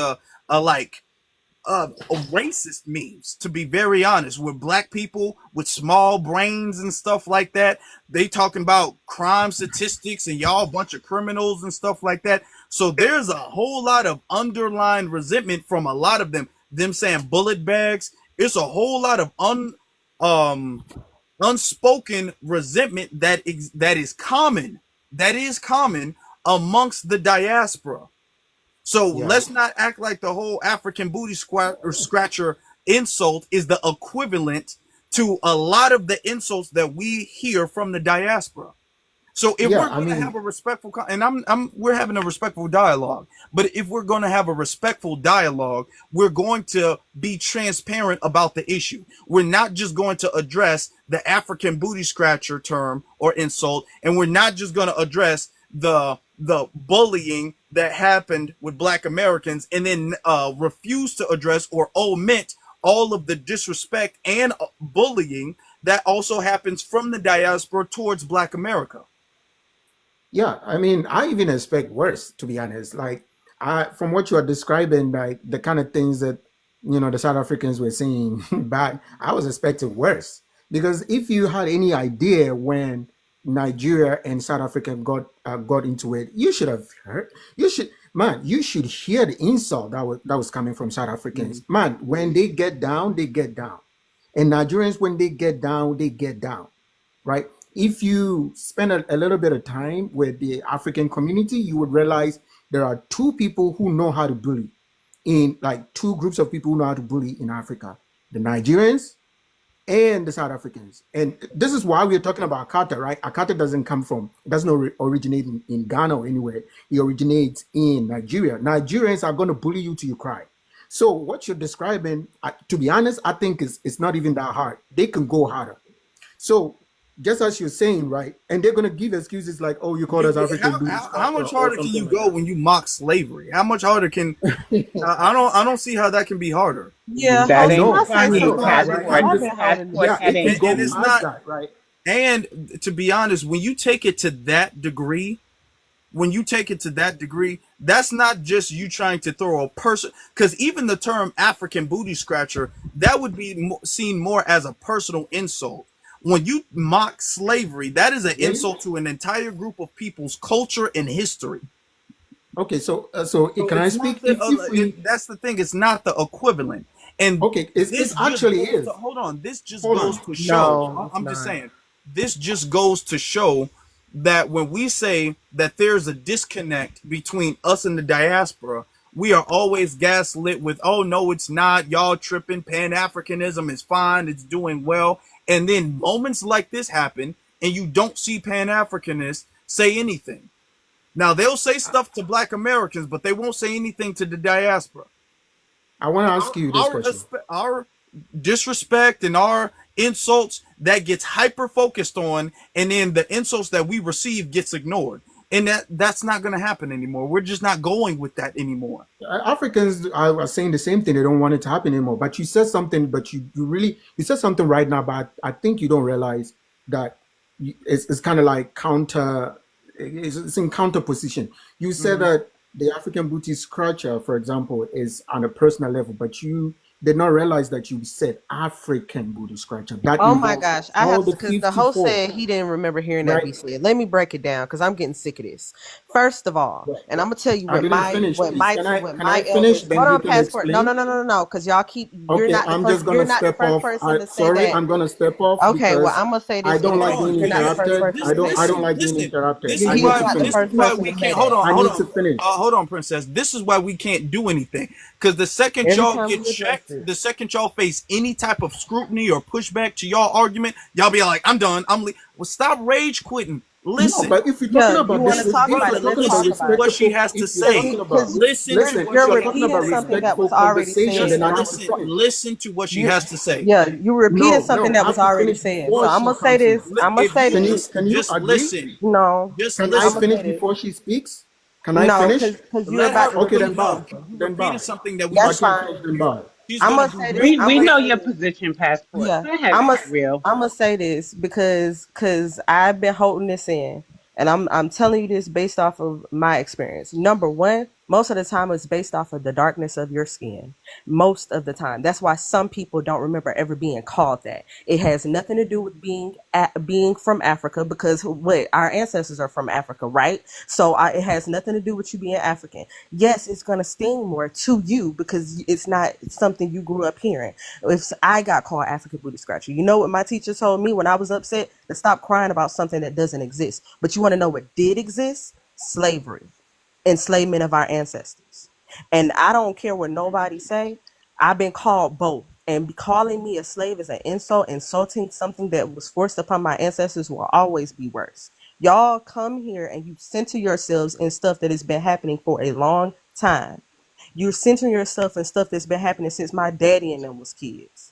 like racist memes, to be very honest, with black people with small brains and stuff like that. They talking about crime statistics and y'all a bunch of criminals and stuff like that. So there's a whole lot of underlying resentment from a lot of them. Them saying bullet bags. It's a whole lot of unspoken resentment that is common. That is common amongst the diaspora. So Yeah, let's not act like the whole African booty scratcher insult is the equivalent to a lot of the insults that we hear from the diaspora. So if yeah. we're I going to have mean, a respectful, and we're having a respectful dialogue, but if we're going to have a respectful dialogue, we're going to be transparent about the issue. We're not just going to address the African booty scratcher term or insult, and we're not just going to address the bullying that happened with Black Americans, and then refuse to address or omit all of the disrespect and bullying that also happens from the diaspora towards Black America. yeah. I mean, I even expect worse, to be honest. Like, from what you are describing, like the kind of things that the South Africans were saying back, I was expecting worse. Because if you had any idea when Nigeria and South Africa got into it, you should have heard. You should hear the insult that was coming from South Africans. Man, when they get down, they get down, and Nigerians, when they get down, they get down. Right? If you spend a little bit of time with the African community, you would realize there are two people who know how to bully, in like two groups of people who know how to bully in Africa: the Nigerians and the South Africans. And this is why we're talking about Akata, right? Akata doesn't originate in Ghana or anywhere. It originates in Nigeria. Nigerians are going to bully you till you cry. So what you're describing, to be honest, I think it's not even that hard. They can go harder. So just as you're saying, right? And they're going to give excuses like, oh, you called us African booty How much scratcher or harder can you something like go when you mock slavery? How much harder can I don't see how that can be harder. Yeah, That host, can ain't I say funny. something? right? I've been holding Passport, Yeah, this. that it can ain't go And it's funny. past not, that, right? and to be honest, when you take it to that degree, that's not just you trying to throw a person, because even the term African booty scratcher, that would be seen more as a personal insult. When you mock slavery, that is an Really? insult to an entire group of people's culture and history. Okay, so So can I it's not speak? If we that's the thing. It's not the equivalent. And okay, it this just actually goes to, is. hold on. This just Hold goes on. to show. No, it's I'm just not. saying. This just goes to show that when we say that there's a disconnect between us and the diaspora, we are always gaslit with, oh no, it's not. Y'all tripping. Pan-Africanism is fine. It's doing well. And then moments like this happen, and you don't see Pan-Africanists say anything. Now they'll say stuff to Black Americans, but they won't say anything to the diaspora. I want to ask you this question. Our disrespect and our insults that gets hyper focused on, and then the insults that we receive gets ignored, and that's not going to happen anymore. We're just not going with that anymore. Africans are saying the same thing. They don't want it to happen anymore. But you said something. But you said something right now. But I think you don't realize that it's kind of like counter. It's in counter position. You said that the African booty scratcher, for example, is on a personal level, but you did not realize that you said African booty scratcher. That Oh my involves gosh, I all have the because the host 54, said he didn't remember hearing that right? be said. Let me break it down because I'm getting sick of this. First of all, Right. and I'm gonna tell you I didn't finish. what Please, my can what I my finish? elders. Then Hold you on, can passport. No, explain. no, no, no, no, no, because y'all keep. You're Okay, not the I'm first. just You're gonna not the step first off. person to say Sorry, that. I'm gonna step off Okay, well, because I'm gonna say I this don't Hold like anyway. on. being You're not the first interrupted. person I to don't. say I that. don't like being interrupted. This I is He's need to why not the finish. first we person to can't. say Hold that. on. I Hold need on. to finish. Hold on, princess. This is why we can't do anything, because the second Every y'all time get we address checked, it. the second y'all face any type of scrutiny or pushback to y'all argument, y'all be like, I'm done. Well, stop rage quitting. No, Listen. but if you're talking Yeah, you about want to this, Listen, talk if about you're brother, it? Let's talking about talk listen to about what it. she respectful, has to if you're talking say. about, Listen to listen, what if she you're You're has talking to repeating about say. something that was respectful already conversation, said. then Just I need to listen. finish. Listen to what she You, has to say. yeah, you repeated No, something no, I that have was to already finish said. So before I'm she gonna say comes in. this. I'm gonna If say you Can you this. can you just agree? listen, No, just Can I I'm gonna listen. finish say this. before she speaks? Can I No, finish? because you're Let about her. to Okay, repeat then bye. You Then repeated bye. something that we If I That's just. can't fine. finish, then bye. She's I'm gonna gonna do say this. what? I'm We gonna know say your this. position, Passport. Yeah, Go ahead, be real. I'm gonna say this because I've been holding this in, and I'm telling you this based off of my experience. Number one, Most of the time, it's based off of the darkness of your skin. Most of the time, that's why some people don't remember ever being called that. It has nothing to do with being from Africa, because what our ancestors are from Africa, right? So it has nothing to do with you being African. Yes, it's gonna sting more to you because it's not something you grew up hearing. If I got called African booty scratcher, you know what my teacher told me when I was upset? To stop crying about something that doesn't exist. But you want to know what did exist? Slavery, enslavement of our ancestors. And I don't care what nobody say. I've been called both. And calling me a slave is an insult. Insulting something that was forced upon my ancestors will always be worse. Y'all come here and you center yourselves in stuff that has been happening for a long time. You're centering yourself in stuff that's been happening since my daddy and them was kids.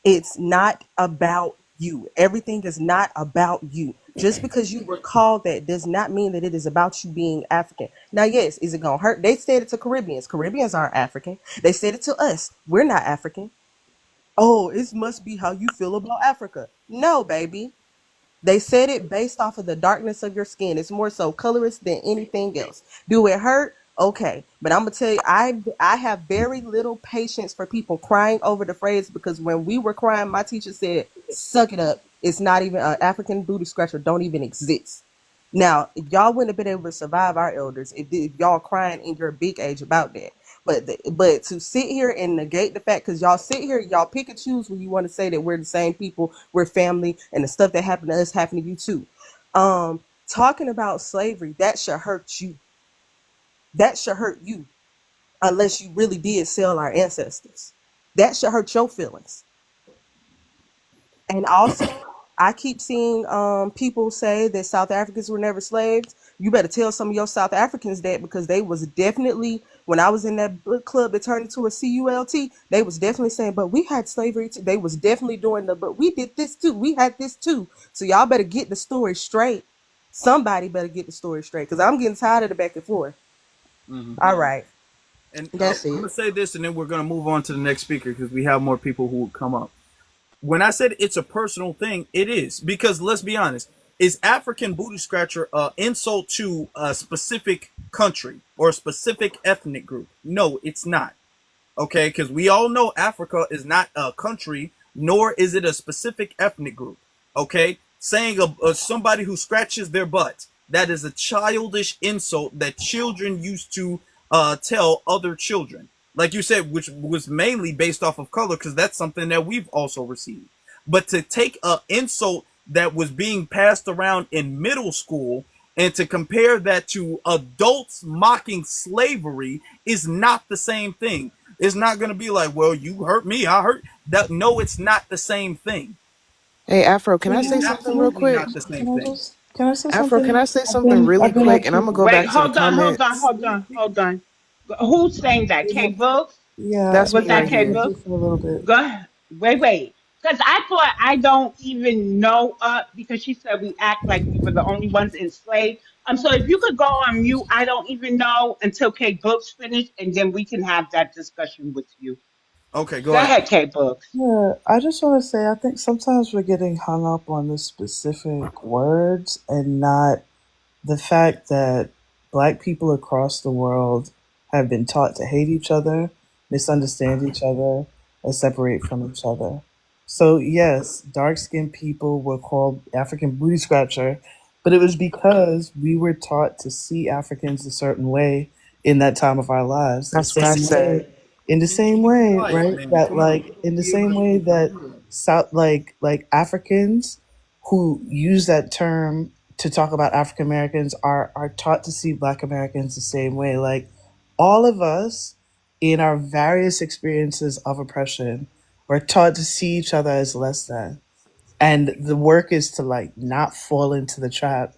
It's not about you. Everything is not about you. Just because you were called that does not mean that it is about you being African. Now, yes, is it gonna hurt? They said it to Caribbeans. Caribbeans aren't African. They said it to us. We're not African. Oh, it must be how you feel about Africa. No, baby. They said it based off of the darkness of your skin. It's more so colorist than anything else. Do it hurt? Okay. But I'm gonna tell you, I have very little patience for people crying over the phrase, because when we were crying, my teacher said, suck it up. It's not even an African booty scratcher, don't even exist. Now, y'all wouldn't have been able to survive our elders if y'all crying in your big age about that. But to sit here and negate the fact, because y'all sit here, y'all pick and choose when you want to say that we're the same people, we're family, and the stuff that happened to us happened to you too. Talking about slavery, that should hurt you. That should hurt you, unless you really did sell our ancestors. That should hurt your feelings. And also, I keep seeing people say that South Africans were never slaves. You better tell some of your South Africans that, because they was definitely, when I was in that book club that turned into a CULT, they was definitely saying, but we had slavery too. They was definitely doing but we did this too. We had this too. So y'all better get the story straight. Somebody better get the story straight, because I'm getting tired of the back and forth. All right. And That's I'm it. gonna say this, and then we're gonna move on to the next speaker because we have more people who will come up. When I said it's a personal thing, it is, because let's be honest, is African booty scratcher insult to a specific country or a specific ethnic group? No, it's not. Okay, because we all know Africa is not a country, nor is it a specific ethnic group. Okay, saying somebody who scratches their butt, that is a childish insult that children used to tell other children, like you said, which was mainly based off of color, because that's something that we've also received. But to take a insult that was being passed around in middle school and to compare that to adults mocking slavery is not the same thing. It's not going to be like, well, you hurt me, I hurt that. No, it's not the same thing. Hey, Afro, can I It is say something real absolutely quick? not the same Can I thing. just can I say Afro, can something? I say something really I've been quick? And I'm watching. gonna go Wait, back to the hold on, hold on, comments. hold on. Who's saying that? Been K watch, Books? yeah, That's Was me yeah, that right I've been K here. watching Books? for a little bit. Go ahead. Wait. Because I thought I don't even know, because she said we act like we were the only ones enslaved. So if you could go on mute, I don't even know until K Books finish, and then we can have that discussion with you. Okay, go Go ahead. ahead, K Books. Yeah, I just want to say I think sometimes we're getting hung up on the specific words and not the fact that black people across the world have been taught to hate each other, misunderstand each other, and separate from each other. So, yes, dark skinned people were called African booty scratcher, but it was because we were taught to see Africans a certain way in that time of our lives. That's what I said. In the Can you same be way, quiet, right? man? That Come on. like in the Be able same to way speak. that South like Africans who use that term to talk about African Americans are taught to see Black Americans the same way. Like all of us in our various experiences of oppression were taught to see each other as less than. And the work is to like not fall into the trap.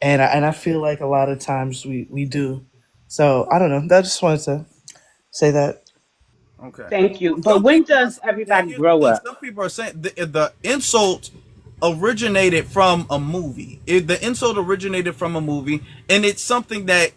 And I feel like a lot of times we do. So I don't know. I just wanted to say that. Okay. Thank you. Well, But some when people are does saying that. everybody Here's the grow thing. up? Some people are saying the insult originated from a movie. The insult originated from a movie, and it's something that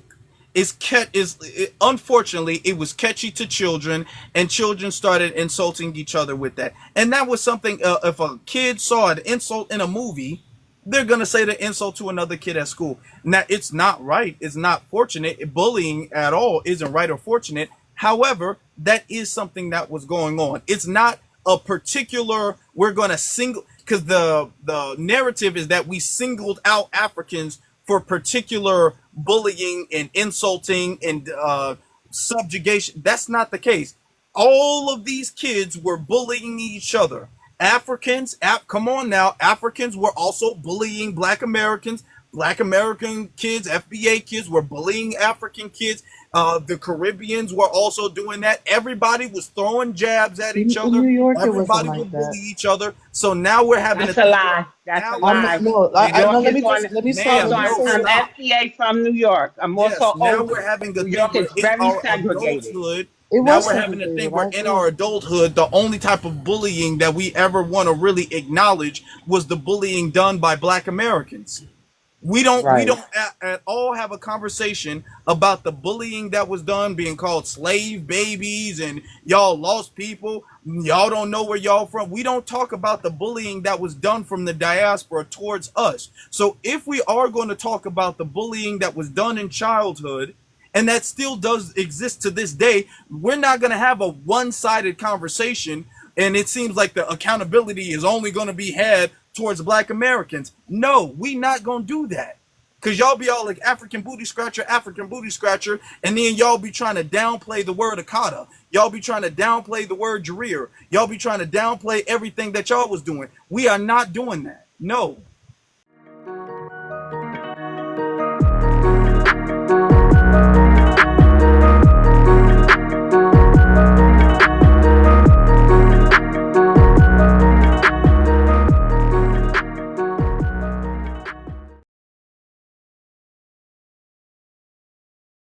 unfortunately it was catchy to children, and children started insulting each other with that. And that was something. If a kid saw an insult in a movie, they're going to say the insult to another kid at school. Now, it's not right. It's not fortunate. Bullying at all isn't right or fortunate. However, that is something that was going on. It's not a particular, we're going to single, because the narrative is that we singled out Africans for particular bullying and insulting and subjugation. That's not the case. All of these kids were bullying each other. Africans, come on now, Africans were also bullying Black Americans. Black American kids, FBA kids were bullying African kids. The Caribbeans were also doing that. Everybody was throwing jabs at each In other. New York, it wasn't Everybody like would bully that. each other. So now we're having a That's a thing where lie. That's a now we're lie. No, New no. York Let is me on. just let me stop. It's Let ma'am, me on no, say. stop. FBA from New York. I'm Yes, also now we're older. having a New thing York where is in very our segregated. adulthood, It now was we're having a thing segregated. I where in agree. our adulthood, the only type of bullying that we ever want to really acknowledge was the bullying done by Black Americans. We don't Right. at all have a conversation about the bullying that was done, being called slave babies and y'all lost people, y'all don't know where y'all from. We don't talk about the bullying that was done from the diaspora towards us. So if we are going to talk about the bullying that was done in childhood, and that still does exist to this day, we're not going to have a one-sided conversation, and it seems like the accountability is only going to be had towards Black Americans. No, we not going to do that. Because y'all be all like African booty scratcher, and then y'all be trying to downplay the word Akata. Y'all be trying to downplay the word Jareer. Y'all be trying to downplay everything that y'all was doing. We are not doing that. No.